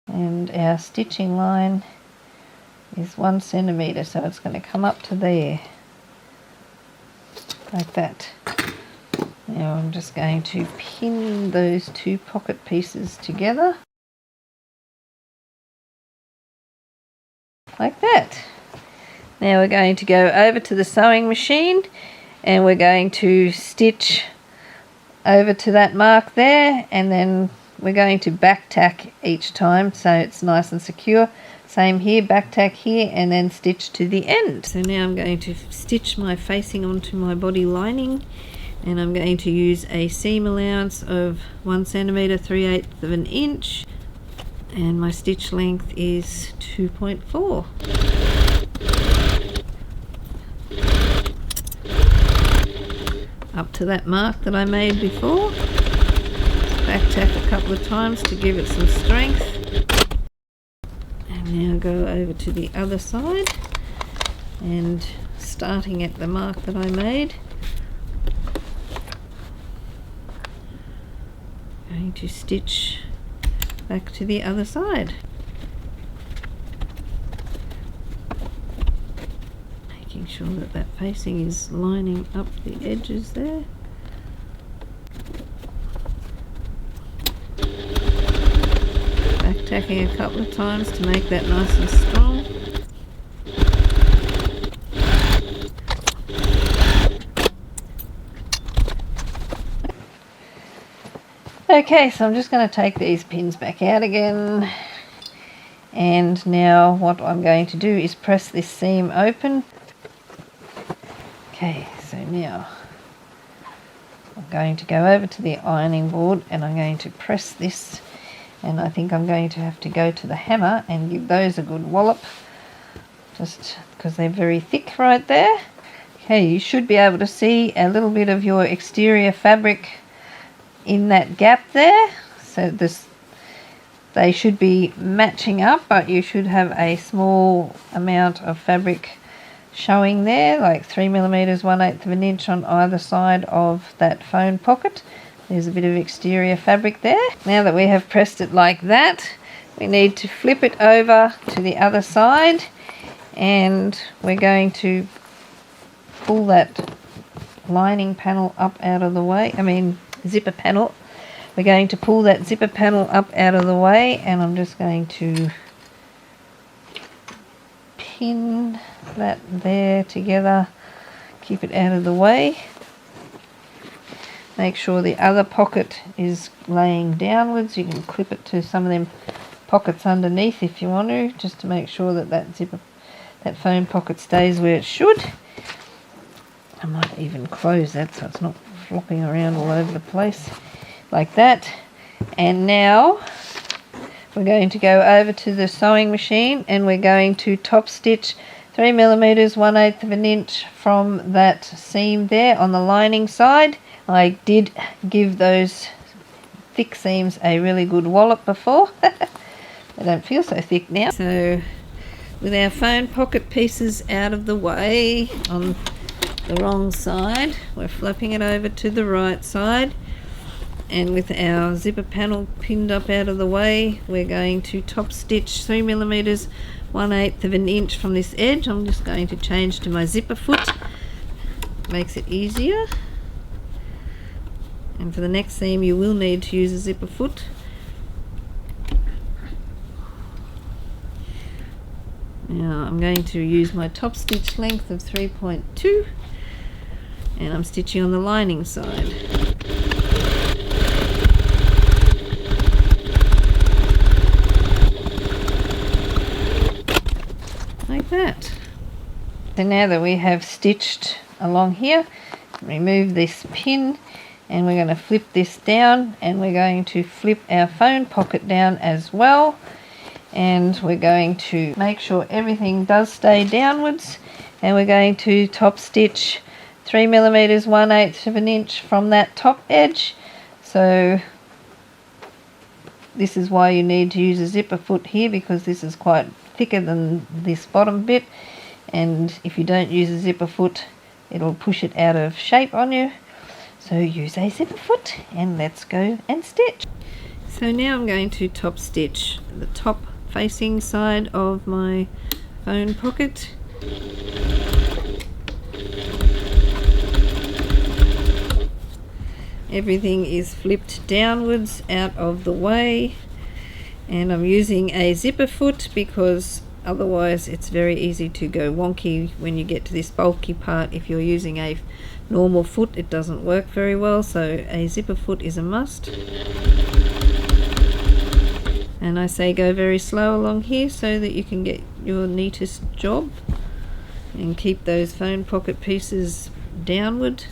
and our stitching line is 1 centimetre, so it's going to come up to there like that. Now I'm just going to pin those 2 pocket pieces together like that. Now we're going to go over to the sewing machine and we're going to stitch over to that mark there, and then we're going to back tack each time so it's nice and secure. Same here, back tack here and then stitch to the end. So now I'm going to stitch my facing onto my body lining, and I'm going to use a seam allowance of 1 centimetre 3/8 of an inch, and my stitch length is 2.4. Up to that mark that I made before. Back tack a couple of times to give it some strength. And now go over to the other side, and starting at the mark that I made, going to stitch back to the other side. Making sure that that facing is lining up the edges there. Back tacking a couple of times to make that nice and strong. Okay, so I'm just going to take these pins back out again, and now what I'm going to do is press this seam open. Okay, so now I'm going to go over to the ironing board and I'm going to press this, and I think I'm going to have to go to the hammer and give those a good wallop, just because they're very thick right there. Okay, you should be able to see a little bit of your exterior fabric in that gap there, so they should be matching up, but you should have a small amount of fabric showing there, like 3mm 1/8 of an inch on either side of that phone pocket. There's a bit of exterior fabric there. Now that we have pressed it like that, we need to flip it over to the other side, and we're going to pull that lining panel up out of the way, zipper panel. We're going to pull that zipper panel up out of the way, and I'm just going to pin that there together, keep it out of the way. Make sure the other pocket is laying downwards. You can clip it to some of them pockets underneath if you want to, just to make sure that that phone pocket stays where it should. I might even close that so it's not flopping around all over the place like that. And now we're going to go over to the sewing machine and we're going to top stitch 3mm 1/8 of an inch from that seam there on the lining side. I did give those thick seams a really good wallop before. They don't feel so thick now. So with our phone pocket pieces out of the way on the wrong side, we're flipping it over to the right side, and with our zipper panel pinned up out of the way, we're going to top stitch 3mm 1/8 of an inch from this edge. I'm just going to change to my zipper foot, makes it easier. And for the next seam you will need to use a zipper foot. Now I'm going to use my top stitch length of 3.2, and I'm stitching on the lining side. Like that. So now that we have stitched along here, remove this pin, and we're going to flip this down, and we're going to flip our phone pocket down as well, and we're going to make sure everything does stay downwards, and we're going to top stitch 3mm 1/8 of an inch from that top edge. So this is why you need to use a zipper foot here, because this is quite thicker than this bottom bit, and if you don't use a zipper foot it'll push it out of shape on you. So use a zipper foot, and let's go and stitch. So now I'm going to top stitch the top facing side of my phone pocket. Everything is flipped downwards out of the way, and I'm using a zipper foot because otherwise it's very easy to go wonky when you get to this bulky part. If you're using a normal foot, it doesn't work very well, so a zipper foot is a must. And I say go very slow along here so that you can get your neatest job and keep those phone pocket pieces downward.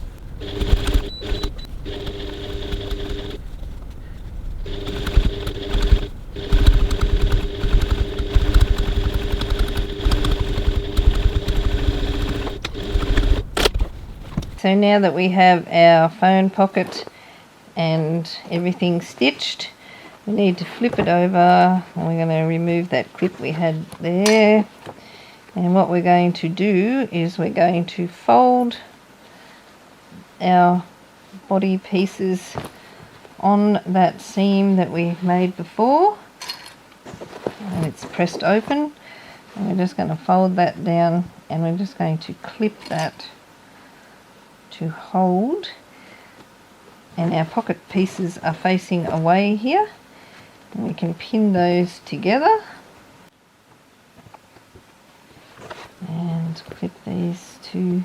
So now that we have our phone pocket and everything stitched, we need to flip it over, and we're going to remove that clip we had there. And what we're going to do is we're going to fold our body pieces on that seam that we made before, and it's pressed open, and we're just going to fold that down, and we're just going to clip that to hold. And our pocket pieces are facing away here, and we can pin those together and clip these two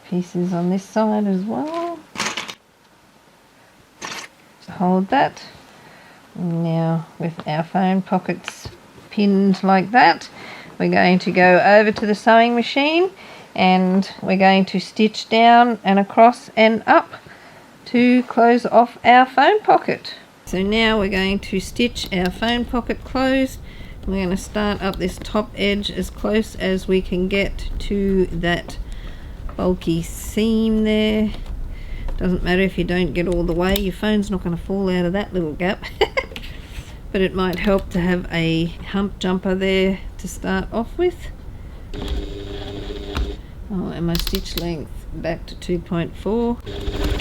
pieces on this side as well to hold that. Now with our phone pockets pinned like that, we're going to go over to the sewing machine and we're going to stitch down and across and up to close off our phone pocket. So now we're going to stitch our phone pocket closed. We're going to start up this top edge as close as we can get to that bulky seam there. Doesn't matter if you don't get all the way, your phone's not going to fall out of that little gap. But it might help to have a hump jumper there to start off with. Oh, and my stitch length back to 2.4.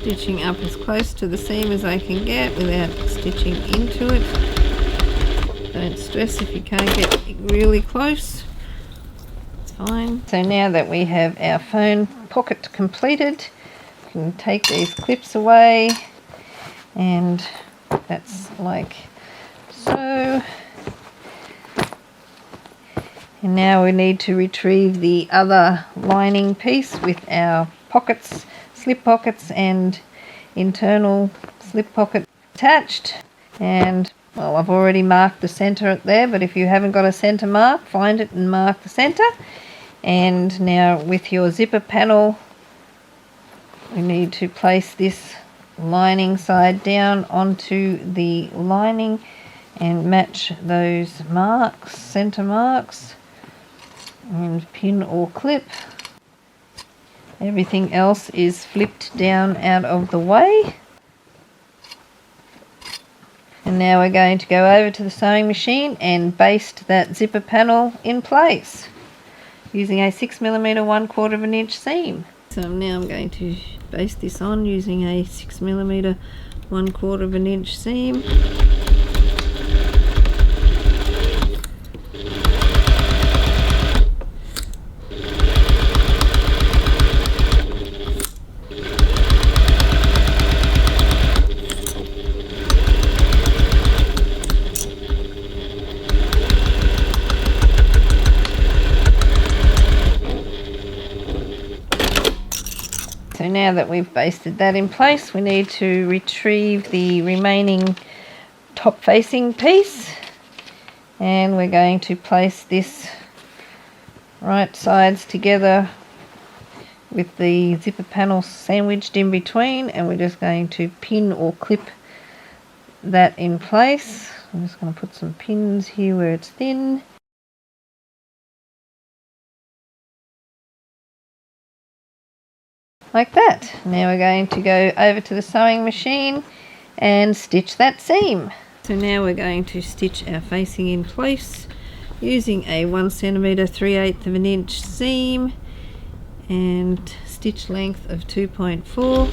Stitching up as close to the seam as I can get without stitching into it. Don't stress if you can't get really close, it's fine. So now that we have our phone pocket completed, we can take these clips away, and that's like so. And now we need to retrieve the other lining piece with our pockets, slip pockets and internal slip pocket attached. And well, I've already marked the center there, but if you haven't got a center mark, find it and mark the center. And now with your zipper panel, we need to place this lining side down onto the lining and match those marks, center marks, and pin or clip. Everything else is flipped down out of the way. And now we're going to go over to the sewing machine and baste that zipper panel in place using a 6mm 1/4 of an inch seam. So now I'm going to baste this on using a 6mm 1/4 of an inch seam. So now that we've basted that in place, we need to retrieve the remaining top facing piece, and we're going to place this right sides together with the zipper panel sandwiched in between, and we're just going to pin or clip that in place. I'm just going to put some pins here where it's thin. like that. Now we're going to go over to the sewing machine and stitch that seam. So now we're going to stitch our facing in place using a 1 centimeter 3/8 of an inch seam and stitch length of 2.4.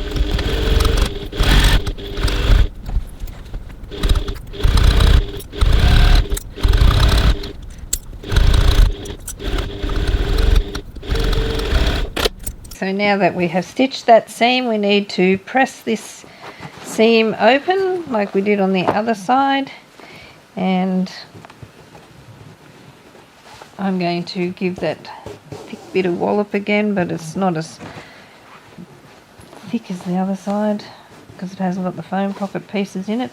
So now that we have stitched that seam, we need to press this seam open like we did on the other side, and I'm going to give that thick bit of wallop again, but it's not as thick as the other side because it hasn't got the foam pocket pieces in it,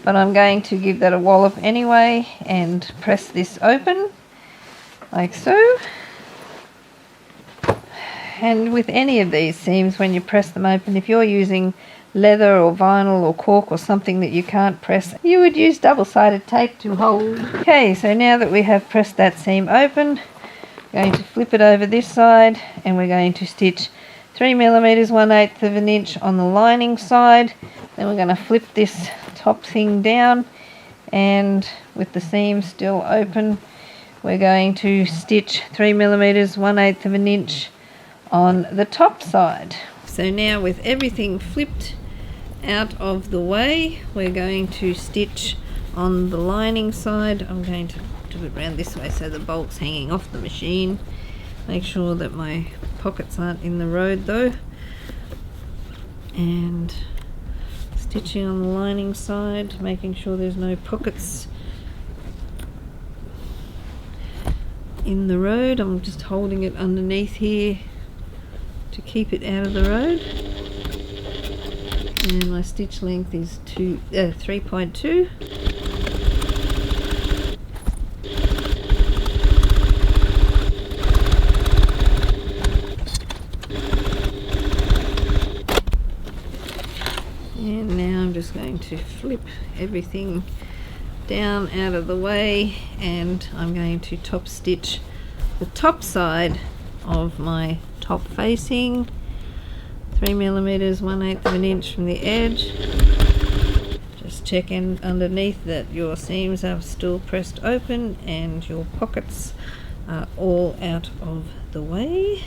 but I'm going to give that a wallop anyway and press this open like so. And with any of these seams, when you press them open, if you're using leather or vinyl or cork or something that you can't press, you would use double-sided tape to hold. Okay, so now that we have pressed that seam open, we're going to flip it over this side and we're going to stitch 3 millimeters 1/8 of an inch on the lining side. Then we're going to flip this top thing down, and with the seam still open, we're going to stitch 3 millimeters 1/8 of an inch on the top side. So now with everything flipped out of the way, we're going to stitch on the lining side. I'm going to do it around this way so the bolt's hanging off the machine. Make sure that my pockets aren't in the road though. And stitching on the lining side, making sure there's no pockets in the road. I'm just holding it underneath here to keep it out of the road, and my stitch length is 3.2. And now I'm just going to flip everything down out of the way, and I'm going to top stitch the top side of my top facing, 3 millimeters 1/8 of an inch from the edge. Just check in underneath that your seams are still pressed open and your pockets are all out of the way.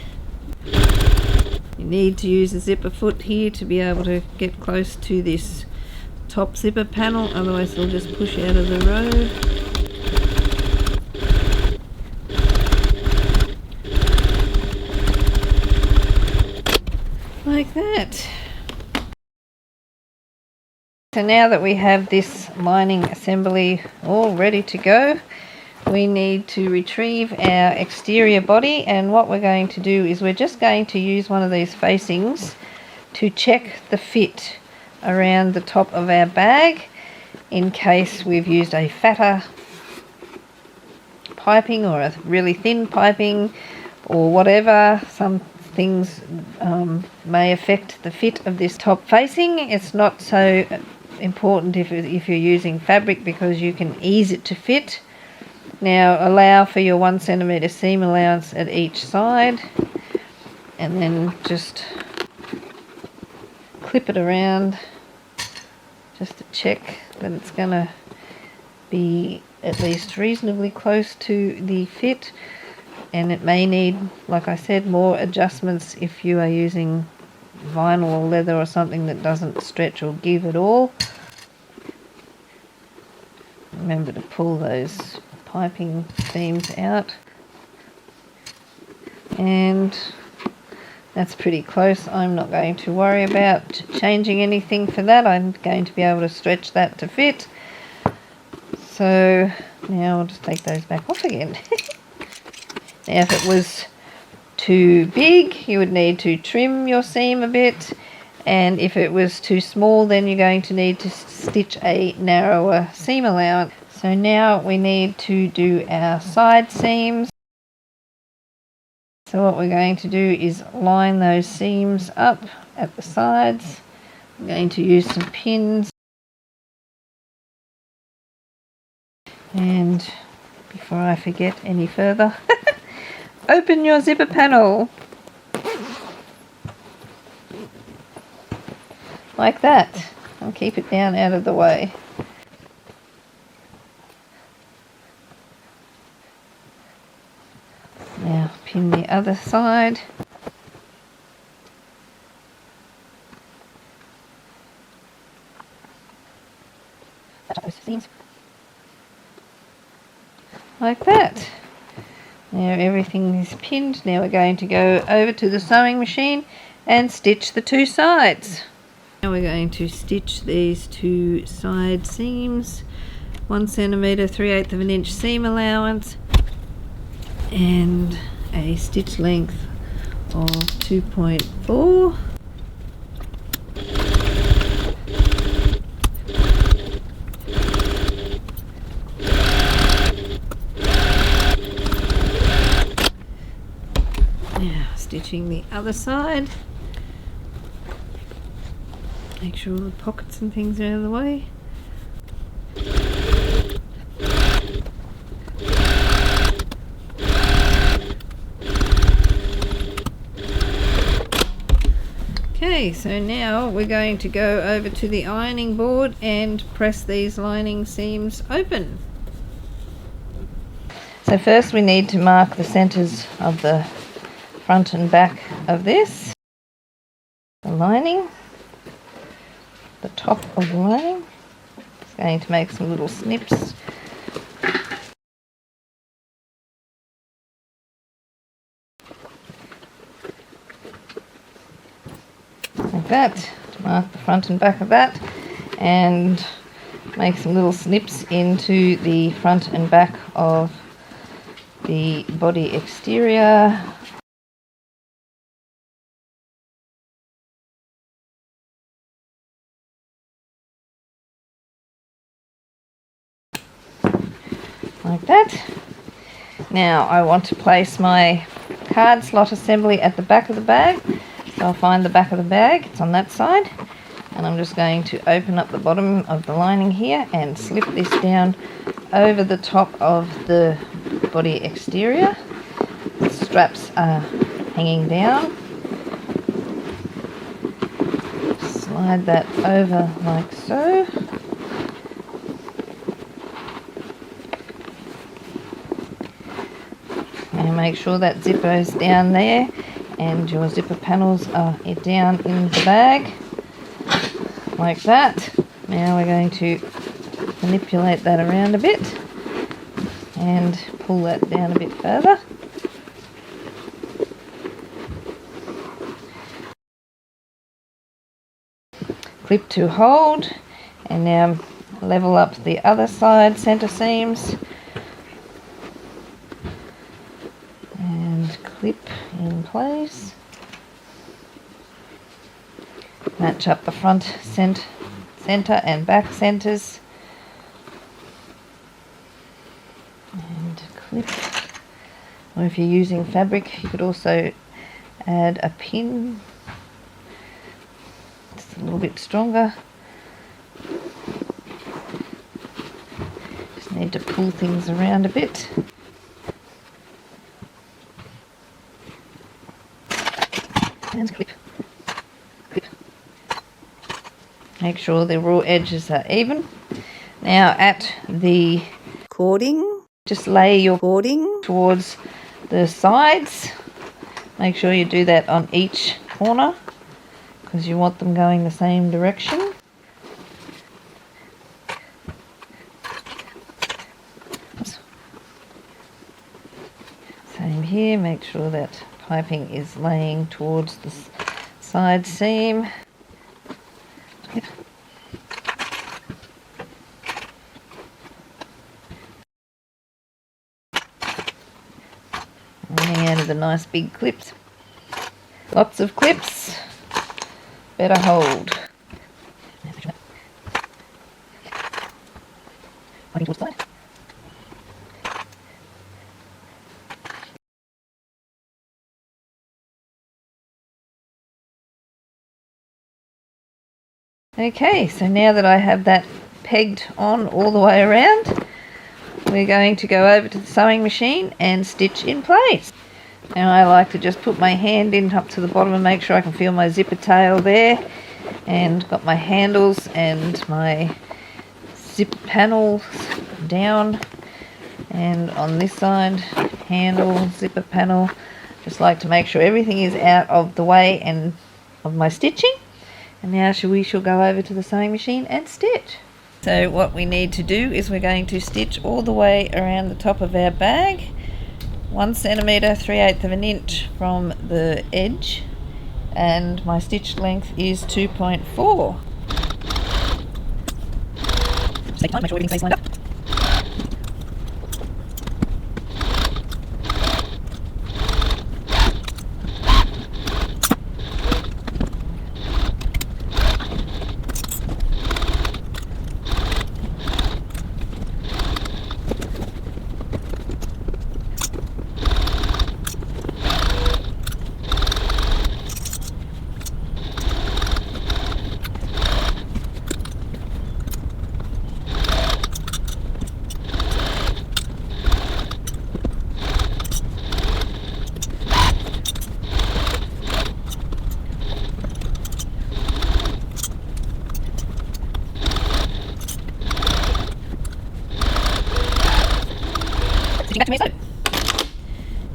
You need to use a zipper foot here to be able to get close to this top zipper panel, otherwise it'll just push out of the road. Like that. So now that we have this lining assembly all ready to go, we need to retrieve our exterior body, and what we're going to do is we're just going to use one of these facings to check the fit around the top of our bag in case we've used a fatter piping or a really thin piping or whatever. Some things may affect the fit of this top facing. It's not so important if you're using fabric because you can ease it to fit. Now allow for your 1 centimeter seam allowance at each side, and then just clip it around just to check that it's going to be at least reasonably close to the fit. And it may need, like I said, more adjustments if you are using vinyl or leather or something that doesn't stretch or give at all. Remember to pull those piping seams out. And that's pretty close. I'm not going to worry about changing anything for that. I'm going to be able to stretch that to fit. So now I'll just take those back off again. Now if it was too big, you would need to trim your seam a bit, and if it was too small, then you're going to need to stitch a narrower seam allowance. So now we need to do our side seams. So what we're going to do is line those seams up at the sides. I'm going to use some pins. And before I forget any further, open your zipper panel. like that. I'll keep it down out of the way. Now pin the other side. Like that. Now everything is pinned. Now we're going to go over to the sewing machine and stitch the two sides. Now we're going to stitch these two side seams, 1 centimetre, 3/8 of an inch seam allowance, and a stitch length of 2.4. Now stitching the other side. Make sure all the pockets and things are out of the way. Okay, so now we're going to go over to the ironing board and press these lining seams open. So first we need to mark the centres of the front and back of this. The lining. The top of the lining. It's going to make some little snips. Like that. Mark the front and back of that and make some little snips into the front and back of the body exterior. Like that. Now I want to place my card slot assembly at the back of the bag, so I'll find the back of the bag, it's on that side, and I'm just going to open up the bottom of the lining here and slip this down over the top of the body exterior. The straps are hanging down. Slide that over like so. And make sure that zipper is down there and your zipper panels are down in the bag like that. Now we're going to manipulate that around a bit and pull that down a bit further. Clip to hold, and now level up the other side centre seams. Clip in place. Match up the front centre and back centres. And clip. Or if you're using fabric, you could also add a pin. It's a little bit stronger. Just need to pull things around a bit. And clip. Clip. Make sure the raw edges are even. Now at the cording, just lay your cording towards the sides. Make sure you do that on each corner because you want them going the same direction. Same here, make sure that piping is laying towards the side seam. Running out of the nice big clips. Lots of clips. Better hold. Okay, so now that I have that pegged on all the way around, we're going to go over to the sewing machine and stitch in place. Now I like to just put my hand in up to the bottom and make sure I can feel my zipper tail there, and got my handles and my zip panels down, and on this side, handle, zipper panel. Just like to make sure everything is out of the way and of my stitching. And now we shall go over to the sewing machine and stitch. So what we need to do is we're going to stitch all the way around the top of our bag, 1 centimetre, 3/8 of an inch from the edge, and my stitch length is 2.4. Just take time, make sure everything stays lined up.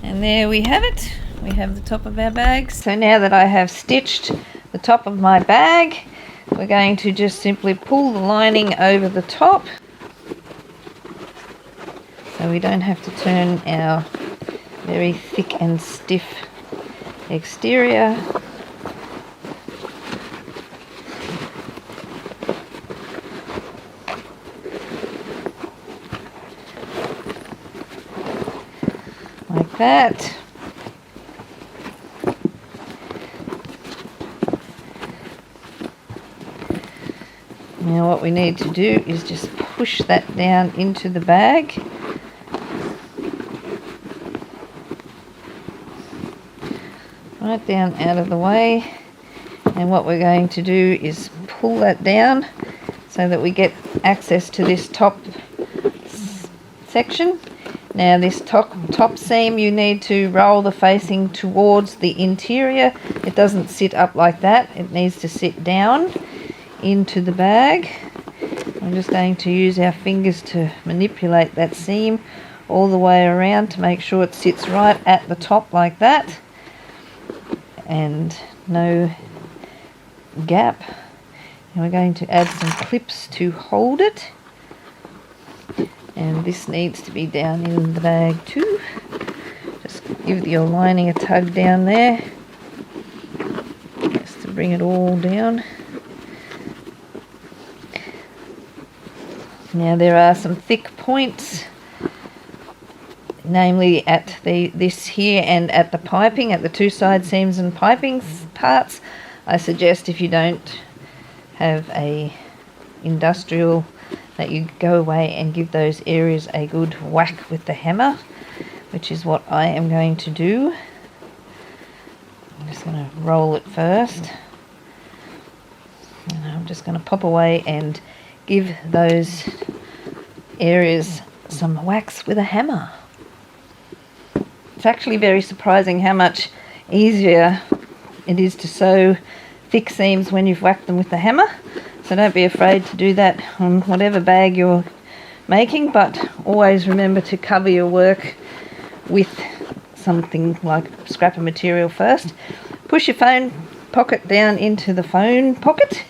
And there we have it. We have the top of our bag. So now that I have stitched the top of my bag, we're going to just simply pull the lining over the top, so we don't have to turn our very thick and stiff exterior. Like that. Now what we need to do is just push that down into the bag. Right down out of the way. And what we're going to do is pull that down so that we get access to this top section. Now this top seam, you need to roll the facing towards the interior. It doesn't sit up like that. It needs to sit down into the bag. I'm just going to use our fingers to manipulate that seam all the way around to make sure it sits right at the top like that, and no gap. And we're going to add some clips to hold it. And this needs to be down in the bag too. Just give your lining a tug down there, just to bring it all down. Now there are some thick points, namely at this here and at the piping, at the two side seams and piping parts. I suggest, if you don't have a industrial, that you go away and give those areas a good whack with the hammer, which is what I am going to do. I'm just going to roll it first, and I'm just going to pop away and give those areas some whacks with a hammer. It's actually very surprising how much easier it is to sew thick seams when you've whacked them with the hammer. So don't be afraid to do that on whatever bag you're making, but always remember to cover your work with something like scrap of material first. Push your phone pocket down into the phone pocket.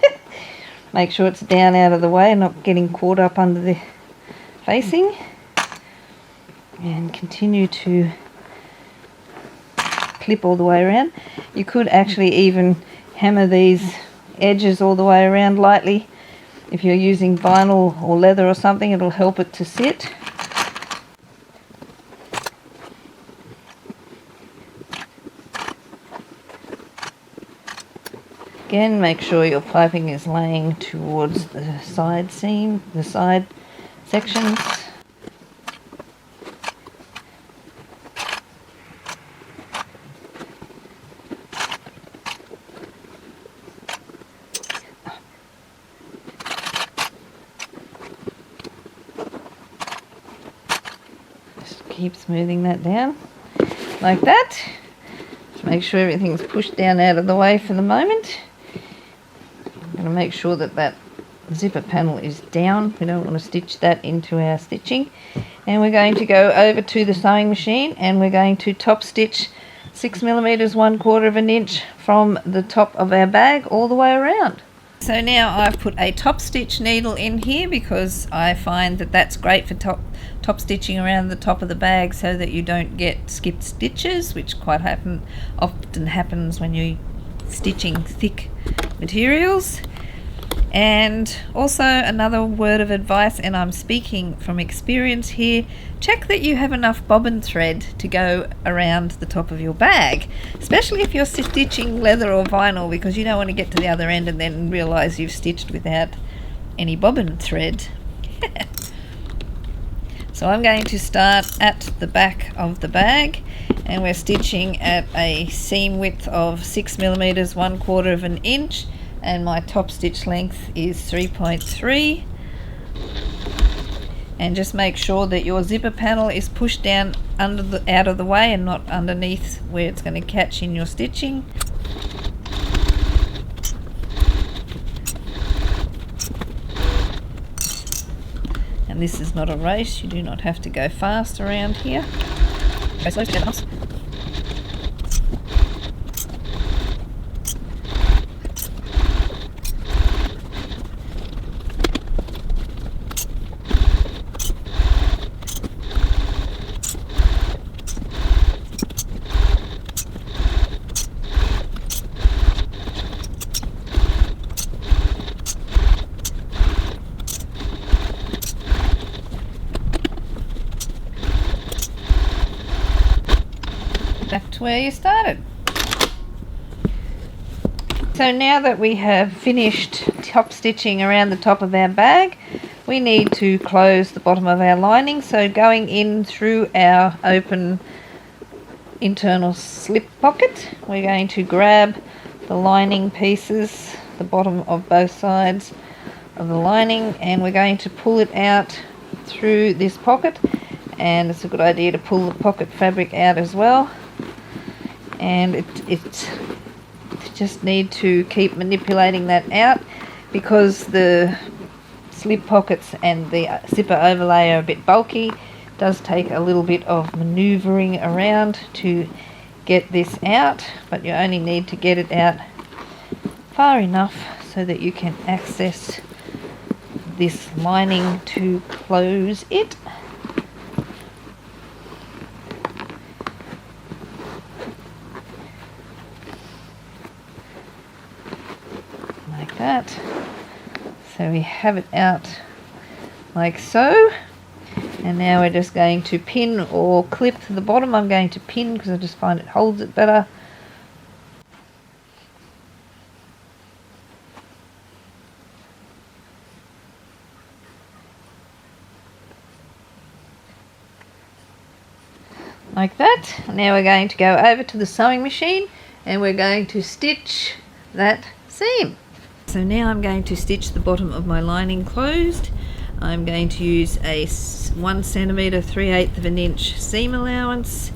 Make sure it's down out of the way and not getting caught up under the facing. And continue to clip all the way around. You could actually even hammer these edges all the way around lightly. If you're using vinyl or leather or something, it'll help it to sit. Again, make sure your piping is laying towards the side seam, the side sections. Keep smoothing that down like that. Just make sure everything's pushed down out of the way for the moment. going to make sure that that zipper panel is down. We don't want to stitch that into our stitching. And we're going to go over to the sewing machine and we're going to top stitch 6 millimeters 1/4 of an inch from the top of our bag all the way around. So now I've put a top stitch needle in here because I find that that's great for top stitching around the top of the bag so that you don't get skipped stitches, which often happens when you're stitching thick materials. And also another word of advice, and I'm speaking from experience here, check that you have enough bobbin thread to go around the top of your bag, especially if you're stitching leather or vinyl, because you don't want to get to the other end and then realize you've stitched without any bobbin thread. So I'm going to start at the back of the bag, and we're stitching at a seam width of 6 millimeters 1/4 of an inch, and my top stitch length is 3.3. And just make sure that your zipper panel is pushed down out of the way and not underneath where it's going to catch in your stitching. And this is not a race, you do not have to go fast around here. Go slow, get the back to where you started. So now that we have finished top stitching around the top of our bag, we need to close the bottom of our lining. So going in through our open internal slip pocket, we're going to grab the lining pieces, the bottom of both sides of the lining, and we're going to pull it out through this pocket. And it's a good idea to pull the pocket fabric out as well. And it just need to keep manipulating that out, because the slip pockets and the zipper overlay are a bit bulky. It does take a little bit of maneuvering around to get this out, but you only need to get it out far enough so that you can access this lining to close it. That. So we have it out like so, and now we're just going to pin or clip the bottom. I'm going to pin because I just find it holds it better. Like that. Now we're going to go over to the sewing machine and we're going to stitch that seam. So now I'm going to stitch the bottom of my lining closed. I'm going to use a 1 centimeter 3/8 of an inch seam allowance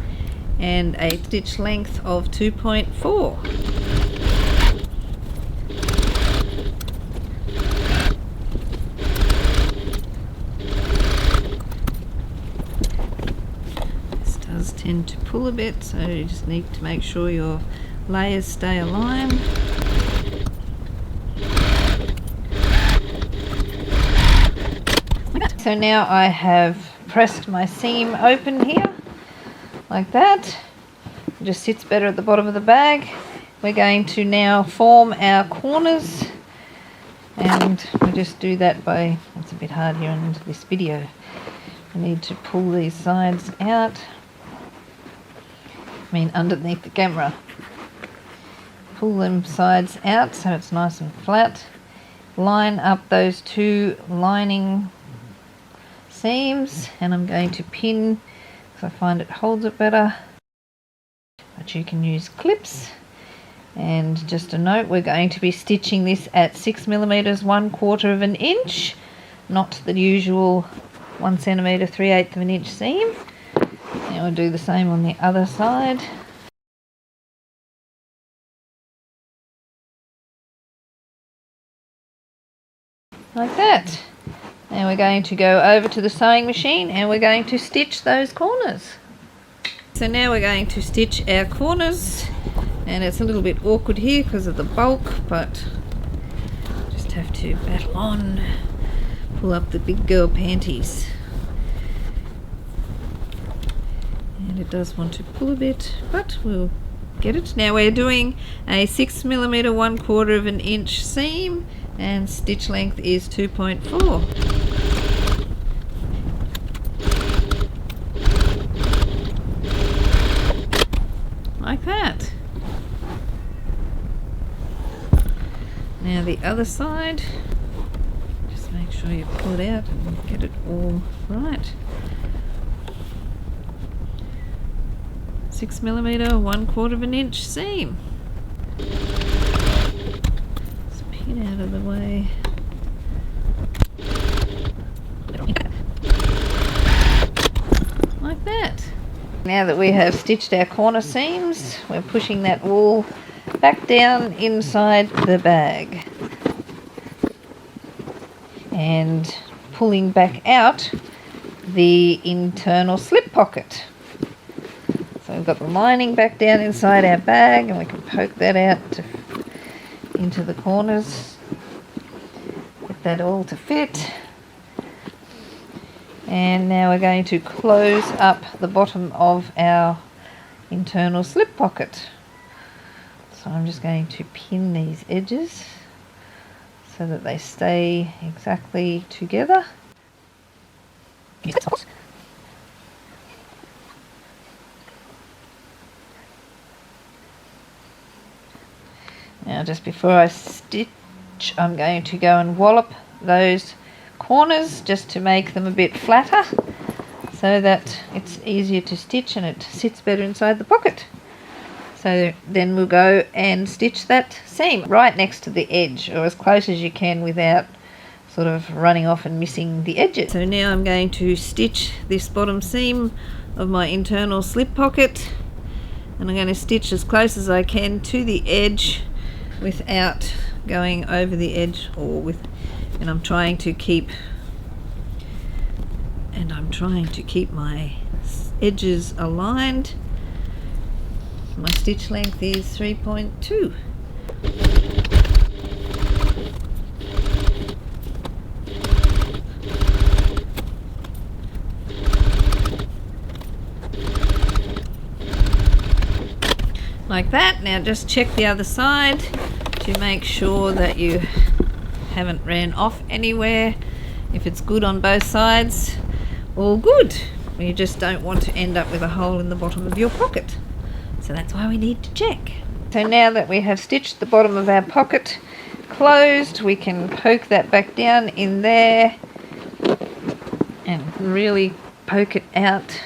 and a stitch length of 2.4. This does tend to pull a bit, so you just need to make sure your layers stay aligned. So now I have pressed my seam open here, like that. It just sits better at the bottom of the bag. We're going to now form our corners, and we just do that by, it's a bit hard here into this video. We need to pull these sides out, underneath the camera. Pull them sides out so it's nice and flat. Line up those two lining seams, and I'm going to pin because I find it holds it better, but you can use clips. And just a note, we're going to be stitching this at 6 millimeters 1/4 of an inch, not the usual 1 centimeter 3/8 of an inch seam. Now we'll do the same on the other side. like that. Now we're going to go over to the sewing machine and we're going to stitch those corners. So now we're going to stitch our corners, and it's a little bit awkward here because of the bulk, but just have to battle on, pull up the big girl panties. And it does want to pull a bit, but we'll get it. Now we're doing a 6mm 1/4 of an inch seam, and stitch length is 2.4. Like that. Now the other side, just make sure you pull it out and get it all right. 6mm 1/4 of an inch seam. This pin out of the way. Like that. Now that we have stitched our corner seams, we're pushing that wool back down inside the bag and pulling back out the internal slip pocket. So we've got the lining back down inside our bag, and we can poke that out into the corners, get that all to fit. And now we're going to close up the bottom of our internal slip pocket. So I'm just going to pin these edges so that they stay exactly together. Now just before I stitch, I'm going to go and wallop those corners just to make them a bit flatter so that it's easier to stitch and it sits better inside the pocket. So then we'll go and stitch that seam right next to the edge, or as close as you can without sort of running off and missing the edges. So now I'm going to stitch this bottom seam of my internal slip pocket, and I'm going to stitch as close as I can to the edge without going over the edge, and I'm trying to keep my edges aligned. My stitch length is 3.2. Like that. Now just check the other side to make sure that you haven't ran off anywhere. If it's good on both sides, all good. You just don't want to end up with a hole in the bottom of your pocket. So that's why we need to check. So now that we have stitched the bottom of our pocket closed, we can poke that back down in there and really poke it out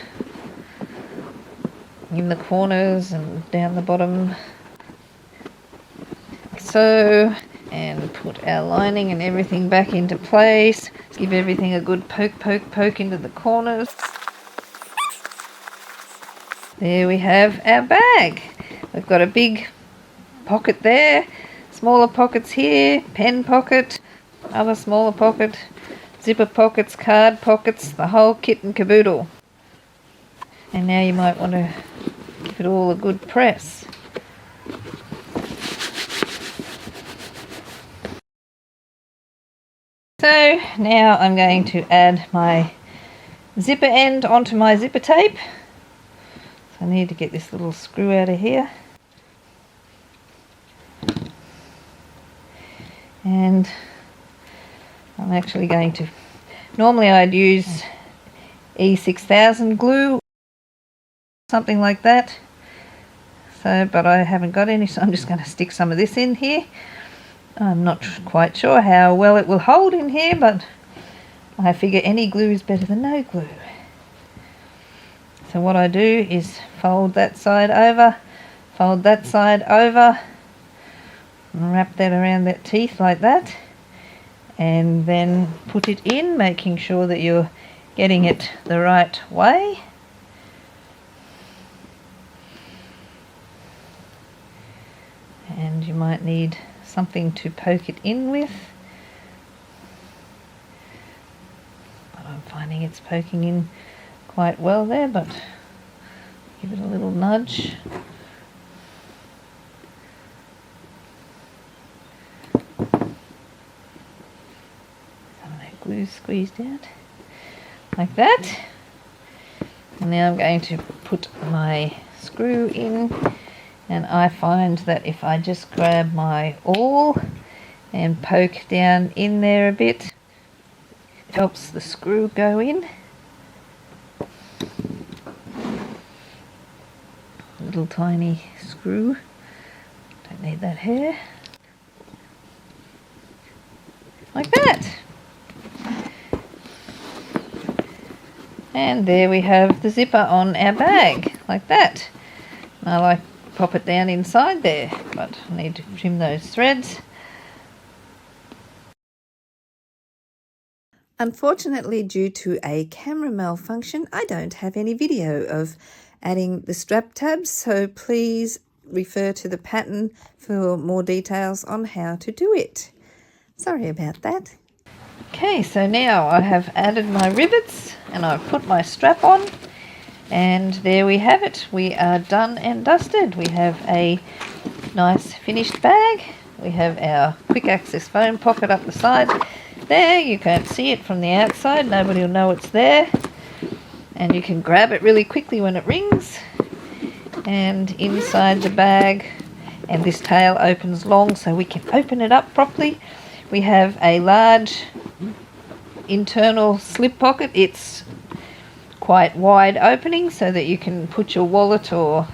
in the corners and down the bottom. So, and put our lining and everything back into place. Give everything a good poke into the corners. There we have our bag. We've got a big pocket there, smaller pockets here, pen pocket, other smaller pocket, zipper pockets, card pockets, the whole kit and caboodle. And now you might want to give it all a good press. So now I'm going to add my zipper end onto my zipper tape. So I need to get this little screw out of here. And I'm actually going to, normally I'd use E6000 glue, something like that. So, but I haven't got any, so I'm just going to stick some of this in here. I'm not quite sure how well it will hold in here, but I figure any glue is better than no glue. So what I do is fold that side over, and wrap that around that teeth like that, and then put it in, making sure that you're getting it the right way. And you might need something to poke it in with. not finding it's poking in quite well there, but give it a little nudge. Some of that glue squeezed out, like that. And now I'm going to put my screw in, and I find that if I just grab my awl and poke down in there a bit, it helps the screw go in. Little tiny screw, don't need that hair, like that. And there we have the zipper on our bag, like that. I like to pop it down inside there, but I need to trim those threads. Unfortunately, due to a camera malfunction, I don't have any video of adding the strap tabs, so please refer to the pattern for more details on how to do it. Sorry about that. Okay, so now I have added my rivets and I've put my strap on, and there we have it. We are done and dusted. We have a nice finished bag. We have our quick access phone pocket up the side. There, you can't see it from the outside, nobody will know it's there, and you can grab it really quickly when it rings. And inside the bag, and this tail opens long so we can open it up properly, we have a large internal slip pocket. It's quite wide opening so that you can put your wallet, or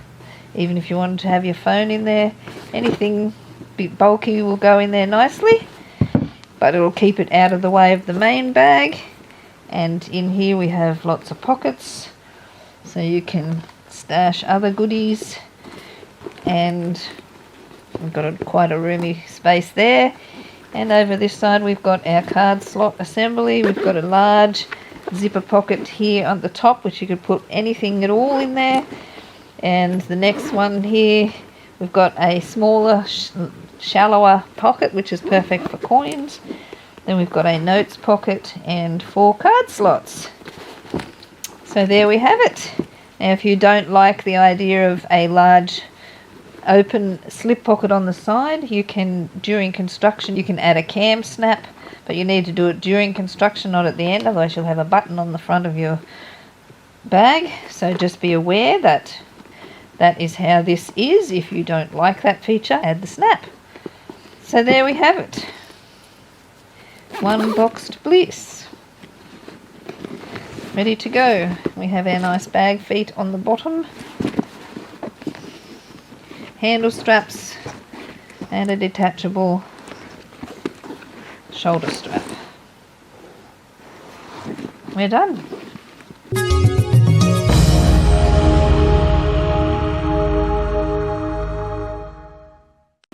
even if you wanted to have your phone in there, anything bit bulky will go in there nicely, but it'll keep it out of the way of the main bag. And in here we have lots of pockets so you can stash other goodies, and we've got quite a roomy space there. And over this side we've got our card slot assembly. We've got a large zipper pocket here on the top which you could put anything at all in there, and the next one here we've got a smaller shallower pocket which is perfect for coins. Then we've got a notes pocket and 4 card slots. So there we have it. Now if you don't like the idea of a large open slip pocket on the side, you can, during construction, you can add a cam snap, but you need to do it during construction, not at the end, otherwise you'll have a button on the front of your bag. So just be aware that that is how this is. If you don't like that feature, add the snap. So there we have it. One Boxed Bliss. Ready to go. We have our nice bag feet on the bottom, handle straps, and a detachable shoulder strap. We're done.